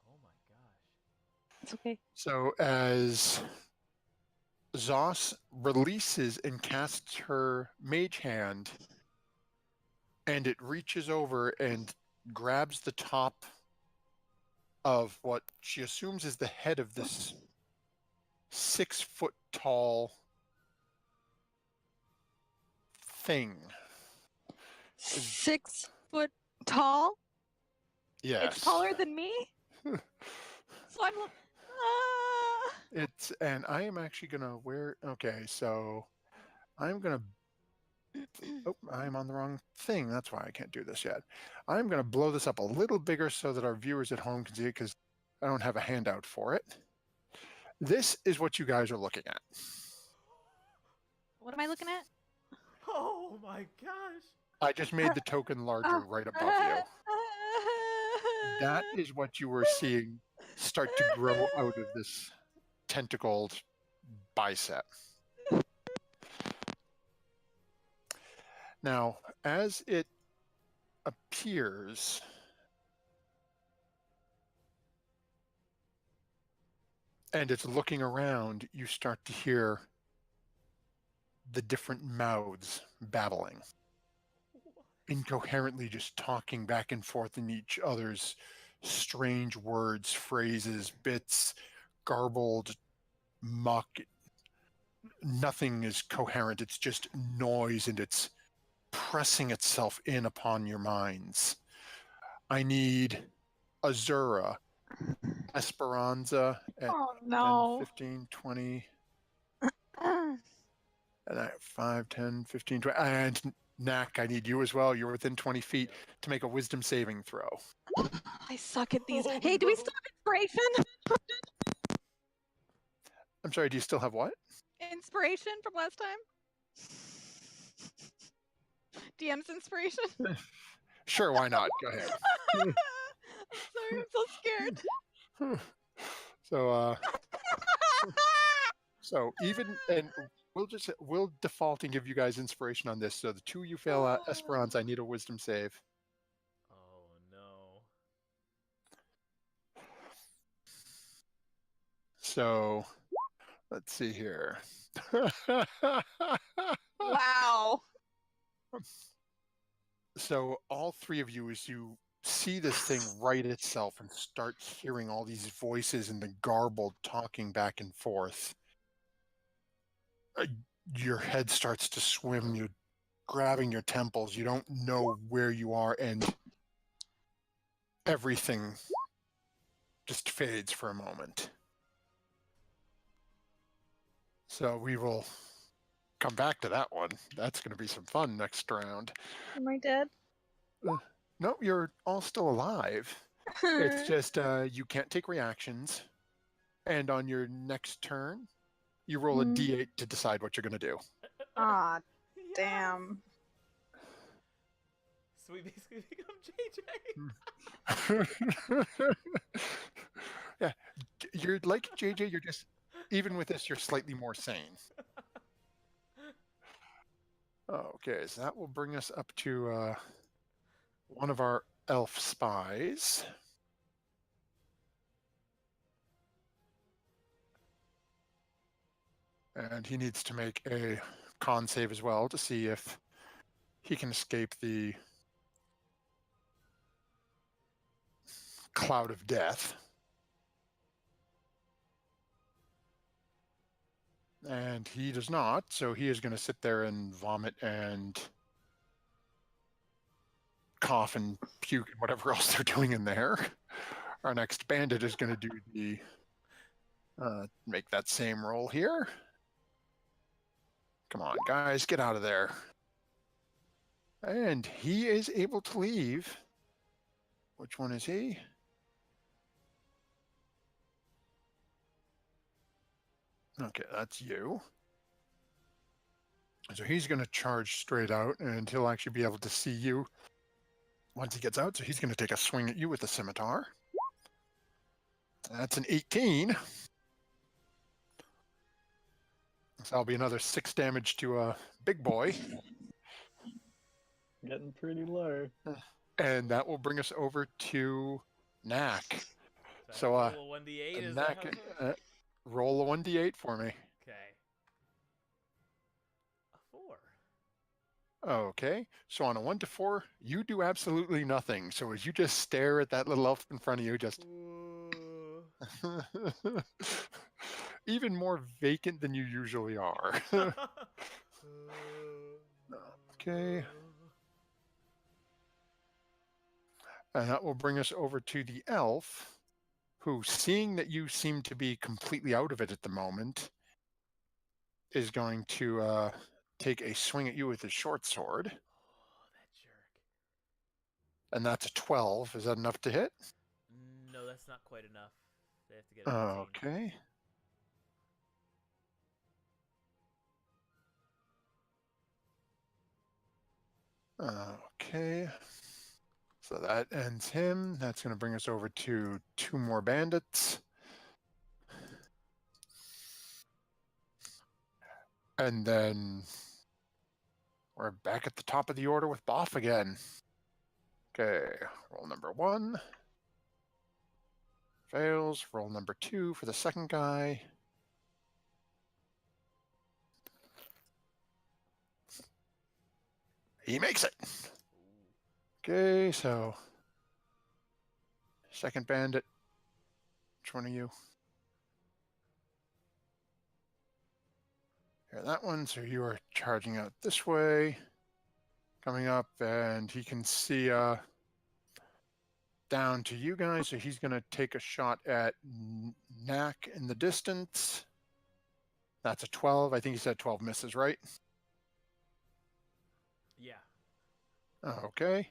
Oh my gosh. It's okay. So as Zoss releases and casts her mage hand, and it reaches over and grabs the top of what she assumes is the head of this 6-foot tall thing. 6 foot tall? Yes. It's taller than me? So I'm. It's, and I am actually gonna wear. Okay, so I'm gonna. Oh, I'm on the wrong thing. That's why I can't do this yet. I'm gonna blow this up a little bigger so that our viewers at home can see it, because I don't have a handout for it. This is what you guys are looking at. What am I looking at? Oh my gosh. I just made the token larger right above you. That is what you were seeing start to grow out of this tentacled bicep. Now, as it appears, and it's looking around, you start to hear the different mouths babbling, incoherently just talking back and forth in each other's strange words, phrases, bits, garbled muck. Nothing is coherent. It's just noise, and it's pressing itself in upon your minds. I need Azura, Esperanza at Oh 10, no. 15, 20, and I 5, 10, 15, 20. And Knack, I need you as well. You're within 20 feet to make a wisdom saving throw. I suck at these. Oh, Hey, do we no. still have inspiration? I'm sorry, do you still have what? Inspiration from last time? DM's inspiration? Sure, why not? Go ahead. I'm sorry, I'm so scared. So, so even, and we'll default and give you guys inspiration on this. So the two you fail at Esperanza, I need a wisdom save. Oh no. So let's see here. Wow. So all three of you, as you see this thing right itself and start hearing all these voices and the garbled talking back and forth, your head starts to swim. You're grabbing your temples. You don't know where you are, and everything just fades for a moment. So we will come back to that one. That's going to be some fun next round. Am I dead? No, you're all still alive. It's just you can't take reactions. And on your next turn, you roll a d8 to decide what you're going to do. Aw, Yes! damn. So we basically become JJ. Yeah, you're like JJ, you're just, even with this, you're slightly more sane. Okay, so that will bring us up to one of our elf spies. And he needs to make a con save as well to see if he can escape the cloud of death. And he does not, so he is going to sit there and vomit and cough and puke and whatever else they're doing in there. Our next bandit is going to do the make that same roll here. Come on, guys, get out of there. And he is able to leave. Which one is he? Okay, that's you. So he's going to charge straight out, and he'll actually be able to see you once he gets out. So he's going to take a swing at you with the scimitar. That's an 18. So that'll be another 6 damage to a big boy. Getting pretty low. And that will bring us over to Knack. So, roll a 1d8 is Knack, that roll a 1d8 for me. Okay. A 4. Okay, so on a 1 to 4, you do absolutely nothing. So as you just stare at that little elf in front of you, just even more vacant than you usually are. Okay. And that will bring us over to the elf, who, seeing that you seem to be completely out of it at the moment, is going to take a swing at you with his short sword. Oh, that jerk. And that's a 12. Is that enough to hit? No, that's not quite enough. They have to get a 15. Okay. Okay. So that ends him. That's going to bring us over to 2 more bandits. And then we're back at the top of the order with Boff again. Okay, roll number 1. Fails. Roll number 2 for the second guy. He makes it. Okay, so second bandit. Which one are you? Here, that one. So you are charging out this way, coming up, and he can see down to you guys. So he's going to take a shot at Knack in the distance. That's a 12. I think he said 12 misses, right? Yeah. Okay.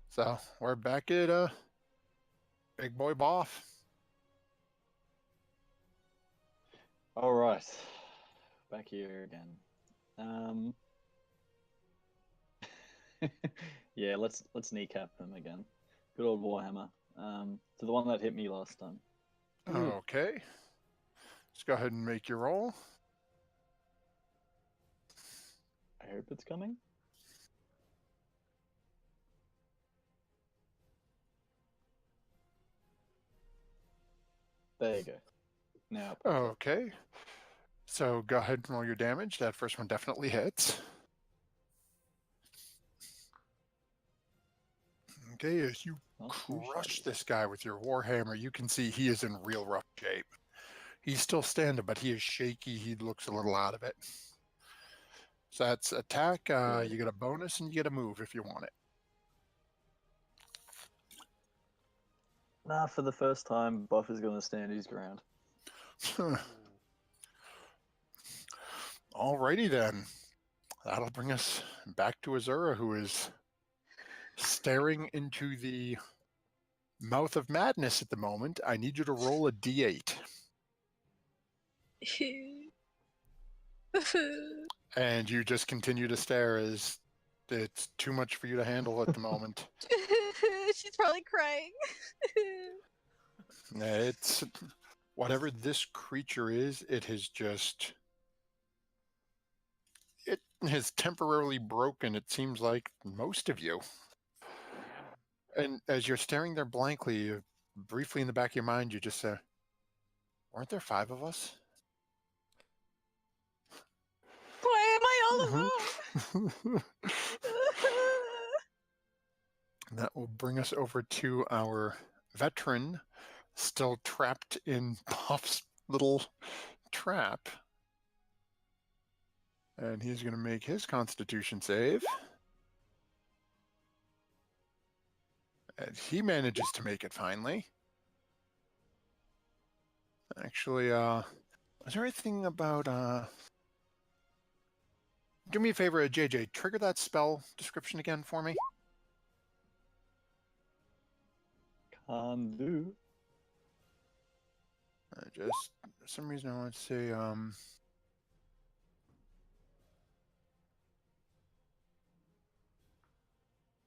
So we're back at Big Boy Boff. All right, back here again. Yeah, let's kneecap him again. Good old Warhammer. To the one that hit me last time. Okay. Let's go ahead and make your roll. I hope it's coming. There you go. Now. Okay. So go ahead and roll your damage. That first one definitely hits. Okay, as you crush this guy with your Warhammer, you can see he is in real rough shape. He's still standing, but he is shaky. He looks a little out of it. So that's attack. You get a bonus and you get a move if you want it. Nah, for the first time, Buff is going to stand his ground. Alrighty then. That'll bring us back to Azura, who is staring into the mouth of madness at the moment. I need you to roll a d8. And you just continue to stare as it's too much for you to handle at the moment. She's probably crying. It's whatever this creature is, it has temporarily broken, it seems like, most of you. And as you're staring there blankly, briefly in the back of your mind, you just say, weren't there 5 of us? Why am I all alone? And that will bring us over to our veteran, still trapped in Puff's little trap. And he's going to make his Constitution save. And he manages to make it finally. Actually, is there anything about... Do me a favor, JJ, trigger that spell description again for me. Can do. Just, for some reason, I want to say...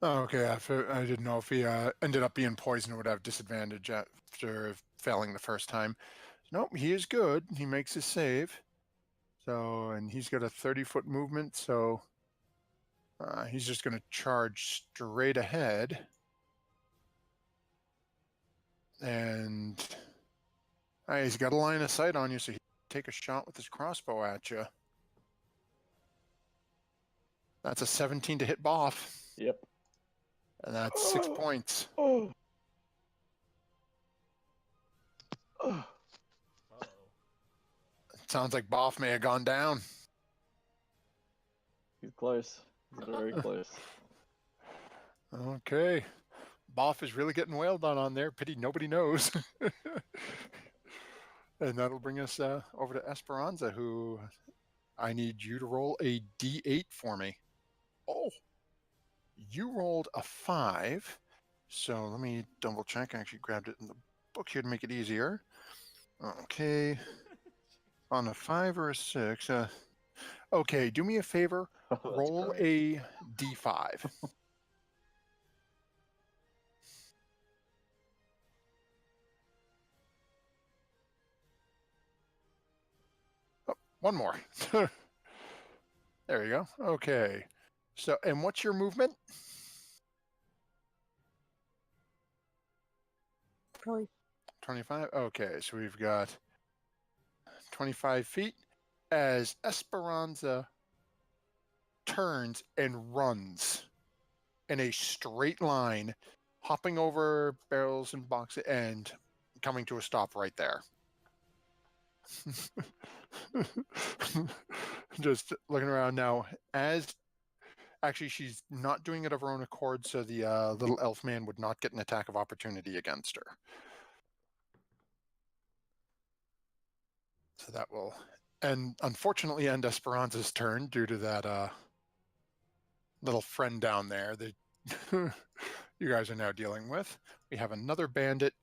Oh, okay, I didn't know if he ended up being poisoned or would have disadvantage after failing the first time. Nope, he is good. He makes his save. So, and he's got a 30-foot movement, so he's just going to charge straight ahead. And he's got a line of sight on you, so he can take a shot with his crossbow at you. That's a 17 to hit Boff. Yep. And that's 6 points. Oh. Sounds like Boff may have gone down. He's close. He's very close. Okay. Boff is really getting wailed on there. Pity nobody knows. And that'll bring us over to Esperanza, who I need you to roll a d8 for me. Oh, you rolled a 5. So let me double check. I actually grabbed it in the book here to make it easier. Okay. On a 5 or a 6. Okay, do me a favor. Roll Great. a d5. Oh, one more. There you go. Okay. So, and what's your movement? Probably 25? Okay, so we've got 25 feet as Esperanza turns and runs in a straight line, hopping over barrels and boxes and coming to a stop right there. Just looking around now, as Actually, she's not doing it of her own accord, so the little elf man would not get an attack of opportunity against her. So that will, and unfortunately, end Esperanza's turn due to that little friend down there that you guys are now dealing with. We have another bandit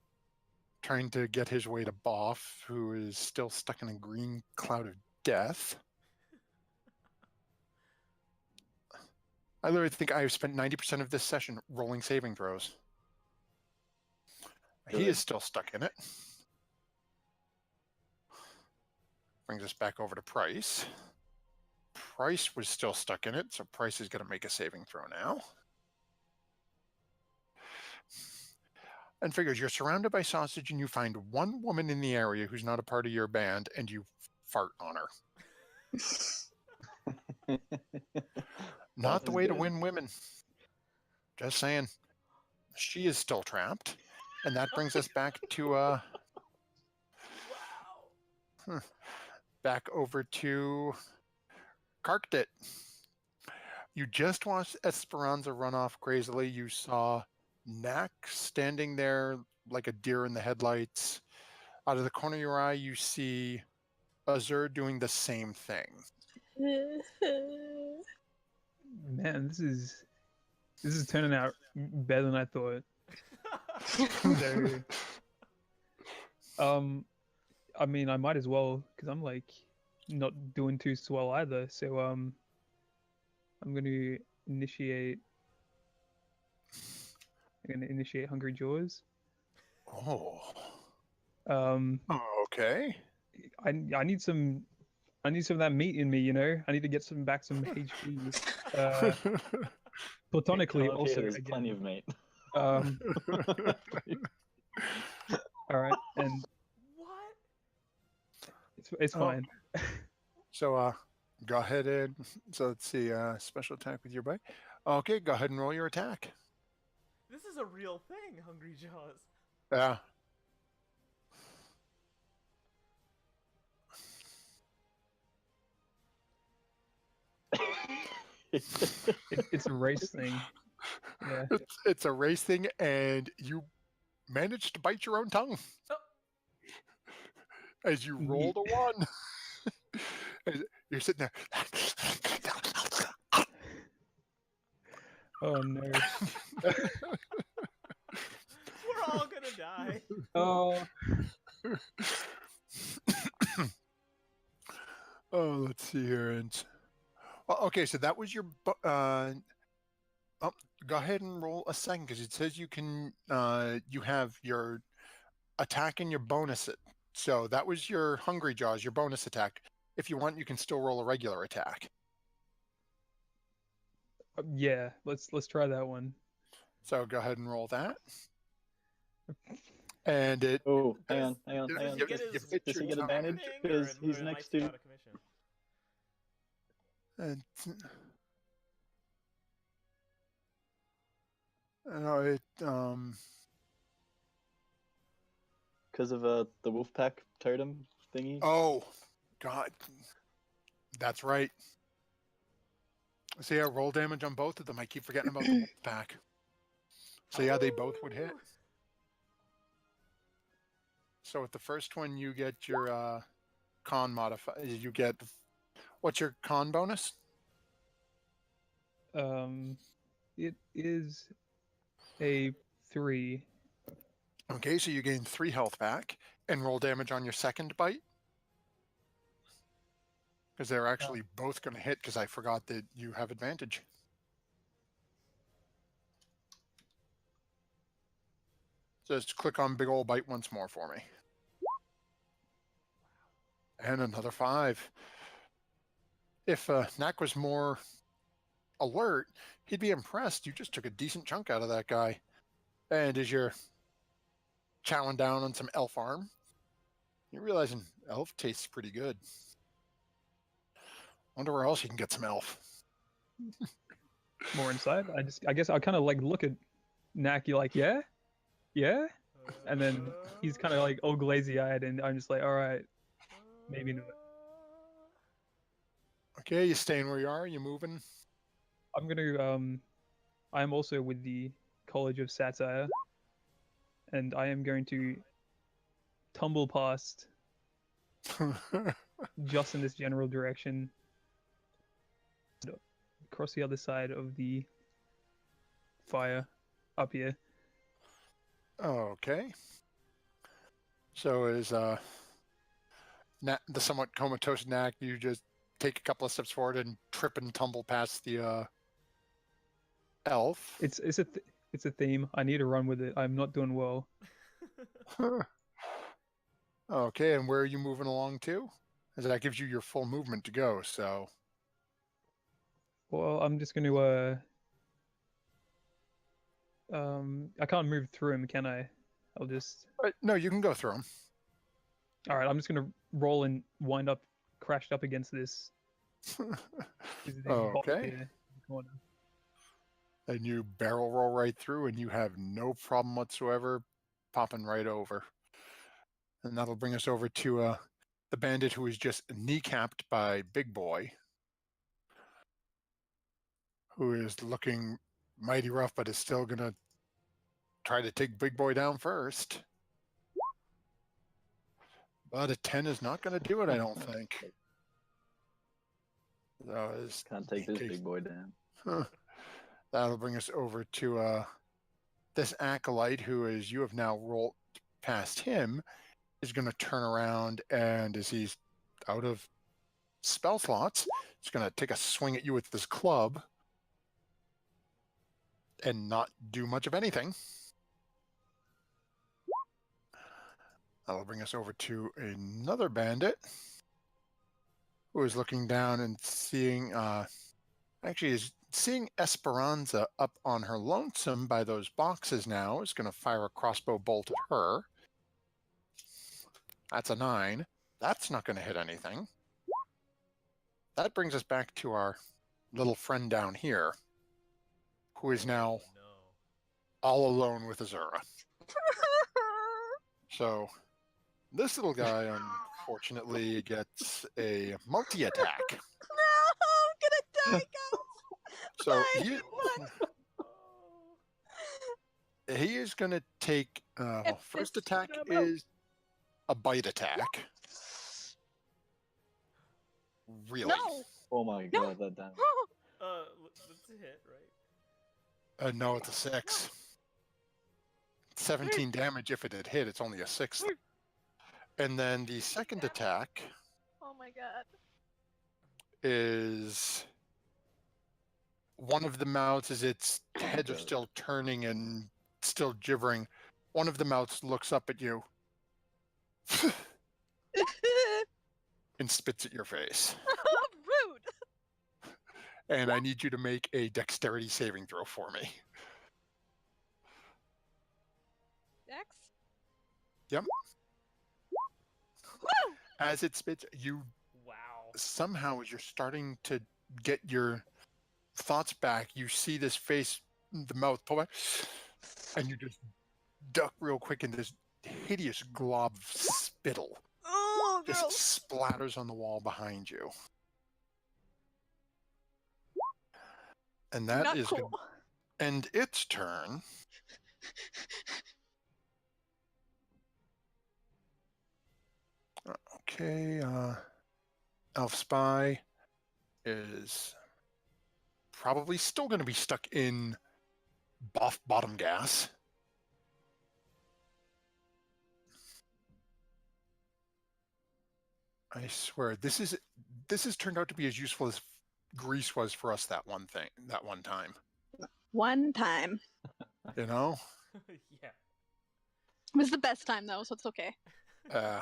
trying to get his way to Boff, who is still stuck in a green cloud of death. I literally think I've spent 90% of this session rolling saving throws. He Good. is still stuck in it. Brings us back over to Price. Price was still stuck in it, so Price is going to make a saving throw now. And figures you're surrounded by sausage and you find one woman in the area who's not a part of your band and you fart on her. Not the is way to good. win women. Just saying. She is still trapped. And that brings us back to Wow. back over to Karkdit. You just watched Esperanza run off crazily. You saw Knack standing there like a deer in the headlights. Out of the corner of your eye, you see Azur doing the same thing. Man, this is turning out better than I thought. So, I mean, I might as well because I'm like not doing too swell either. So, I'm gonna initiate. I'm gonna initiate Hungry Jaws. Oh. Um, Okay. I need some of that meat in me, you know. I need to get some HP. Platonically, Come up here, also. there's Again. plenty of meat. All right, and What? it's fine. So go ahead and let's see, special attack with your bite. Okay, go ahead and roll your attack. This is a real thing, Hungry Jaws. Yeah. It's a race thing. Yeah. It's a race thing, and you managed to bite your own tongue as you rolled a one. You're sitting there. Oh no. We're all gonna die. Oh. Oh, let's see here. And okay, so that was your. Go ahead and roll a second because it says you can. You have your attack and your bonus. So that was your Hungry Jaws, your bonus attack. If you want, you can still roll a regular attack. Yeah, let's try that one. So go ahead and roll that. And it. Oh, hang on. Does he get his Does he get tongue advantage thing, because or he's am I next still to? out of commission? And no, it Because of the Wolfpack totem thingy. Oh, God, that's right. So yeah, roll damage on both of them. I keep forgetting about the wolf pack. So yeah, they both would hit. So with the first one, you get your con modifier. You get what's your con bonus? It is a 3. Okay, so you gain 3 health back and roll damage on your second bite. Because they're actually both going to hit because I forgot that you have advantage. Just click on big ol' bite once more for me. And another 5. If Knack was more alert, he'd be impressed. You just took a decent chunk out of that guy. And as you're chowing down on some elf arm, you're realizing elf tastes pretty good. Wonder where else you can get some elf. More inside. I guess I'll kind of like look at Naki like, yeah, and then he's kind of like all glazy eyed, and I'm just like, all right, maybe not. Okay, you staying where you are? You moving? I'm gonna I'm also with the College of Satire, and I am going to tumble past just in this general direction, across the other side of the fire, up here. Okay. So is the somewhat comatose Knack, you just take a couple of steps forward and trip and tumble past the elf. It's a theme. I need to run with it. I'm not doing well. Okay, and where are you moving along to? As that gives you your full movement to go, so Well, I'm just gonna I can't move through him, can I? I'll just no, you can go through them. all right. I'm just gonna roll and wind up crashed up against this. Okay. And you barrel roll right through, and you have no problem whatsoever popping right over. And that'll bring us over to the bandit who was just kneecapped by Big Boy, who is looking mighty rough, but is still going to try to take Big Boy down first. But a 10 is not going to do it, I don't think. Can't take this big boy down. That'll bring us over to this acolyte who is, you have now rolled past him, is going to turn around, and as he's out of spell slots, he's going to take a swing at you with this club and not do much of anything. That'll bring us over to another bandit who is looking down and seeing, actually is seeing Esperanza up on her lonesome by those boxes now, is going to fire a crossbow bolt at her. That's a 9. That's not going to hit anything. That brings us back to our little friend down here, who is now all alone with Azura. So this little guy, unfortunately, gets a multi-attack. No, I'm gonna die, guys. So Bye. he is going to take, first attack is a bite attack. Really? No. Oh my god, that damage. That's a hit, right? No, it's a 6. 17 damage if it had hit. It's only a 6. And then the second attack Oh my god. is one of the mouths, as its heads are still turning and still gibbering. One of the mouths looks up at you and spits at your face. Rude. And I need you to make a dexterity saving throw for me. Dex? Yep. Woo! As it spits, you somehow, as you're starting to get your thoughts back, you see this face, the mouth pull back, and you just duck real quick, and this hideous glob of spittle just splatters on the wall behind you. And that Not is cool. going to end its turn. Okay, Elf Spy is probably still going to be stuck in bottom gas. I swear, this has turned out to be as useful as grease was for us that one time. One time. You know? Yeah. It was the best time though, so it's okay. So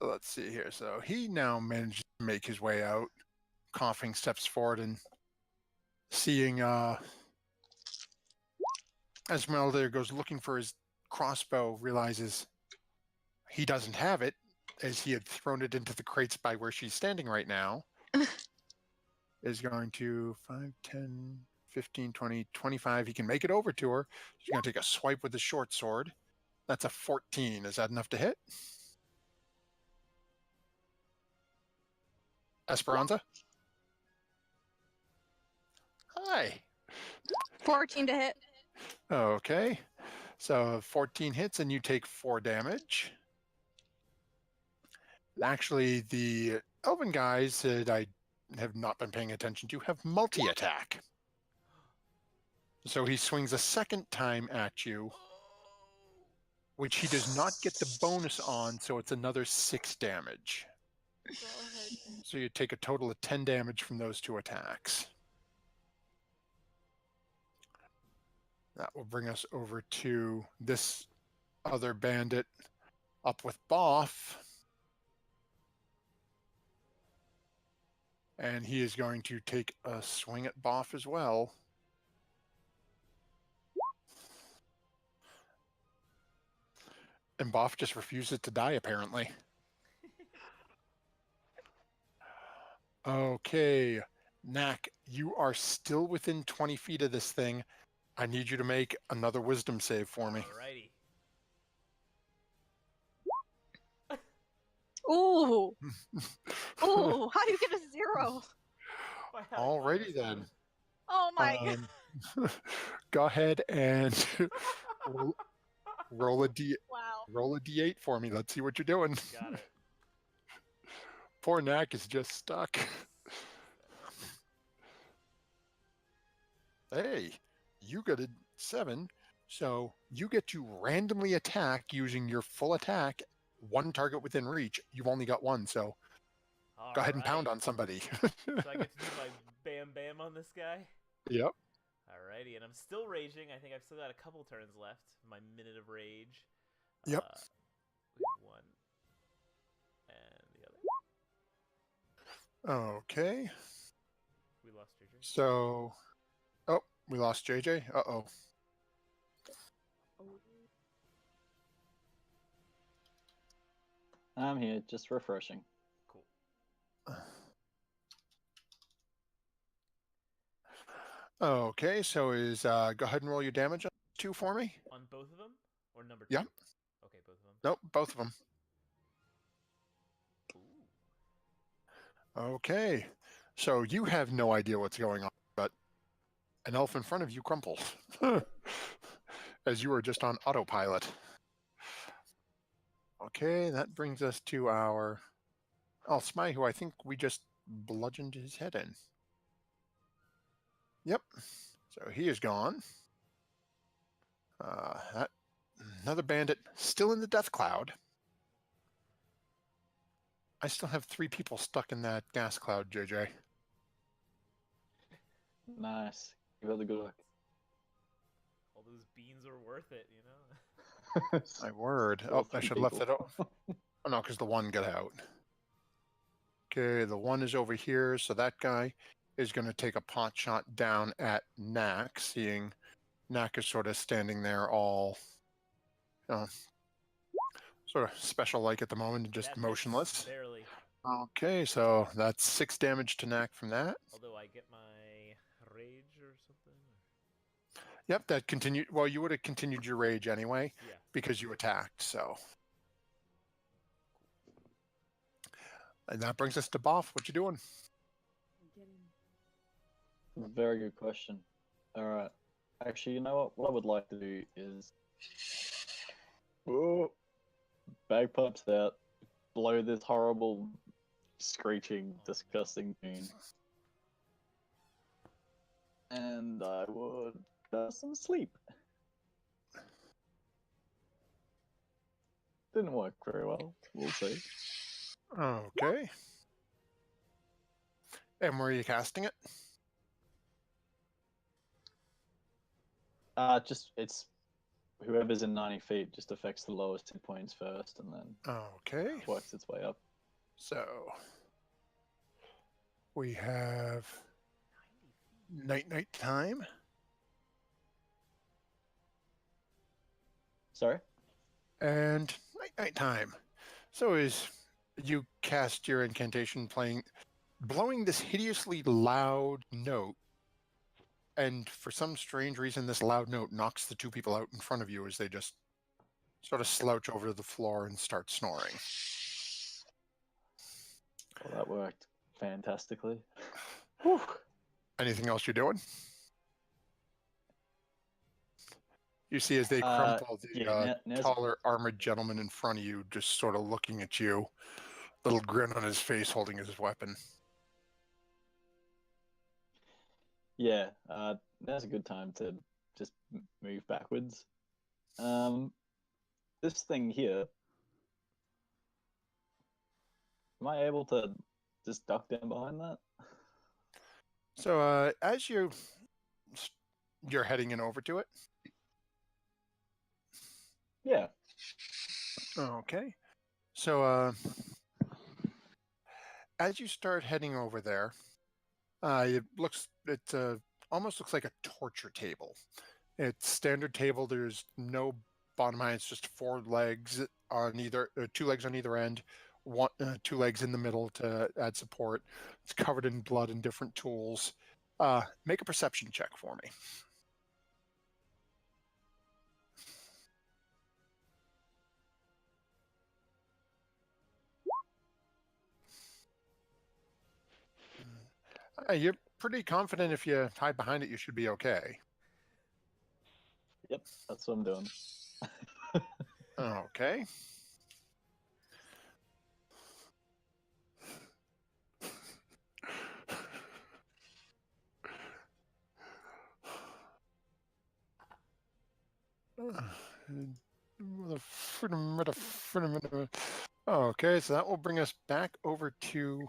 let's see here. So he now manages to make his way out, coughing, steps forward, and seeing Esmeralda goes looking for his crossbow, realizes he doesn't have it, as he had thrown it into the crates by where she's standing right now. Is going to 5, 10, 15, 20, 25. He can make it over to her. She's going to take a swipe with the short sword. That's a 14. Is that enough to hit? Esperanza? Hi. 14 to hit. Okay. So 14 hits and you take 4 damage. Actually, the elven guys that I have not been paying attention to have multi-attack. So he swings a second time at you, which he does not get the bonus on, so it's another 6 damage. Go ahead. So you take a total of 10 damage from those 2 attacks. That will bring us over to this other bandit up with Boff. And he is going to take a swing at Boff as well. And Boff just refuses to die, apparently. Okay, Knack, you are still within 20 feet of this thing. I need you to make another wisdom save for me. Alrighty. Ooh. Ooh, how do you get a 0? By having Alrighty minus then. one. Oh my god. Go ahead and roll a Wow. roll a d8 for me. Let's see what you're doing. Got it. Poor Knack is just stuck. Hey, you got a 7, so you get to randomly attack using your full attack, one target within reach. You've only got 1, so go ahead and pound Alrighty. on somebody. So I get to do my bam bam on this guy? Yep. Alrighty, and I'm still raging. I think I've still got a couple turns left. My minute of rage. Yep. We have 1. And the other. Okay. We lost JJ. So, oh, we lost JJ. Uh-oh. I'm here, just refreshing. Cool. Okay, so is go ahead and roll your damage on 2 for me. On both of them? Or number 2? Yep. Okay, both of them. Nope, both of them. Ooh. Okay, so you have no idea what's going on, but an elf in front of you crumples as you are just on autopilot. Okay, that brings us to our Alsmai, who I think we just bludgeoned his head in. Yep, so he is gone. Another bandit still in the death cloud. I still have 3 people stuck in that gas cloud, JJ. Nice. You got the good luck. All those beans are worth it, you know? My word. All Oh, I 3 should have left people. it. Oh, no, because the 1 got out. Okay, the 1 is over here, so that guy is going to take a pot shot down at Knack, seeing Knack is sort of standing there all, sort of special-like at the moment, just That hits motionless. barely. Okay, so that's 6 damage to Knack from that. Although I get my rage or something. Yep, that continued. Well, you would have continued your rage anyway Yeah. because you attacked, so. And that brings us to Boff. What you doing? Very good question. Alright. Actually, you know what? What I would like to do is... Oh, bagpipes out. Blow this horrible, screeching, disgusting tune. And I would have some sleep. Didn't work very well. We'll see. Okay. And where are you casting it? Just it's whoever's in 90 feet just affects the lowest 2 points first, and then Okay. works its way up. So we have night time. Sorry. And night time. So as you cast your incantation, blowing this hideously loud note, and for some strange reason, this loud note knocks the 2 people out in front of you as they just sort of slouch over to the floor and start snoring. Well, that worked fantastically. Whew. Anything else you're doing? You see as they crumple, the yeah, now's taller armored gentleman in front of you just sort of looking at you, little grin on his face, holding his weapon. yeah. Now's a good time to just move backwards. This thing here. Am I able to just duck down behind that? So as you're heading in over to it. Yeah. Okay. So as you start heading over there, it almost looks like a torture table. It's standard table. There's no bottom height. It's just 4 legs on either, 2 legs on either end, 2 legs in the middle to add support. It's covered in blood and different tools. Make a perception check for me. You're pretty confident if you hide behind it, you should be okay. Yep, that's what I'm doing. Okay. Okay, so that will bring us back over to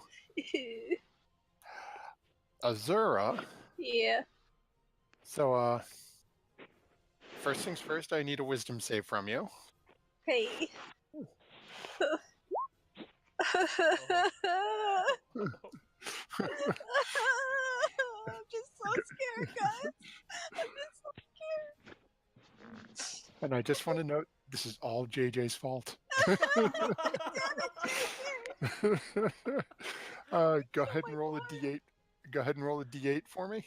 Azura. Yeah. So, first things first, I need a wisdom save from you. Hey. I'm just so scared, guys. I'm just so scared. And I just want to note, this is all JJ's fault. Go ahead and roll a D8. Go ahead and roll a D8 for me.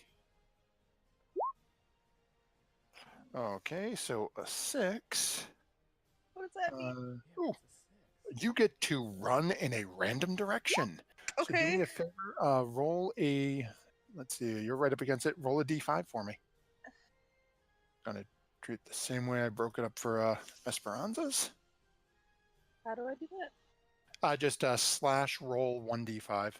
Okay, so a 6. What does that mean? Ooh, you get to run in a random direction. So do me a favor, roll a, let's see, you're right up against it. Roll a D5 for me. Gonna treat the same way I broke it up for Esperanza's. How do I do that? Just slash roll 1d5.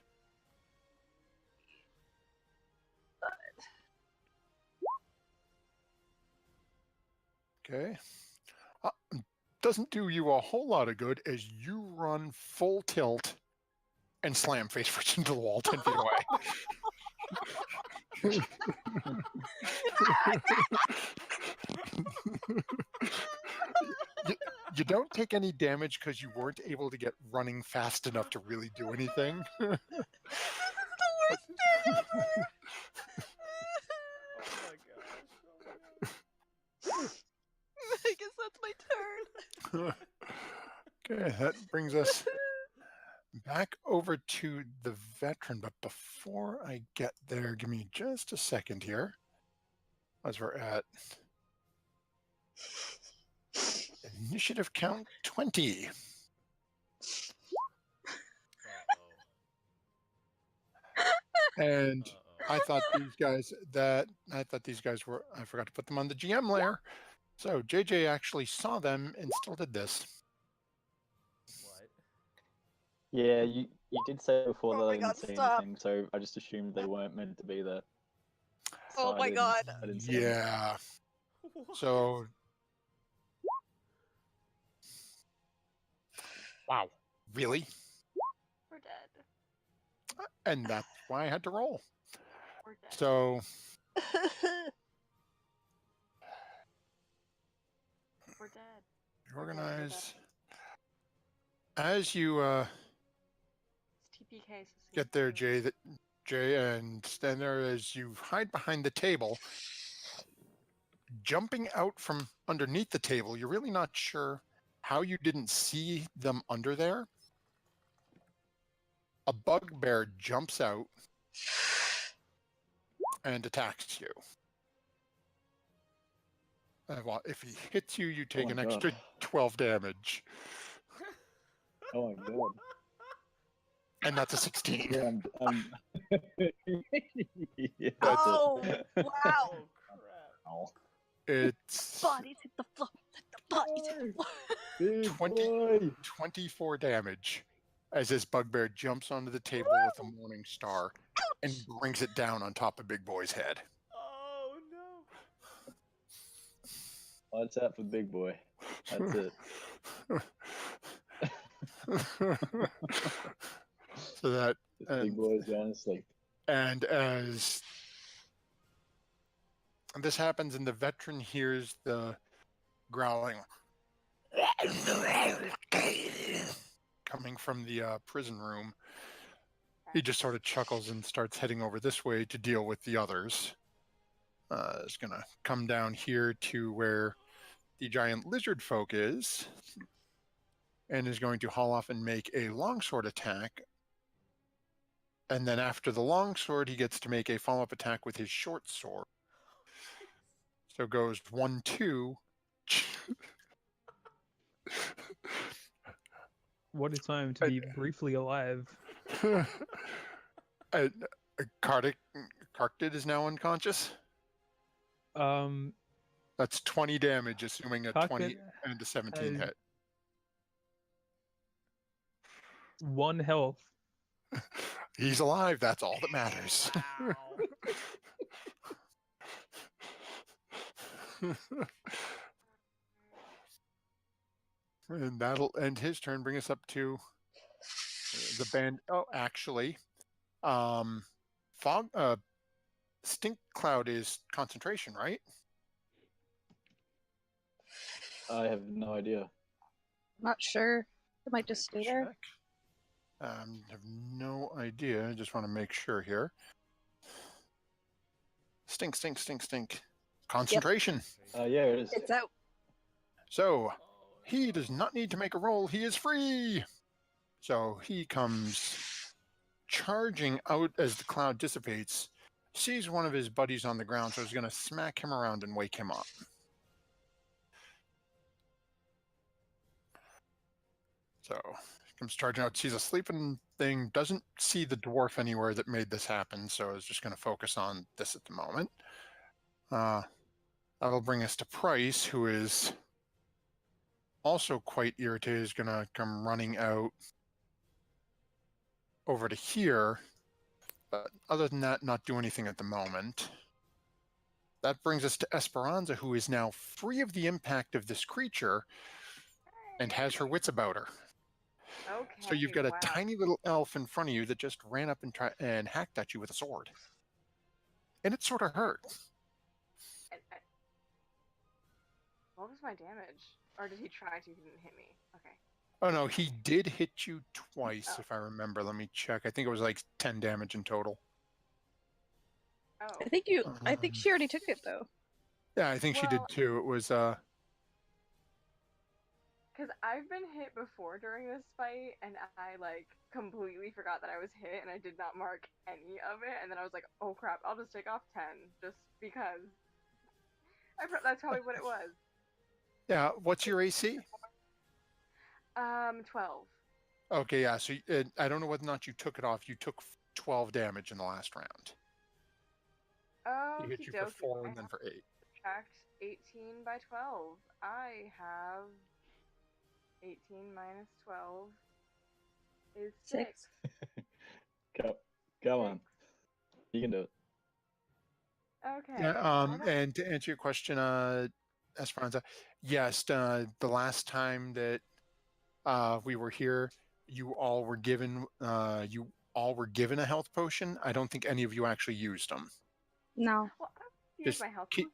Okay. Doesn't do you a whole lot of good as you run full tilt and slam face first into the wall 10 feet away. You don't take any damage because you weren't able to get running fast enough to really do anything. This is the worst turn ever. Oh my gosh. I guess that's my turn. Okay, that brings us back over to the veteran. But before I get there, give me just a second here. As we're at initiative count 20. And I thought these guys were, I forgot to put them on the GM layer. So JJ actually saw them and still did this. What? Yeah, you did say before Oh that my I didn't God, see stop. anything, so I just assumed they weren't meant to be there. Oh my God. I didn't see them. Yeah. So wow. Really? We're dead. And that's why I had to roll. We're dead. So We're dead. organize as you It's TPK. So get there, Jay, and stand there as you hide behind the table, jumping out from underneath the table. You're really not sure how you didn't see them under there. A bugbear jumps out and attacks you. Well, if he hits you, you take my an God. extra 12 damage. Oh my god. And that's a 16. Yeah, yeah, that's Oh, it. wow. Oh crap. Oh. It's Bodies hit the floor. Let the bodies hit the floor. Big 20 boy. 24 damage as this bugbear jumps onto the table with a morning star and brings it down on top of Big Boy's head. Oh no! Lights out for Big Boy. That's it. So that Big Boy's going to sleep. and as this happens and the veteran hears the growling coming from the prison room, he just sort of chuckles and starts heading over this way to deal with the others. Is going to come down here to where the giant lizard folk is and is going to haul off and make a longsword attack. And then after the longsword, he gets to make a follow-up attack with his short sword. So it goes 1-2. What a time to be briefly alive. Karkdid is now unconscious. That's 20 damage, assuming a 20 and a 17 hit. 1 health. He's alive. That's all that matters. And that'll end his turn. Bring us up to the band. Oh, actually, Stink Cloud is concentration, right? I have no idea. Not sure. It might just stay there. Have no idea. I just want to make sure here. Stink. Concentration. Yeah, it is. It's out. So he does not need to make a roll. He is free. So he comes charging out as the cloud dissipates, sees one of his buddies on the ground, so he's going to smack him around and wake him up. So he comes charging out, sees a sleeping thing, doesn't see the dwarf anywhere that made this happen, so is just going to focus on this at the moment. That'll bring us to Price, who is also quite irritated, is going to come running out over to here. But other than that, not do anything at the moment. That brings us to Esperanza, who is now free of the impact of this creature and has her wits about her. Okay. So you've got a tiny little elf in front of you that just ran up and hacked at you with a sword. And it sort of hurt. What was my damage? Or did he try to? He didn't hit me. Okay. Oh no, he did hit you twice, if I remember. Let me check. I think it was like 10 damage in total. Oh. I think she already took it though. Yeah, I think she did too. It was Because I've been hit before during this fight, and I completely forgot that I was hit, and I did not mark any of it, and then I was like, oh crap, I'll just take off 10, just because. That's probably what it was. Yeah, what's your AC? 12. Okay, yeah, so I don't know whether or not you took it off. You took 12 damage in the last round. Oh, he hit you for 4 and then for 8. Subtract 18 by 12. I have 18 minus 12 is 6. Go on. You can do it. Okay. Yeah, and to answer your question, Esperanza, yes, the last time that we were here, you all were given a health potion. I don't think any of you actually used them. No. Well, I used my health potion.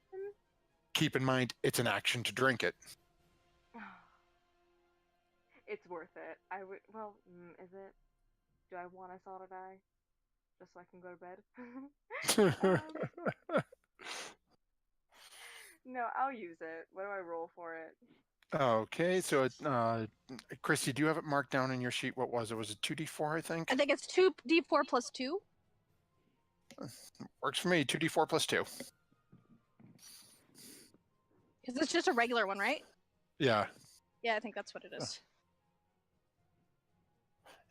Keep in mind, it's an action to drink it. It's worth it. I would. Well, is it? Do I want us all to die, just so I can go to bed? No, I'll use it. What do I roll for it? Okay, so Christy, do you have it marked down in your sheet? What was it? Was it 2d4? I think. I think it's 2d4 plus 2. Works for me. 2d4 plus 2. Because it's just a regular one, right? Yeah. Yeah, I think that's what it is.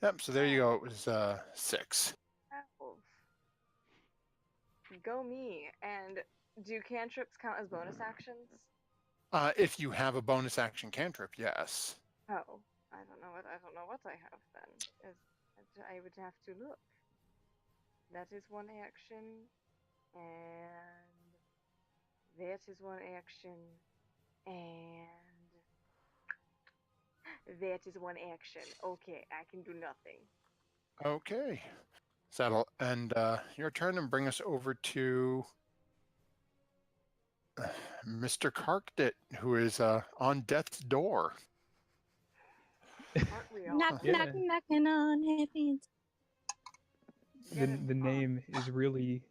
Yep. So there you go. It was 6. Oh. Go me. And Do cantrips count as bonus actions? If you have a bonus action cantrip, yes. Oh, I don't know what I have then. I would have to look. That is one action, and that is one action, and that is one action. Okay, I can do nothing. Okay. So that'll end your turn and bring us over to Mr. Karkdit, who is on death's door. Aren't we all? Yeah. knocking on heaven's. The name is really,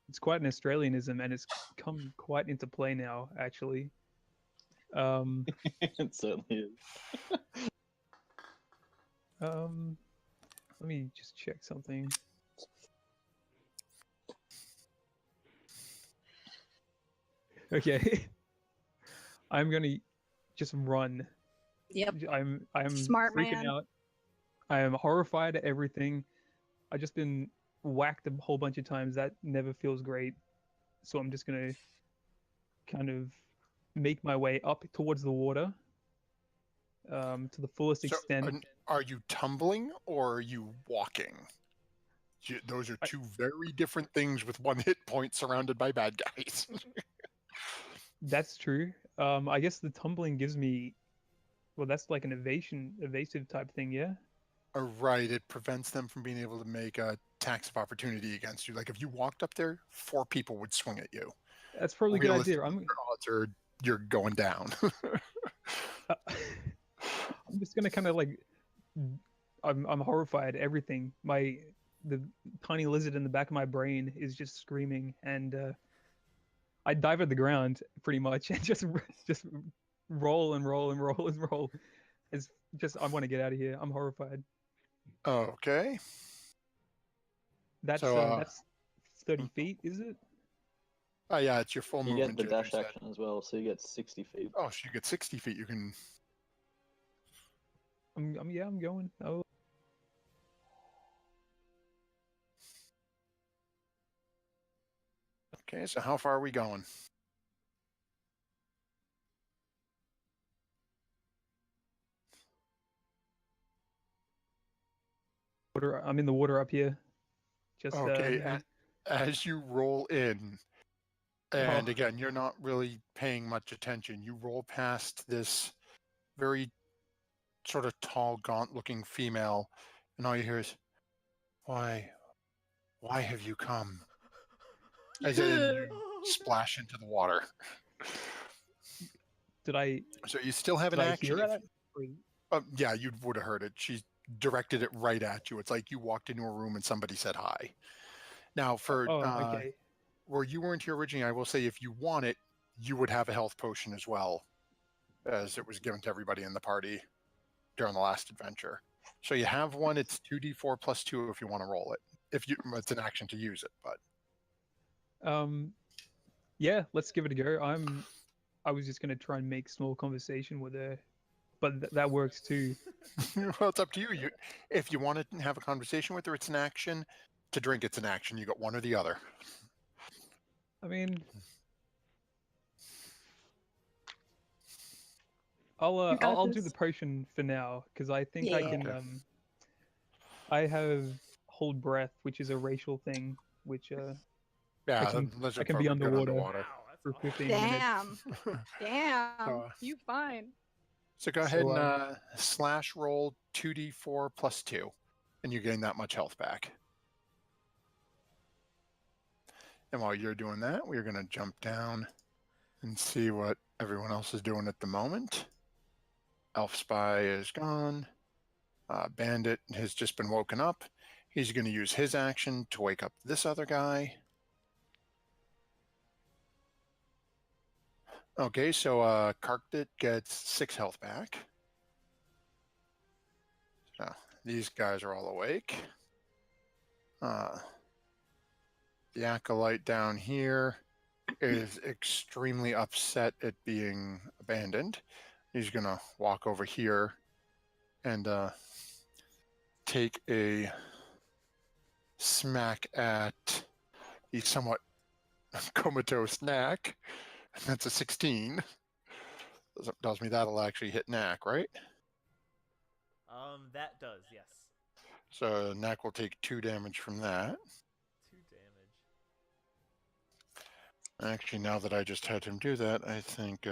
it's quite an Australianism, and it's come quite into play now, actually. It certainly is. Let me just check something. Okay. I'm gonna just run. Yep. I'm Smart freaking man. out. I am horrified at everything. I've just been whacked a whole bunch of times. That never feels great. So I'm just gonna kind of make my way up towards the water, to the fullest So, extent. are you tumbling or are you walking? Those are two very different things with one hit point surrounded by bad guys. That's true. I guess the tumbling gives me, well, that's like an evasive type thing, yeah? Right, it prevents them from being able to make a tax of opportunity against you. Like if you walked up there, 4 people would swing at you. That's probably a good idea. Realistically, your odds are you're going down. I'm just gonna kind of like, I'm horrified. Everything, the tiny lizard in the back of my brain is just screaming, and I dive at the ground pretty much and just roll and roll and roll and roll. It's just, I want to get out of here. I'm horrified. Okay. That's So, that's 30 feet, is it? Oh yeah, it's your full You movement. get the Jojo dash said. action as well, so you get 60 feet. Oh, so you get 60 feet. You can. I'm going. Oh, Okay, so how far are we going? water. I'm in the water up here. Just Okay, you know. as you roll in, and Oh. again, you're not really paying much attention. You roll past this very sort of tall, gaunt-looking female, and all you hear is, why have you come? As in you splash into the water. Did I So you still have an did I action. hear that? Yeah, you would have heard it. She directed it right at you. It's like you walked into a room and somebody said hi. Now, for Oh, okay. where you weren't here originally, I will say if you want it, you would have a health potion as well, as it was given to everybody in the party during the last adventure. So you have one. It's 2d4 plus 2 if you want to roll it. It's an action to use it, but Yeah, let's give it a go. I was just gonna try and make small conversation with her, but that works too. well, it's up to you. If you want to have a conversation with her, it's an action. To drink, it's an action. You got one or the other. I mean, I'll do the potion for now because I think I can. Okay. I have hold breath, which is a racial thing, which Yeah, I can be underwater Wow, that's for awesome. 15 minutes. Damn. You fine. So go ahead So, and slash roll 2d4 plus 2, and you gain that much health back. And while you're doing that, we're going to jump down and see what everyone else is doing at the moment. Elf Spy is gone. Bandit has just been woken up. He's going to use his action to wake up this other guy. Okay, so Karkdit gets 6 health back. So these guys are all awake. The Acolyte down here is extremely upset at being abandoned. He's going to walk over here and take a smack at the somewhat comatose Knack. That's a 16. Tells me that'll actually hit Knack, right? That does, yes. So Knack will take 2 damage from that. 2 damage. Actually, now that I just had him do that, I think...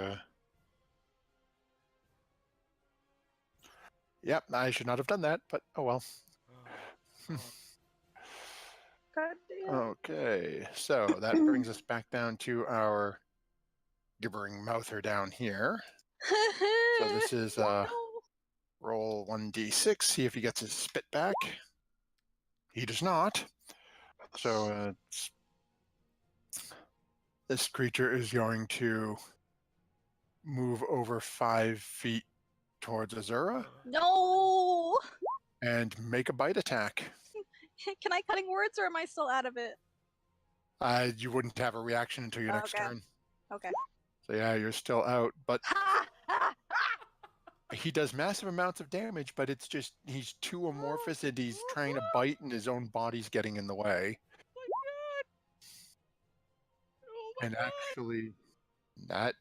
Yep, I should not have done that, but oh well. Oh. God damn. Okay, so that brings us back down to our gibbering mouther down here. So this is roll 1d6, see if he gets his spit back. He does not. So this creature is going to move over 5 feet towards Azura No! and make a bite attack. Can I cutting words or am I still out of it? You wouldn't have a reaction until your next Okay. turn. Okay. So yeah, you're still out, but he does massive amounts of damage, but it's just he's too amorphous and he's trying to bite and his own body's getting in the way. And actually, that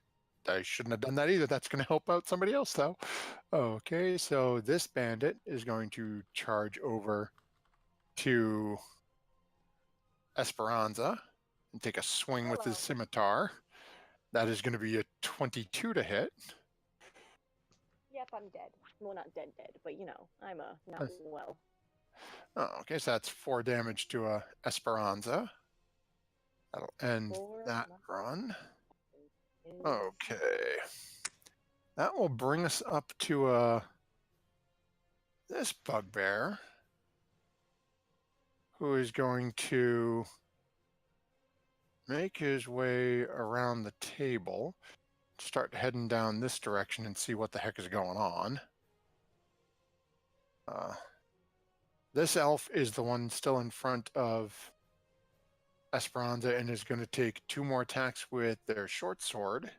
I shouldn't have done that either. That's going to help out somebody else, though. Okay, so this bandit is going to charge over to Esperanza and take a swing with his scimitar. That is going to be a 22 to hit. Yep, I'm dead. Well, not dead, but you know, I'm not well. Oh, okay, so that's 4 damage to Esperanza. That'll end that run. Okay. That will bring us up to this bugbear, who is going to make his way around the table, start heading down this direction and see what the heck is going on. This elf is the one still in front of Esperanza and is going to take 2 more attacks with their short sword.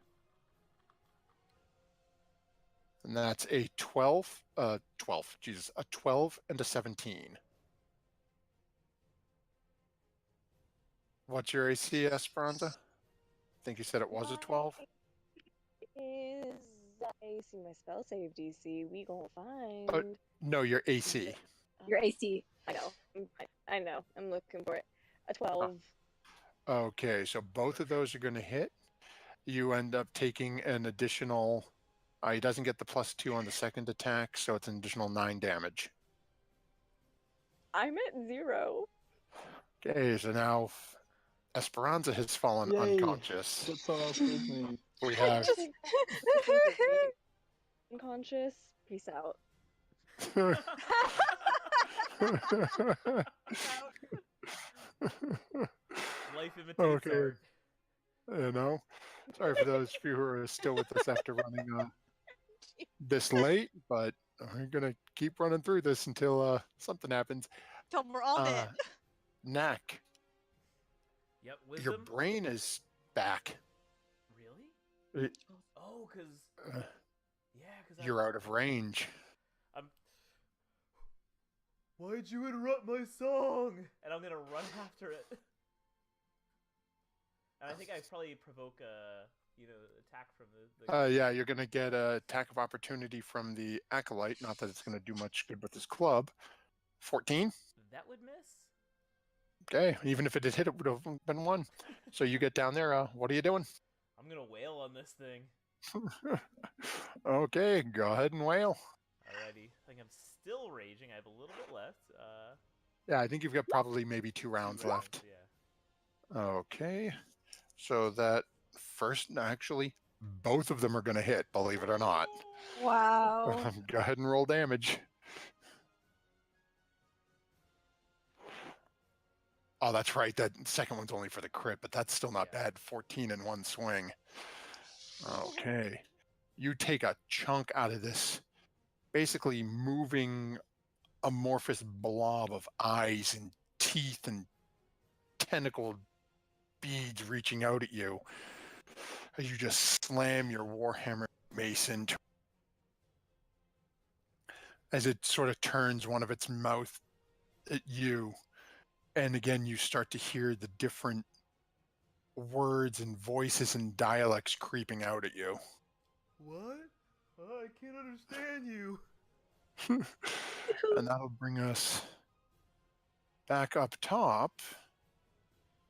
And that's a 12 and a 17. What's your AC, Esperanza? I think you said it was a 12. Is AC my spell save DC? We gonna find. No, your AC. Your AC. I know. I know. I'm looking for it. A 12. Okay, so both of those are going to hit. You end up taking an additional... he doesn't get the +2 on the second attack, so it's an additional 9 damage. I'm at 0. Okay, so now Esperanza has fallen Yay. unconscious. That's all else with me. We have... Unconscious. Peace out. Life imitates Okay. art. You know, sorry for those of you who are still with us after running this late, but we're gonna keep running through this until something happens. Till we're all dead. Knack, Yep, your wisdom. brain is back. Really? It- Oh, because You're out of range. Why'd you interrupt my song? And I'm gonna run after it. And I think I probably provoke a, attack from the Yeah, you're gonna get an attack of opportunity from the acolyte. Not that it's gonna do much good with his club. 14. That would miss. Okay, even if it had hit, it would have been 1. So you get down there. What are you doing? I'm gonna wail on this thing. Okay, go ahead and wail. Alrighty. I think I'm still raging. I have a little bit left. Yeah, I think you've got probably maybe 2 rounds left. Yeah. Okay, so that first, actually, both of them are going to hit, believe it or not. Wow. Go ahead and roll damage. Oh, that's right. That second one's only for the crit, but that's still not bad. 14 in 1 swing. Okay. You take a chunk out of this basically moving amorphous blob of eyes and teeth and tentacle beads reaching out at you as you just slam your warhammer mace into as it sort of turns one of its mouth at you, and again you start to hear the different words and voices and dialects creeping out at you. What? I can't understand you. And that'll bring us back up top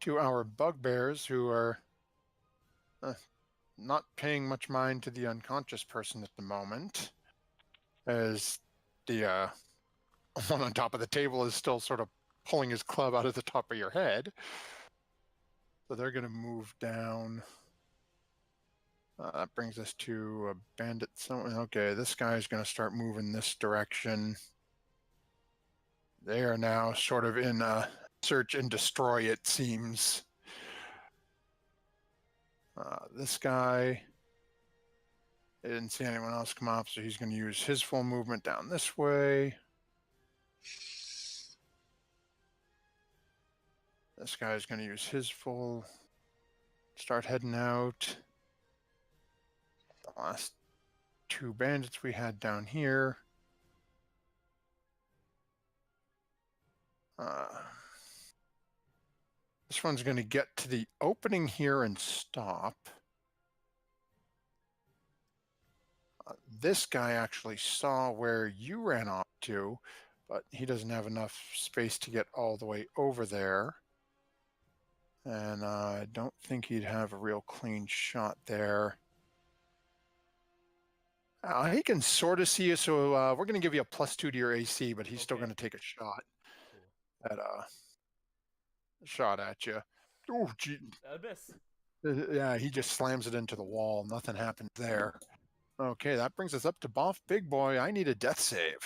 to our bugbears, who are not paying much mind to the unconscious person at the moment, as the one on top of the table is still sort of pulling his club out of the top of your head. So they're going to move down. That brings us to a bandit. Okay, this guy's going to start moving this direction. They are now sort of in a search and destroy, it seems. This guy, I didn't see anyone else come up, so he's going to use his full movement down this way. This guy's going to use his full, start heading out. The last two bandits we had down here. This one's going to get to the opening here and stop. This guy actually saw where you ran off to, but he doesn't have enough space to get all the way over there. And I don't think he'd have a real clean shot there. He can sort of see you, so we're going to give you a +2 to your AC, but he's still going to take a shot at you. Oh, gee. That would miss. Yeah, he just slams it into the wall. Nothing happens there. Okay, that brings us up to Boff Big Boy. I need a death save.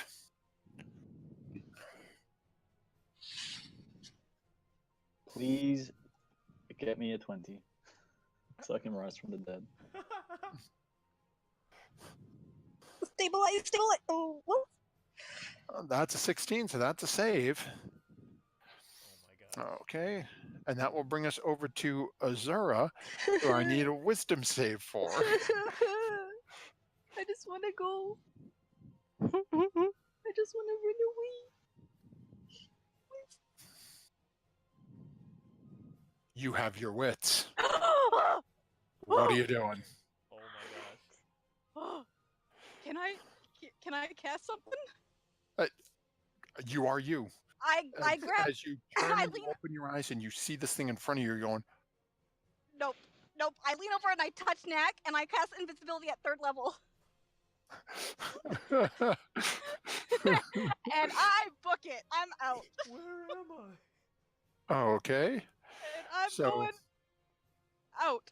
Please get me a 20 so I can rise from the dead. Stabilize. Oh, what? That's a 16, so that's a save. Oh my god. Okay, and that will bring us over to Azura, who I need a wisdom save for. I just want to go. I just want to run away. You have your wits. What are you doing? Oh my god. Can I cast something? You are you. I grab. As you turn I and lean- open your eyes and you see this thing in front of you, you're going, Nope. I lean over and I touch Knack and I cast invisibility at 3rd level. And I book it. I'm out. Where am Okay. And I'm going out.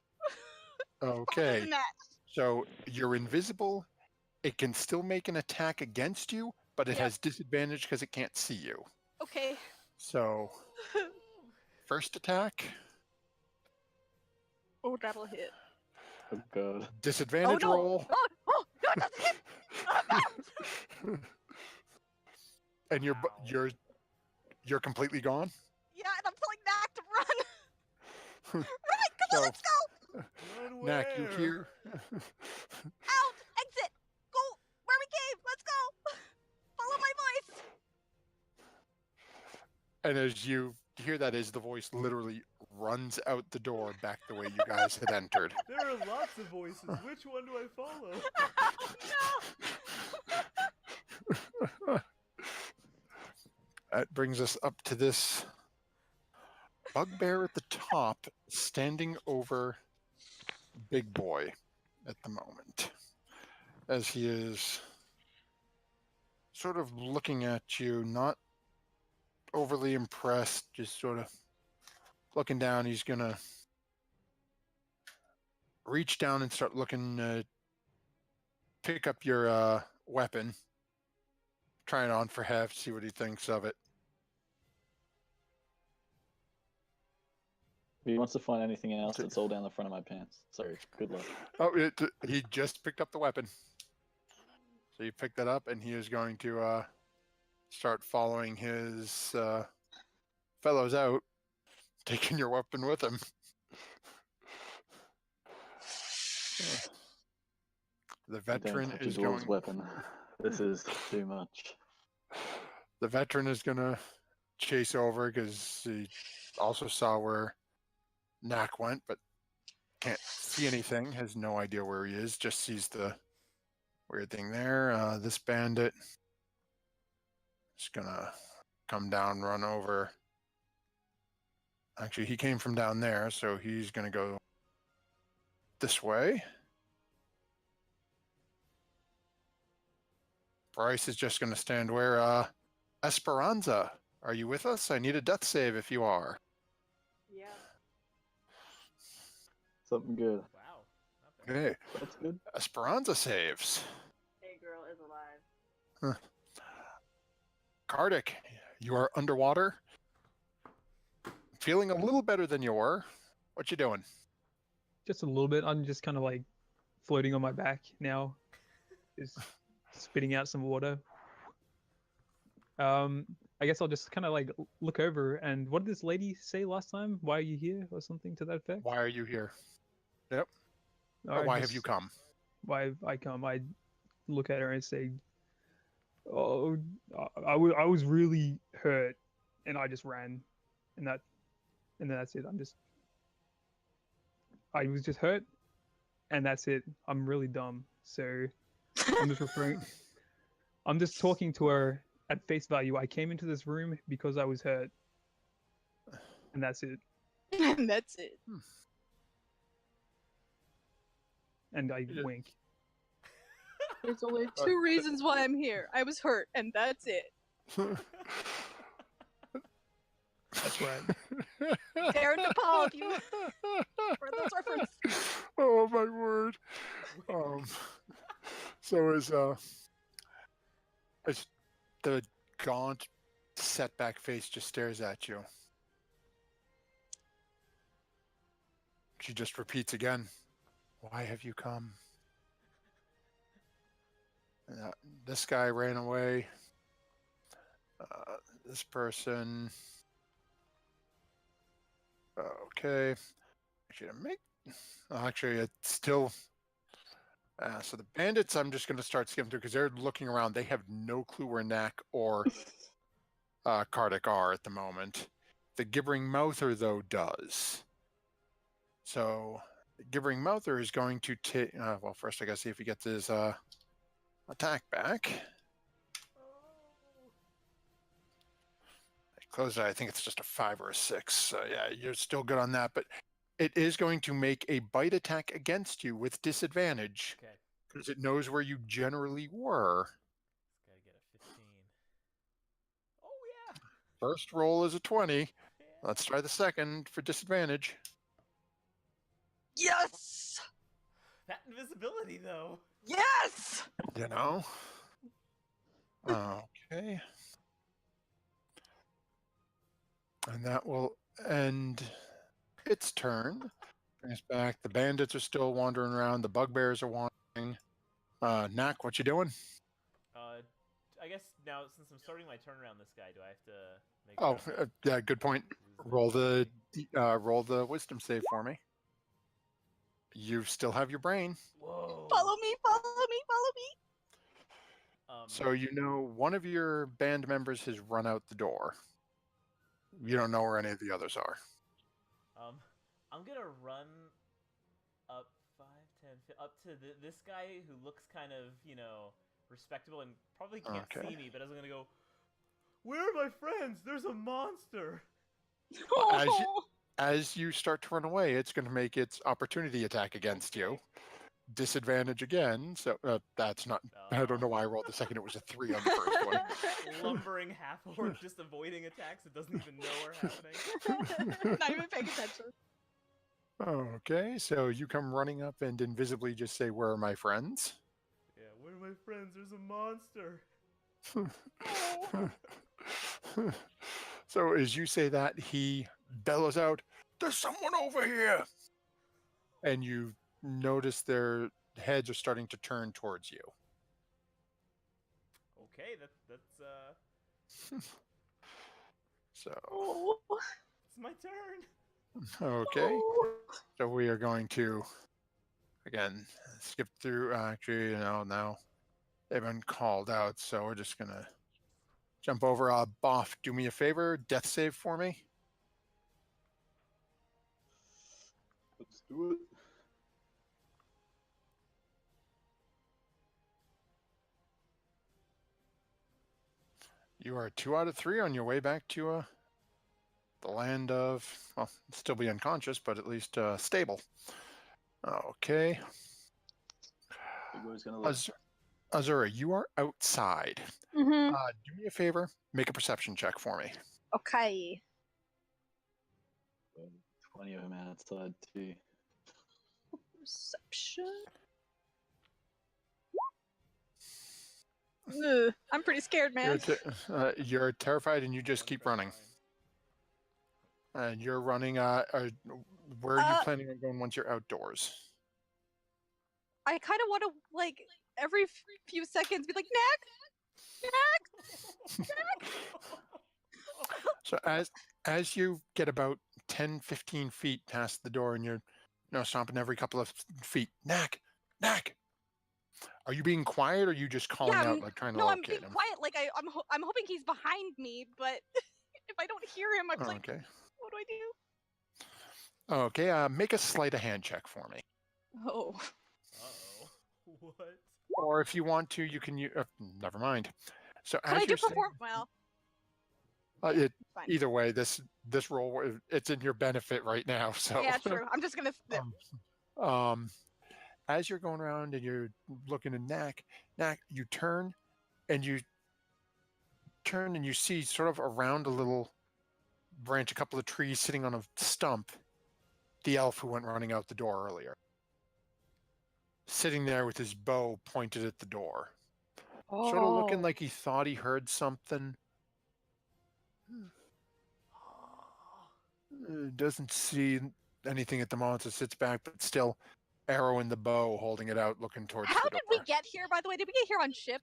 Okay. Than that. So you're invisible. It can still make an attack against you, but it has disadvantage because it can't see you. Okay. So, first attack. Oh, that'll hit. Oh god. Disadvantage Oh, no. roll. Oh, no, it doesn't hit. And you're completely gone. Yeah, and I'm telling Knack to run. Right, come So- on, let's go. Run Knack, you where? hear? Out, exit, go where we came. Let's go. Follow my voice. And as you hear that, as the voice literally runs out the door back the way you guys had entered. There are lots of voices. Which one do I follow? No. That brings us up to this bugbear at the top, standing over Big Boy at the moment, as he is sort of looking at you, not overly impressed, just sort of looking down. He's gonna reach down and start looking, pick up your weapon, try it on for heft, see what he thinks of it. If he wants to find anything else, it's all down the front of my pants. Sorry, good luck. Oh, he just picked up the weapon. So you picked that up, and he is going to start following his fellows out, taking your weapon with him. The veteran Don't touch is a dwarf's going. weapon. This is too much. The veteran is going to chase over because he also saw where Knack went, but can't see anything. Has no idea where he is. Just sees the weird thing there. This bandit is gonna come down, run over. Actually, he came from down there, so he's gonna go this way. Bryce is just gonna stand where. Esperanza, are you with us? I need a death save if you are. Yeah. Something good. Wow. Not bad. Okay, That's good. Esperanza saves. Hey, girl is alive. Kardik, you are underwater. Feeling a little better than you were. What you doing? Just a little bit. I'm just kind of like floating on my back now, just spitting out some water. I guess I'll just kind of like look over and what did this lady say last time? Why are you here, or something to that effect? Why are you here? Yep. Or Or why have you come? Why have I come? I look at her and say, "Oh, I was really hurt, and I just ran, and then that's it. I was just hurt, and that's it. I'm really dumb, so I'm just referring. I'm just talking to her at face value. I came into this room because I was hurt, and that's it. And that's it. And I Yeah. wink. There's only two reasons why I'm here. I was hurt, and that's it. That's right. Darren DePaul, if you for those references. Oh my word. So as the gaunt, setback face just stares at you. She just repeats again, "Why have you come?" This guy ran away. This person. Okay. Actually, it's still. So the bandits, I'm just going to start skimming through because they're looking around. They have no clue where Knack or Kardik are at the moment. The Gibbering Mouther, though, does. So the Gibbering Mouther is going to take. Well, first I got to see if he gets his attack back. Close it. I think it's just a 5 or a 6. So yeah, you're still good on that, but it is going to make a bite attack against you with disadvantage Okay. because it knows where you generally were. It's gotta get a 15. Oh yeah. First roll is a 20. Yeah. Let's try the second for disadvantage. Yes! That invisibility though. Yes! You know? Okay. And that will end its turn. Bring us back. The bandits are still wandering around. The bugbears are wandering. Knack, what you doing? I guess now since I'm starting my turn around this guy, do I have to make? Oh, sure I'm yeah, good point. not losing Roll the wisdom save for me. You still have your brain. Whoa. Follow me, follow me, follow me. So you know one of your band members has run out the door. You don't know where any of the others are. I'm gonna run up 5, 10, up to this guy who looks kind of, respectable and probably can't Okay. see me, but I'm gonna go, "Where are my friends? There's a monster!" As you start to run away, it's going to make its opportunity attack against you. Disadvantage again. So that's not. I don't know why I rolled the second. It was a 3 on the first one. Lumbering half-orc just avoiding attacks it doesn't even know are happening. Not even paying attention. Okay, so you come running up and invisibly just say, "Where are my friends?" Yeah, where are my friends? There's a monster. So as you say that, he bellows out, "There's someone over here!" And you notice their heads are starting to turn towards you. Okay, that's So, Oh. it's my turn. okay. So we are going to, again, skip through. Actually, now they've been called out, so we're just going to jump over. Boff, do me a favor. Death save for me. Do it. You are 2 out of 3 on your way back to the land of, well, still be unconscious, but at least stable. Okay. Big boy's gonna look. Azura, you are outside. Mm-hmm. Do me a favor, make a perception check for me. Okay. 20 of them outside too. Perception. Ugh, I'm pretty scared, man. You're terrified and you just keep running. And you're running, where are you planning on going once you're outdoors? I kind of want to, like, every few seconds be like, Knack! So as you get about 10, 15 feet past the door and you're stomping every couple of feet, Knack! Are you being quiet or are you just calling out, like trying to No, I'm locate being him? quiet. Like, I'm hoping he's behind me, but if I don't hear him, I'm like, Okay. what do I do? Okay, make a sleight of hand check for me. Oh. Uh-oh. What? Or if you want to, you can use... never mind. So Can I do perform? Well, fine. either way, this roll, it's in your benefit right now. So Yeah, true. I'm just gonna. As you're going around and you're looking at Knack, you turn and you see sort of around a little branch, a couple of trees sitting on a stump, the elf who went running out the door earlier. Sitting there with his bow pointed at the door. Sort of looking like he thought he heard something. Doesn't see anything at the moment, so sits back, but still arrow in the bow, holding it out, looking towards How the door. did we get here, by the way? Did we get here on ship?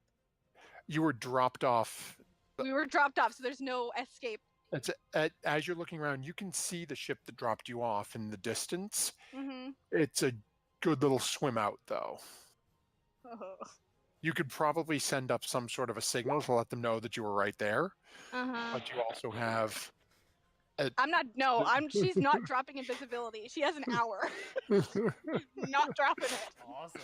You were dropped off. We were dropped off, so there's no escape. As you're looking around, you can see the ship that dropped you off in the distance. Mm-hmm. It's a good little swim out, though. Oh. You could probably send up some sort of a signal to let them know that you were right there. Uh-huh. But you also have... She's not dropping invisibility. She has an hour. Not dropping it. Awesome.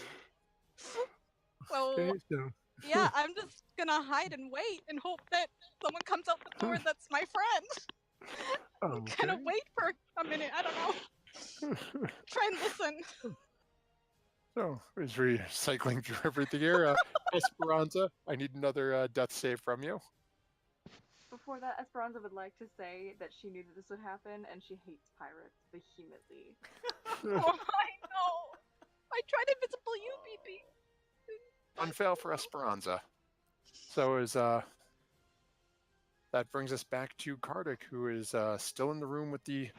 So, Okay, so... yeah, I'm just gonna hide and wait and hope that someone comes out the door that's my friend. Kind of wait for a minute. I don't know. Try and listen. So, as we're cycling through everything here, Esperanza, I need another death save from you. Before that, Esperanza would like to say that she knew that this would happen and she hates pirates vehemently. Oh, I know. I tried invisible you, BB. Unfail for Esperanza. So that brings us back to Kardik, who is still in the room with the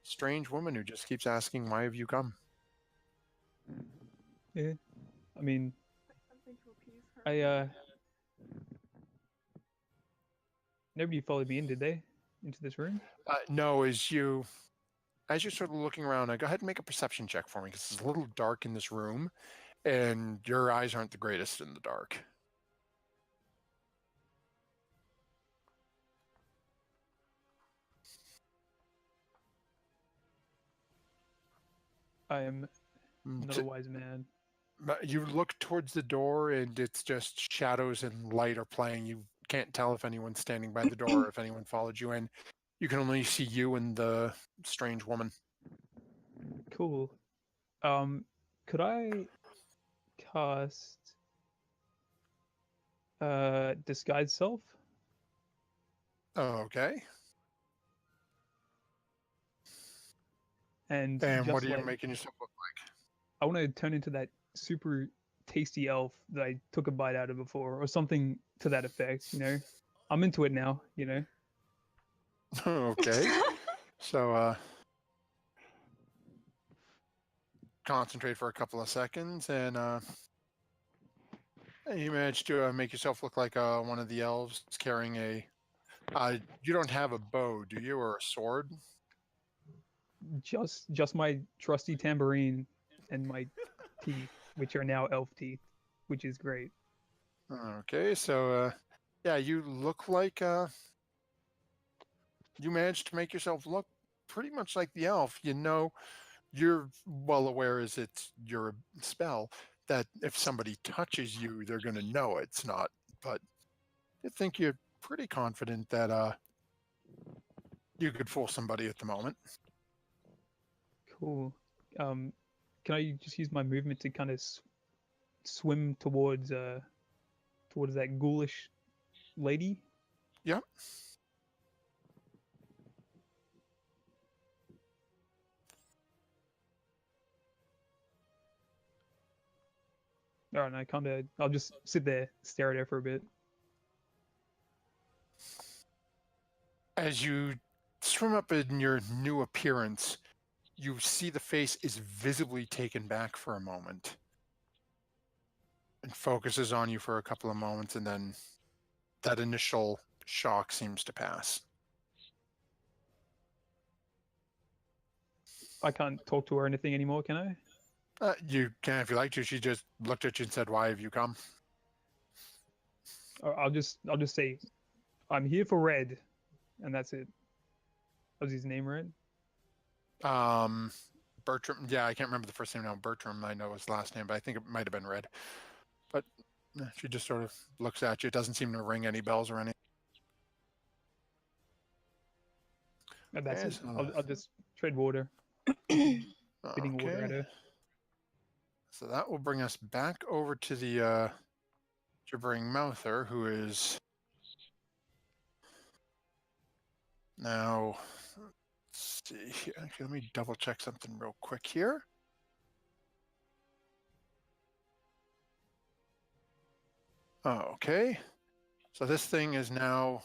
strange woman who just keeps asking, "Why have you come?" Yeah, I mean, Something to appease her. Nobody followed me in, did they? Into this room? No, as you're sort of looking around, go ahead and make a perception check for me, because it's a little dark in this room, and your eyes aren't the greatest in the dark. I am not a wise man. You look towards the door, and it's just shadows and light are playing. You can't tell if anyone's standing by the door or if anyone followed you in. You can only see you and the strange woman. Cool. Could I cast disguise self? Okay. And what are you like, making yourself look like? I want to turn into that super tasty elf that I took a bite out of before, or something to that effect, you know? I'm into it now, you know? Okay. So, concentrate for a couple of seconds, and you manage to make yourself look like one of the elves carrying a... you don't have a bow, do you, or a sword? Just my trusty tambourine and my teeth, which are now elf teeth, which is great. Okay, so yeah, you look like you managed to make yourself look pretty much like the elf. You you're well aware as it's your spell that if somebody touches you, they're going to know it's not. But I think you're pretty confident that you could fool somebody at the moment. Cool. Can I just use my movement to kind of swim towards that ghoulish lady? Yep. All right, I kind of I'll just sit there, stare at her for a bit. As you swim up in your new appearance, you see the face is visibly taken back for a moment and focuses on you for a couple of moments, and then that initial shock seems to pass. I can't talk to her or anything anymore, can I? You can if you like to. She just looked at you and said, "Why have you come?" Or I'll just say, I'm here for Red, and that's it. Was his name Red? Bertram. Yeah, I can't remember the first name now. Bertram, I know his last name, but I think it might have been Red. But she just sort of looks at you. It doesn't seem to ring any bells or anything. And that's Yes, it. I'll just tread water, spitting water at her. So that will bring us back over to the gibbering mouther, who is now. Let's see here. Actually, let me double check something real quick here. Okay. So this thing is now,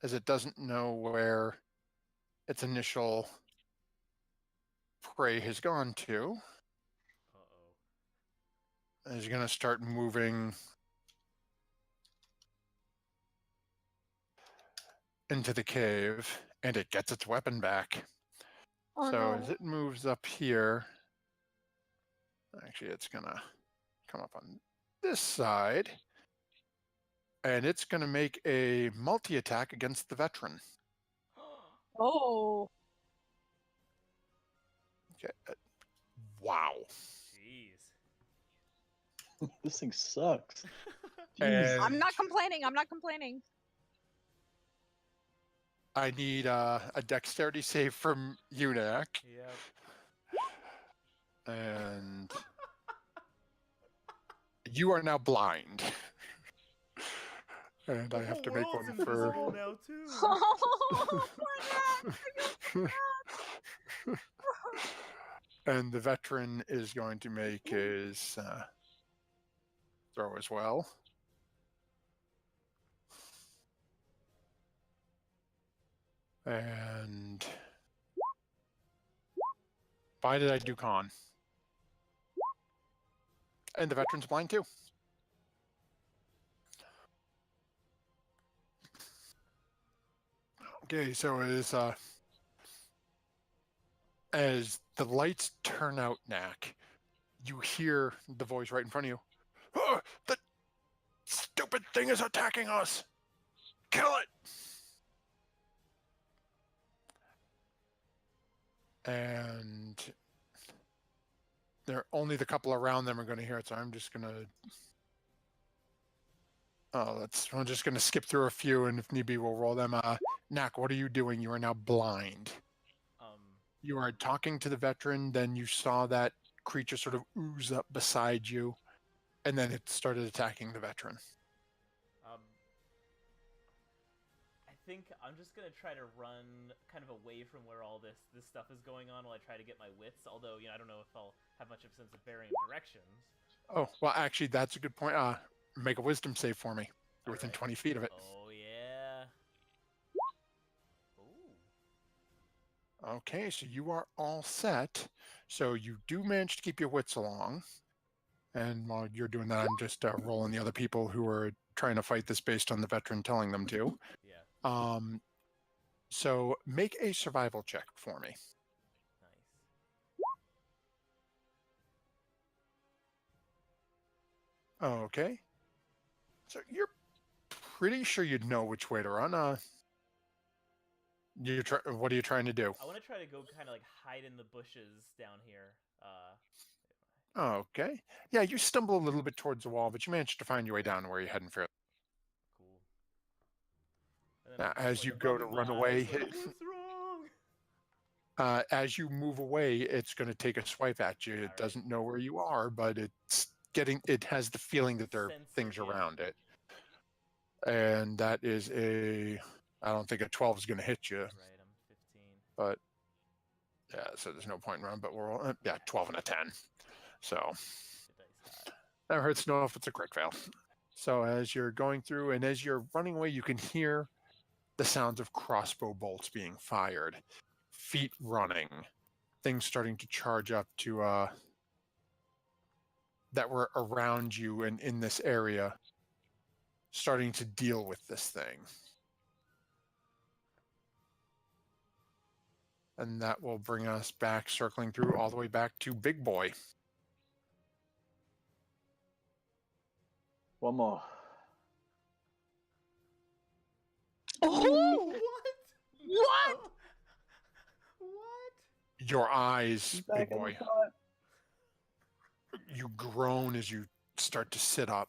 as it doesn't know where its initial prey has gone to, is going to start moving into the cave, and it gets its weapon back. Oh, so no. as it moves up here, actually it's going to come up on this side, and it's going to make a multi-attack against the veteran. Oh. Okay. Wow. Jeez. This thing sucks. And I'm not complaining. I'm not complaining. I need a dexterity save from Unac. Yep. And you are now blind. And I have to make one for. Invisible now too. Oh, poor Matt. And the veteran is going to make his throw as well. And why did I do con? And the veteran's blind too. Okay, so as the lights turn out, Knack, you hear the voice right in front of you. Oh, the stupid thing is attacking us! Kill it! And only the couple around them are going to hear it, so I'm just going to... I'm just going to skip through a few, and if need be, we'll roll them. Knack, what are you doing? You are now blind. You are talking to the veteran, then you saw that creature sort of ooze up beside you, and then it started attacking the veteran. I think I'm just gonna try to run kind of away from where all this stuff is going on while I try to get my wits. Although, I don't know if I'll have much of a sense of bearing directions. Oh, well, actually, that's a good point. Make a wisdom save for me. You're within 20 feet of it. Oh yeah. Ooh. Okay, so you are all set. So you do manage to keep your wits along. And while you're doing that, I'm just rolling the other people who are trying to fight this based on the veteran telling them to. Yeah. So make a survival check for me. Nice. Okay. So you're pretty sure you'd know which way to run. What are you trying to do? I want to try to go kind of like hide in the bushes down here. Okay. Yeah, you stumble a little bit towards the wall, but you manage to find your way down to where you're heading for. Cool. And then I'm just, As like, you go to rubbing my run away, eyes, like, what's wrong? as you move away, it's going to take a swipe at you. It Alright. doesn't know where you are, but it has the feeling that there are Sense things it, yeah. around it. And that is I don't think a 12 is going to hit you, Right, I'm 15. but yeah, so there's no point in running, but we're, 12 and a 10. So Good dice die. that hurts no if it's a crit fail. So as you're going through and as you're running away, you can hear the sounds of crossbow bolts being fired, feet running, things starting to charge up to that were around you and in this area, starting to deal with this thing. And that will bring us back, circling through all the way back to Big Boy. One more. Oh! What? What? No. What? Your eyes, Big Back in the Boy, fight. you groan as you start to sit up.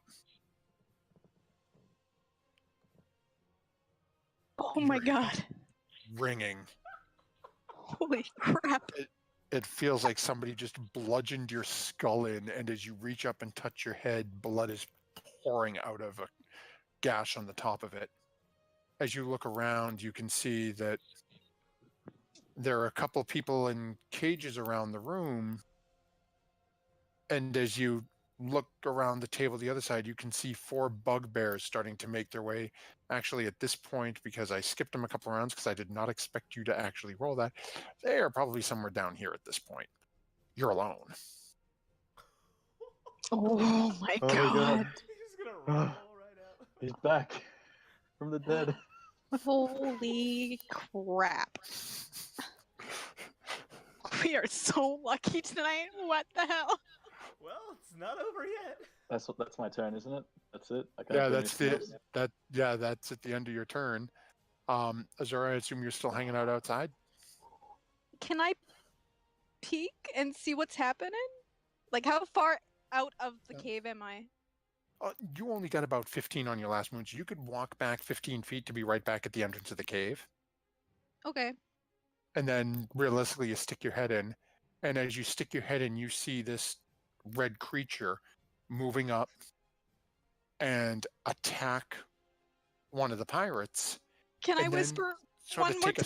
Oh my god. Ringing. Holy crap. It feels like somebody just bludgeoned your skull in, and as you reach up and touch your head, blood is pouring out of a gash on the top of it. As you look around, you can see that there are a couple people in cages around the room. And as you look around the table the other side, you can see 4 bugbears starting to make their way. Actually, at this point, because I skipped them a couple rounds because I did not expect you to actually roll that, they are probably somewhere down here at this point. You're alone. Oh my Oh my god. God. He's just gonna roll right out. He's back from the dead. Holy crap. We are so lucky tonight. What the hell? Well, it's not over yet. That's my turn, isn't it? That's it. I can't Yeah, do that's anything else? that's at the end of your turn. Azura, I assume you're still hanging out outside? Can I peek and see what's happening? Like, how far out of the cave am I? You only got about 15 on your last move, so you could walk back 15 feet to be right back at the entrance of the cave. Okay. And then realistically, you stick your head in. And as you stick your head in, you see this red creature moving up and attack one of the pirates. Can I And then whisper Sort one of more take time?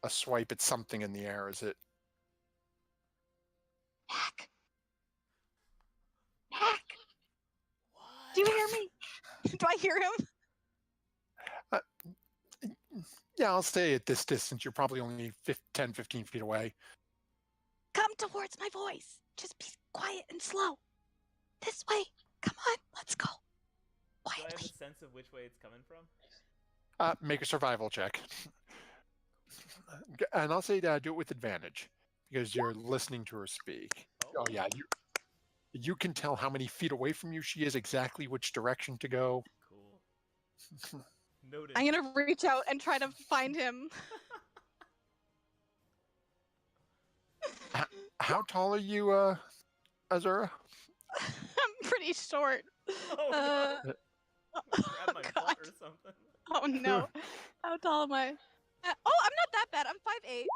a swipe at something in the air. Is it? Hack. Hack. What? Do you hear me? Do I hear him? Yeah, I'll stay at this distance. You're probably only 10, 15 feet away. Come towards my voice. Just be quiet and slow. This way. Come on, let's go. Do I have Quietly. a sense of which way it's coming from? Make a survival check. And I'll say do it with advantage because you're listening to her speak. Oh yeah, you can tell how many feet away from you she is, exactly which direction to go. Cool. Noted. I'm gonna reach out and try to find him. How tall are you, Azura? I'm pretty short. Oh, no. Grab my God. butt or something. Oh no. How tall am I? Oh, I'm not that bad. I'm 5'8".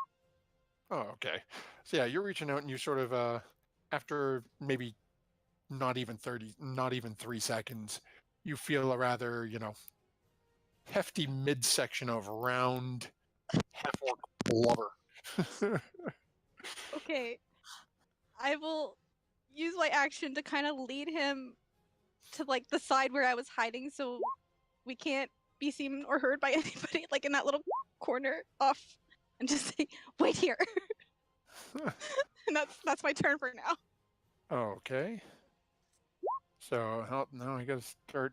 Oh, okay. So yeah, you're reaching out and you sort of, after maybe not even 3 seconds, you feel a rather, hefty midsection of round half-orc blubber. Okay. I will use my action to kind of lead him to like the side where I was hiding so we can't be seen or heard by anybody, like in that little corner off, and just say, wait here. And that's my turn for now. Okay. So now I gotta start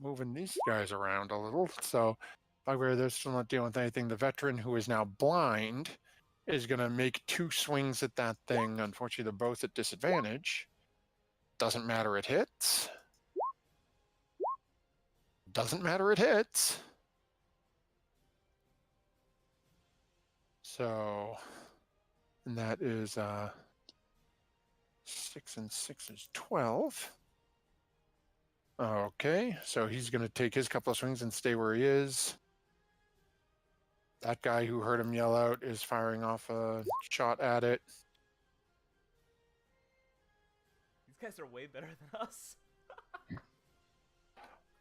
moving these guys around a little. So where they're still not dealing with anything, the veteran who is now blind is gonna make 2 swings at that thing. Unfortunately, they're both at disadvantage. Doesn't matter, it hits. Doesn't matter, it hits. So, and that is 6 and 6 is 12. Okay, so he's going to take his couple of swings and stay where he is. That guy who heard him yell out is firing off a shot at it. These guys are way better than us.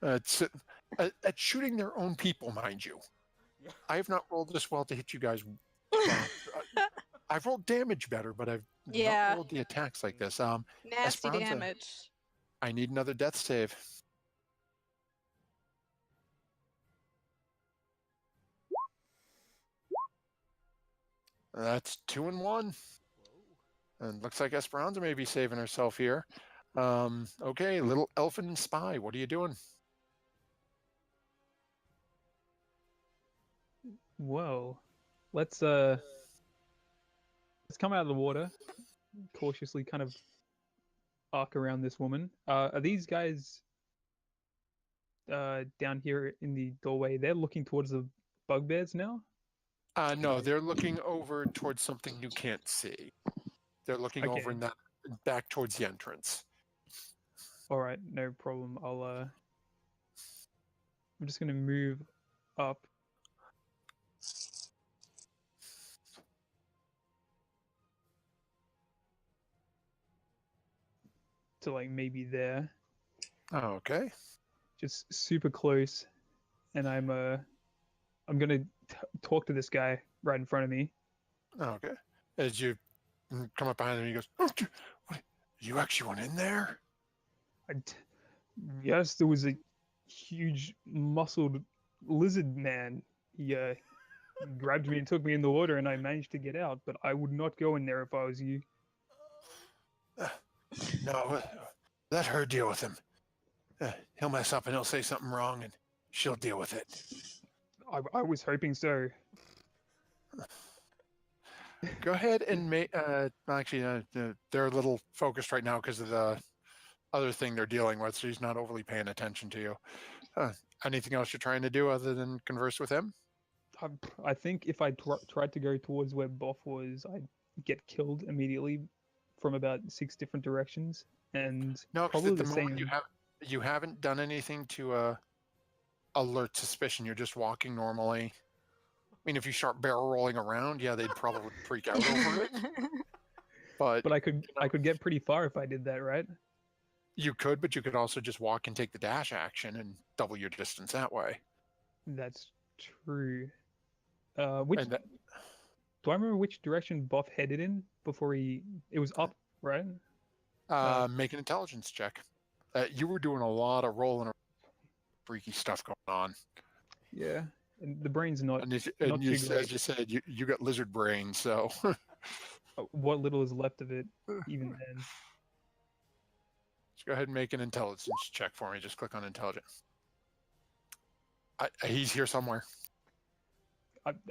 It's at shooting their own people, mind you. Yeah. I have not rolled this well to hit you guys. I've rolled damage better, but I've not rolled the attacks like this. Nasty Esperanza, damage. I need another death save. That's 2 and 1. Whoa. And looks like Esperanza may be saving herself here. Okay, little elfin spy, what are you doing? Whoa. Let's come out of the water. Cautiously kind of arc around this woman. Are these guys down here in the doorway? They're looking towards the bugbears now? No, they're looking over towards something you can't see. They're looking over Okay. in that back towards the entrance. Alright, no problem. I'm just gonna move up. To like maybe there. Okay. Just super close. And I'm gonna talk to this guy right in front of me. Okay. As you come up behind him, he goes, "Oh, what, you actually went in there?" Yes, there was a huge muscled lizard man. He grabbed me and took me in the water, and I managed to get out. But I would not go in there if I was you. No, let her deal with him. He'll mess up and he'll say something wrong, and she'll deal with it. I was hoping so. Go ahead and make. Actually, they're a little focused right now because of the other thing they're dealing with, so he's not overly paying attention to you. Anything else you're trying to do other than converse with him? I think if I tried to go towards where Boff was, I'd get killed immediately from about 6 different directions, and No, because probably at the the moment same. you haven't done anything to alert suspicion. You're just walking normally. I mean, if you start barrel rolling around, yeah, they'd probably freak out over it. But But I could get pretty far if I did that, right? you could, but you could also just walk and take the dash action and double your distance that way. That's true. Which And that, do I remember which direction Buff headed in before he? It was up, right? make an intelligence check. You were doing a lot of rolling around, freaky stuff going on. Yeah, and the brain's not. And, Not you, too great. as you said, you got lizard brain, so. What little is left of it, even then. Just go ahead and make an intelligence check for me. Just click on intelligence. He's here somewhere.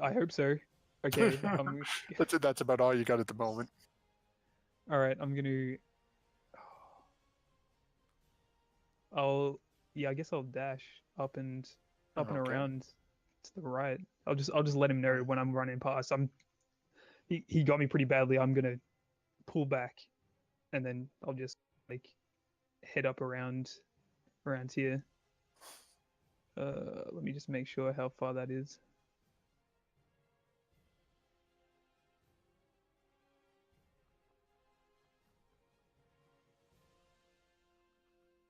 I hope so. Okay. That's about all you got at the moment. All right. I'm gonna. I guess I'll dash up and Okay. around to the right. I'll just let him know when I'm running past. He got me pretty badly. I'm gonna pull back, and then I'll just like head up around here. Let me just make sure how far that is.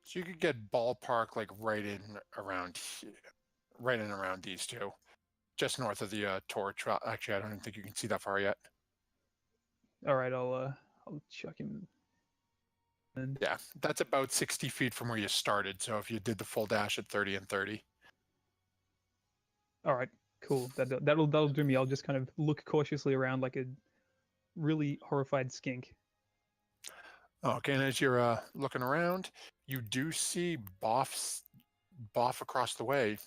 So you could get ballpark like right in around these two, just north of the torch. Well, actually, I don't even think you can see that far yet. All right, I'll chuck him. And Yeah, that's about 60 feet from where you started. So if you did the full dash at 30 and 30. all right, cool. That'll do me. I'll just kind of look cautiously around like a really horrified skink. Okay, and as you're looking around, you do see Boff across the way.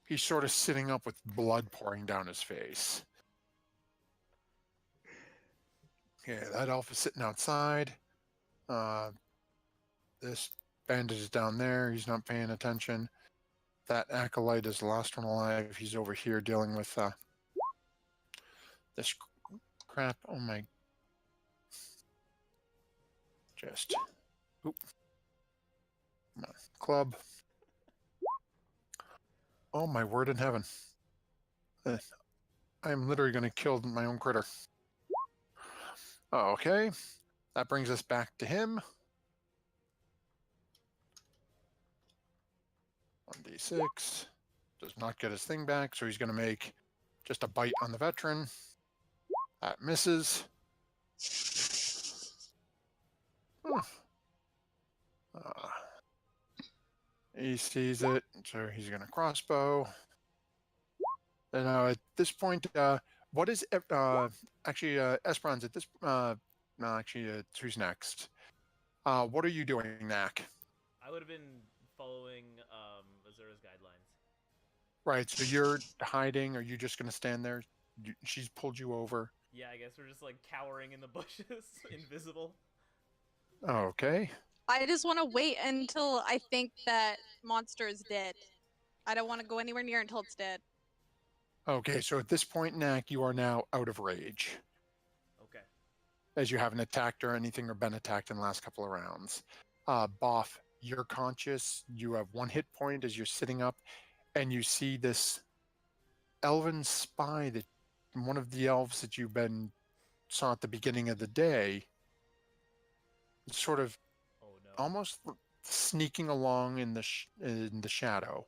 He's sort of sitting up with blood pouring down his face. Okay, that elf is sitting outside. This bandit is down there. He's not paying attention. That acolyte is the last one alive. He's over here dealing with this crap. Oh my. Just. Oop. Come on. Club. Oh my word in heaven. I'm literally going to kill my own critter. Okay. That brings us back to him. 1d6. Does not get his thing back, so he's going to make just a bite on the veteran. That misses. He sees it, so he's going to crossbow. And at this point, what is actually Esperance at this? No, actually, who's next? What are you doing, Knack? I would have been following Azura's guidelines. Right. So you're hiding. Are you just going to stand there? She's pulled you over. Yeah, I guess we're just like cowering in the bushes, invisible. Okay. I just want to wait until I think that monster is dead. I don't want to go anywhere near until it's dead. Okay. So at this point, Knack, you are now out of rage, Okay. as you haven't attacked or anything or been attacked in the last couple of rounds. Boff, you're conscious. You have 1 hit point as you're sitting up, and you see this elven spy that one of the elves that you've been saw at the beginning of the day, sort of Oh no. almost sneaking along in the shadow.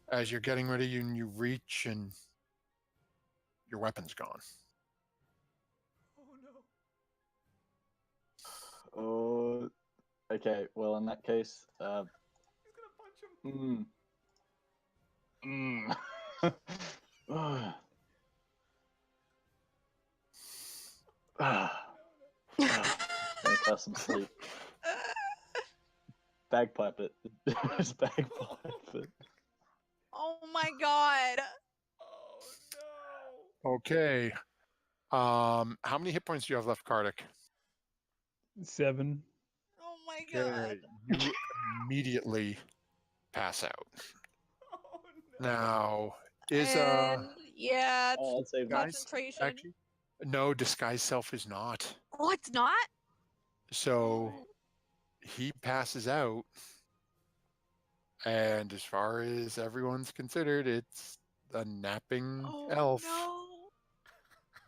As you're getting ready, and you reach, and your weapon's gone. Oh no. Oh, okay. Well, in that case, He's gonna punch him. Gonna cast some sleep. Bagpipe it. Just bagpipe it. Oh my god. Oh no. Okay. How many hit points do you have left, Kardik? 7. Oh my god. You immediately pass out. Oh no. Now, is And yeah, Oh, I'd say guys, concentration. actually, no, disguise self is not. Oh, it's not? So he passes out, and as far as everyone's considered, it's a napping elf. No.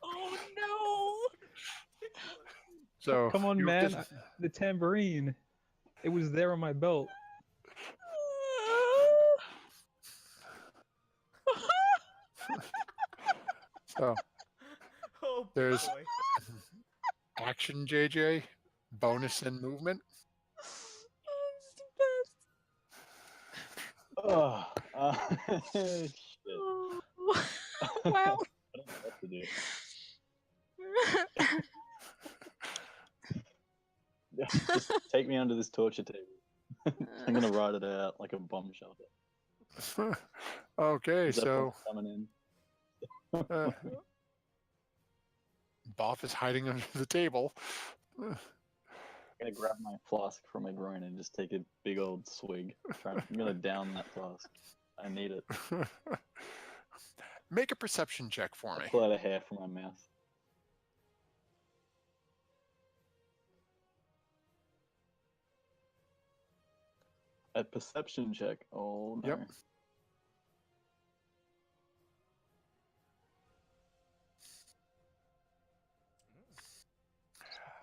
Oh no. So Come on, you man. just- The tambourine. It was there on my belt. so Oh There's- boy. action, JJ, bonus and movement. It's the best. Oh, shit. Oh. Wow. I don't know what to do. Just take me under this torture table. I'm gonna ride it out like a bomb shelter. Okay, Is that so bomb coming in? Boff is hiding under the table. I'm gonna grab my flask from my groin and just take a big old swig. I'm gonna down that flask. I need it. Make a perception check for me. Pull out a hair from my mouth. A perception check. Oh no. Yep.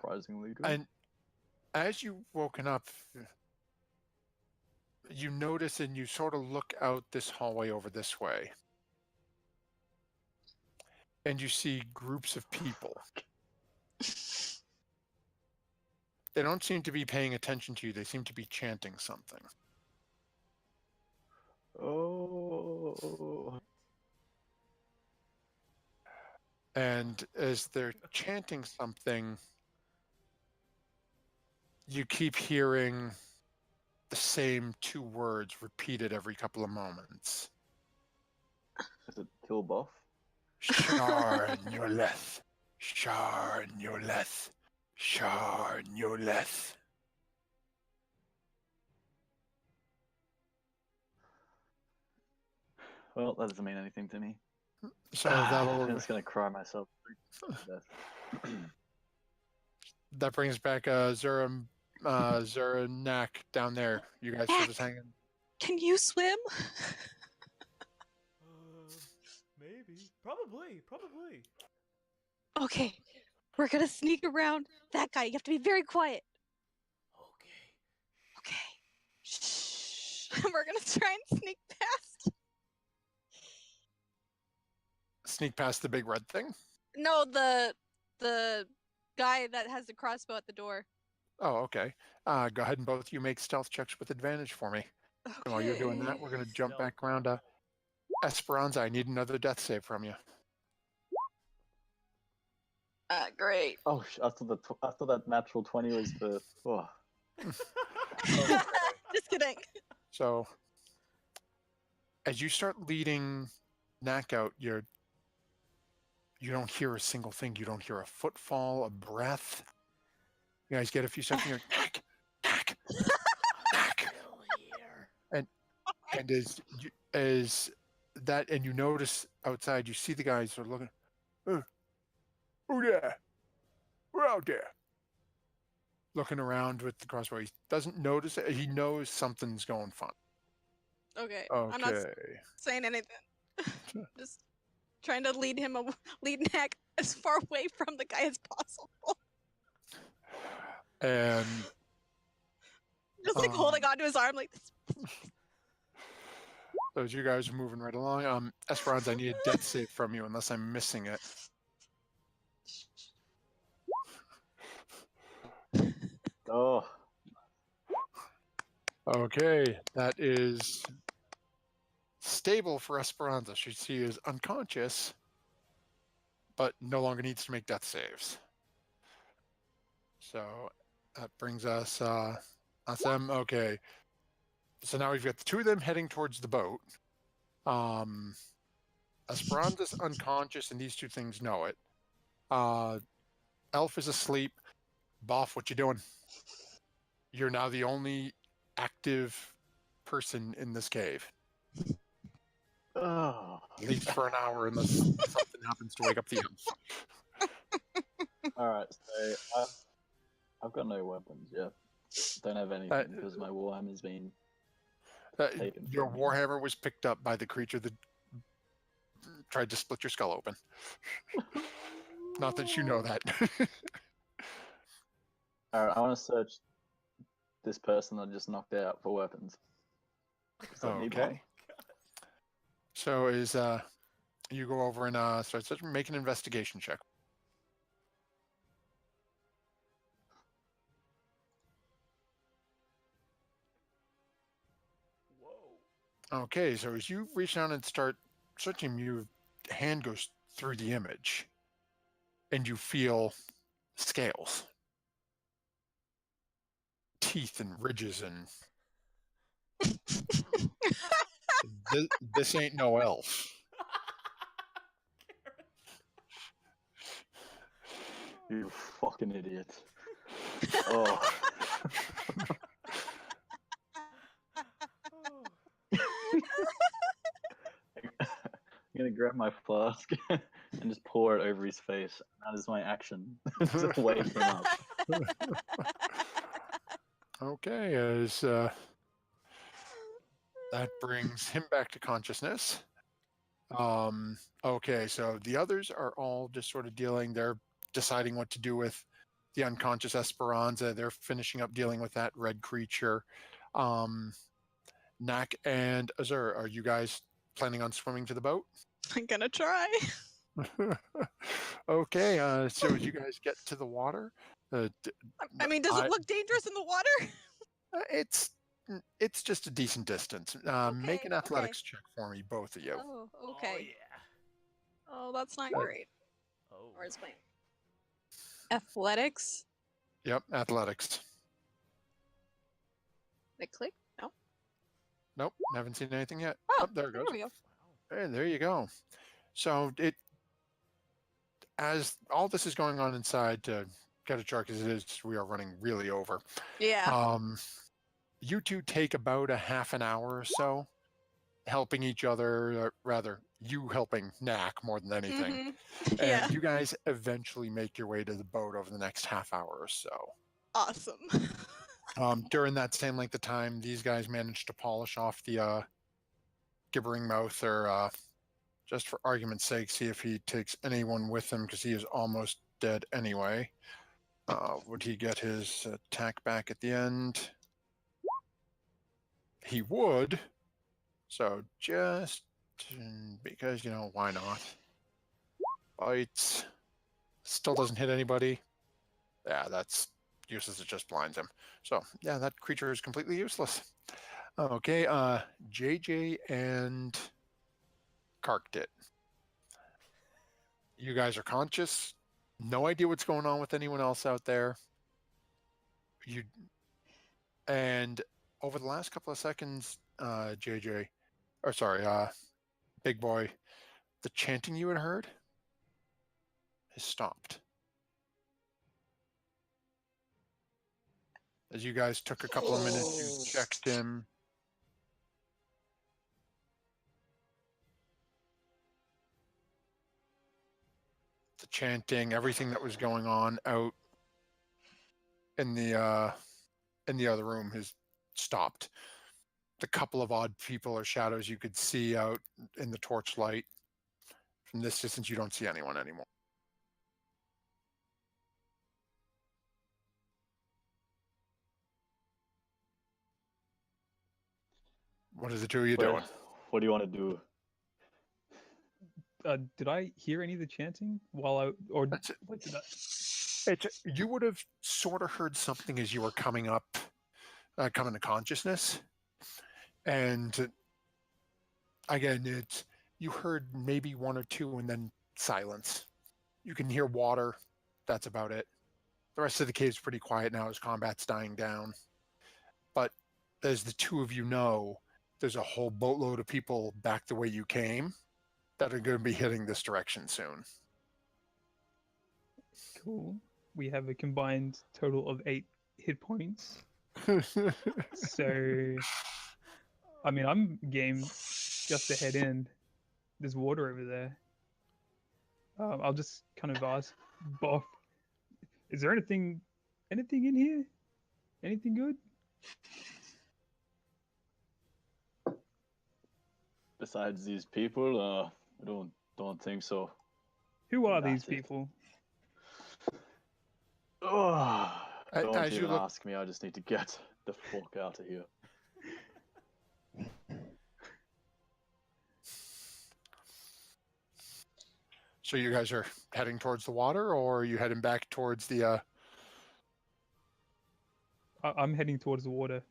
Surprisingly good. And as you've woken up, you notice and you sort of look out this hallway over this way. And you see groups of people. They don't seem to be paying attention to you. They seem to be chanting something. Oh. And as they're chanting something, you keep hearing the same 2 words repeated every couple of moments. Is it kill buff? Shar Nuleth. Shar Nuleth. Shar Nuleth. Well, that doesn't mean anything to me. So I'm that'll just gonna cry myself to death. that brings back Zura and Nak down there. You guys still just hanging? Can you swim? Maybe. Probably. Okay, we're gonna sneak around that guy. You have to be very quiet. Okay. Okay. Shh. We're gonna try and sneak past. Sneak past the big red thing? No, the guy that has the crossbow at the door. Oh, okay. Go ahead and both of you make stealth checks with advantage for me. Okay. And while you're doing that, we're going to jump Stealth. back around to Esperanza. I need another death save from you. Great. Oh, I thought that natural 20 was for. Oh. Just kidding. So, as you start leading Nak out, you don't hear a single thing. You don't hear a footfall, a breath. You guys get a few steps and you're Nak, Nak, Nak. And as that, and you notice outside, you see the guys are looking. Oh yeah, we're out there. Looking around with the crossbow. He doesn't notice it. He knows something's going fun. Okay. I'm not saying anything. Just trying to lead Nak as far away from the guy as possible. And Just like holding onto his arm like this. so as you guys are moving right along, Esperanza, I need a death save from you unless I'm missing it. Oh. Okay, that is stable for Esperanza. She is unconscious, but no longer needs to make death saves. So that brings us them. Okay. So now we've got the two of them heading towards the boat. Esperanza's unconscious, and these two things know it. Elf is asleep. Boff, what you doing? You're now the only active person in this cave. Oh. At least for an hour, unless something happens to wake up the elf. Alright, so I've got no weapons, yeah. Don't have anything because my warhammer's been taken. Your from me. warhammer was picked up by the creature that tried to split your skull open. Not that you know that. Alright, I want to search this person I just knocked out for weapons. 'Cause I need one. Okay. So you go over and start make an investigation check. Whoa. Okay, so as you reach down and start searching, your hand goes through the image, and you feel scales, teeth, and ridges, and this ain't no elf. You fucking idiot. Oh. I'm gonna grab my flask and just pour it over his face. That is my action. To wake him up. Okay, as that brings him back to consciousness. Okay, so the others are all just sort of they're deciding what to do with the unconscious Esperanza. They're finishing up dealing with that red creature. Nak and Azur, are you guys planning on swimming to the boat? I'm gonna try. Okay, so as you guys get to the water, I mean, does it look dangerous in the water? it's just a decent distance. Make an athletics check for me, both of you. Oh, Oh okay. yeah. Oh, that's not great. Oh. Where's my athletics? Yep, athletics. They click? No. Nope, haven't seen anything yet. Oh, There it goes. There we go. Hey, there you go. So as all this is going on inside, to get a chart as it is, we are running really over. Yeah. You two take about a half an hour or so helping each other, or rather you helping Knack more than anything. Mhm. And Yeah. you guys eventually make your way to the boat over the next half hour or so. Awesome. During that same length of time, these guys managed to polish off the gibbering mouth, or just for argument's sake, see if he takes anyone with him because he is almost dead anyway. Would he get his attack back at the end? He would. So just because, why not? Bites. Still doesn't hit anybody. Yeah, that's useless. It just blinds him. So yeah, that creature is completely useless. Okay, JJ and Karkdit. You guys are conscious. No idea what's going on with anyone else out there. And over the last couple of seconds, JJ, or sorry, Big Boy, the chanting you had heard has stopped. As you guys took a couple of minutes, you checked him. The chanting, everything that was going on out in the other room has stopped. The couple of odd people or shadows you could see out in the torchlight, from this distance, you don't see anyone anymore. What is the two of you doing? What do you want to do? Did I hear any of the chanting while I or That's it. what did I? You would have sort of heard something as you were coming up, coming to consciousness, and again, you heard maybe one or two, and then silence. You can hear water. That's about it. The rest of the cave's pretty quiet now as combat's dying down. But as the two of you know, there's a whole boatload of people back the way you came that are going to be hitting this direction soon. Cool. We have a combined total of 8 hit points. So, I mean, I'm game just to head in. There's water over there. I'll just kind of ask Boff, is there anything in here? Anything good? Besides these people, I don't think so. Who are That's these it. people? Oh, don't as you even look- ask me. I just need to get the fuck out of here. So you guys are heading towards the water, or are you heading back towards the... I'm heading towards the water.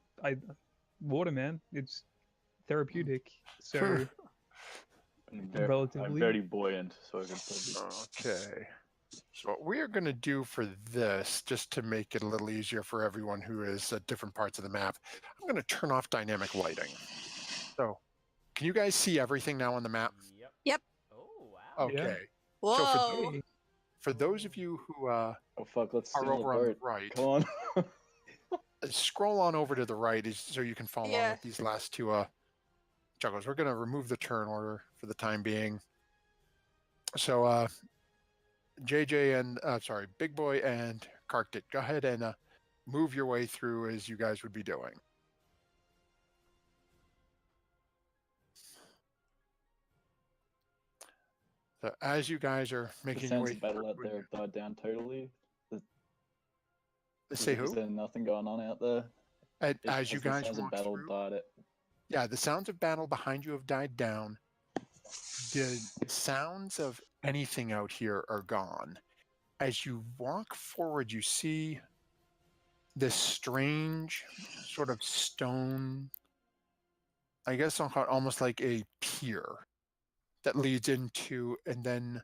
Water, man. It's therapeutic. So I'm relatively. very buoyant, so I can probably... Okay. So what we're going to do for this, just to make it a little easier for everyone who is at different parts of the map, I'm going to turn off dynamic lighting. So can you guys see everything now on the map? Yep. Oh wow. Okay. Yeah. Whoa. So for those of you who Oh fuck, let's are steal over the on the boat. right, Come on. scroll on over to the right so you can follow along Yeah. with these last two juggles. We're going to remove the turn order for the time being. So JJ and Big Boy and Karkdit, go ahead and move your way through as you guys would be doing. So as you guys are The making your sense way of battle through, out there died down totally. say Is who? there nothing going on out there? As you Has the guys sounds of walk battle through, died it? yeah, the sounds of battle behind you have died down. The sounds of anything out here are gone. As you walk forward, you see this strange sort of stone, I guess I'll call it almost like a pier that leads into and then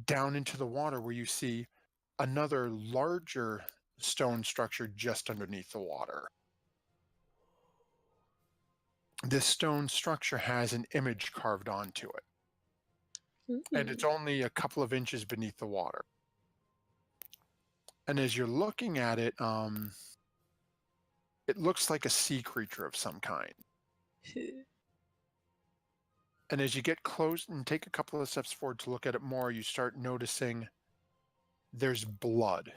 down into the water, where you see another larger stone structure just underneath the water. This stone structure has an image carved onto it, and it's only a couple of inches beneath the water. And as you're looking at it, it looks like a sea creature of some kind. And as you get close and take a couple of steps forward to look at it more, you start noticing there's blood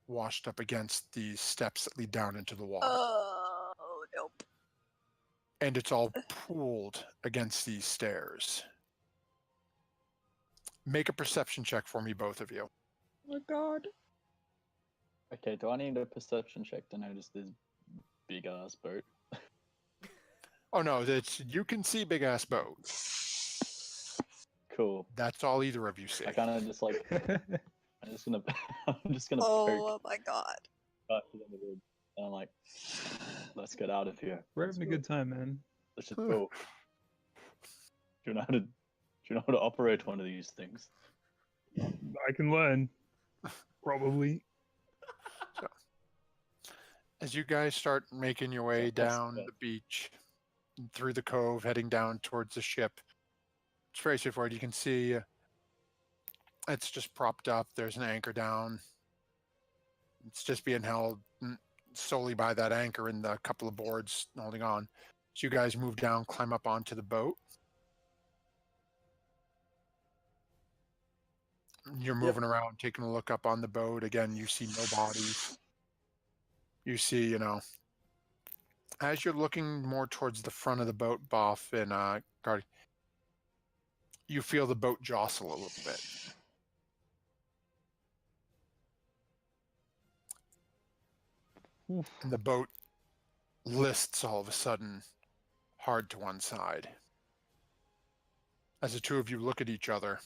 washed up against these steps that lead down into the water. Oh, nope. And it's all pooled against these stairs. Make a perception check for me, both of you. Oh my god. Okay, do I need a perception check to notice this big ass boat? Oh no, you can see big ass boat. Cool. That's all either of you see. I kind of just like I'm just gonna Oh poke my god. back to the wood, and I'm like, let's get out of here. We're having a good time, man. Let's just go. Do you know how to operate one of these things? I can learn. Probably. As you guys start making your way down the beach, through the cove, heading down towards the ship, it's very straightforward. You can see it's just propped up. There's an anchor down. It's just being held solely by that anchor and the couple of boards holding on. So you guys move down, climb up onto the boat. You're moving around, taking a look up on the boat. Again, you see no bodies. You see, as you're looking more towards the front of the boat, Boff and Gardy, you feel the boat jostle a little bit. And the boat lists all of a sudden hard to one side. As the two of you look at each other,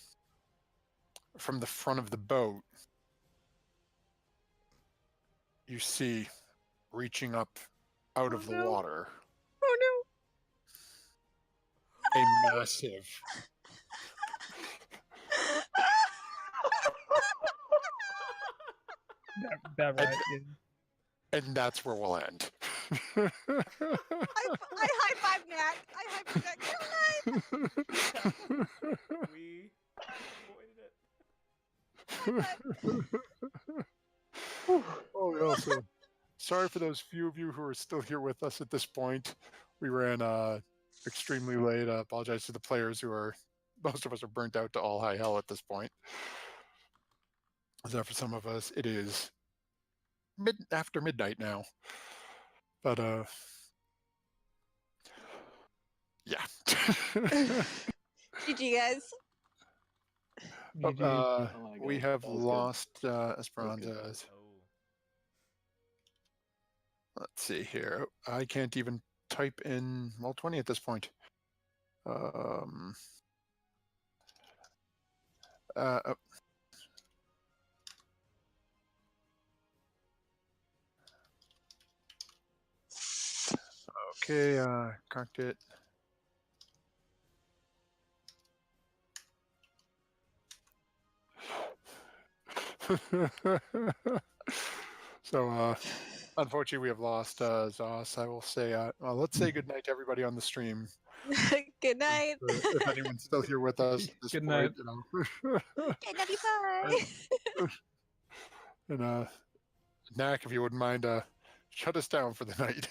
from the front of the boat, you see, reaching up out of the water, Oh a massive That right. and that's where we'll end. I high five Nat. I high five Nat. Good night. We avoided it. Oh, yeah. So, sorry for those few of you who are still here with us at this point. We ran extremely late. I apologize to the players most of us are burnt out to all high hell at this point. So for some of us, it is after midnight now. But yeah. GG, guys. We have That was lost Esperanza. Oh. Let's see here. I can't even type in Roll20 at this point. Okay, cocked it. So, unfortunately, we have lost Zos. I will say, let's say goodnight to everybody on the stream. Good night. If anyone's still here with us at this Good point, night. Okay, love you, bye. And Knack, if you wouldn't mind, shut us down for the night.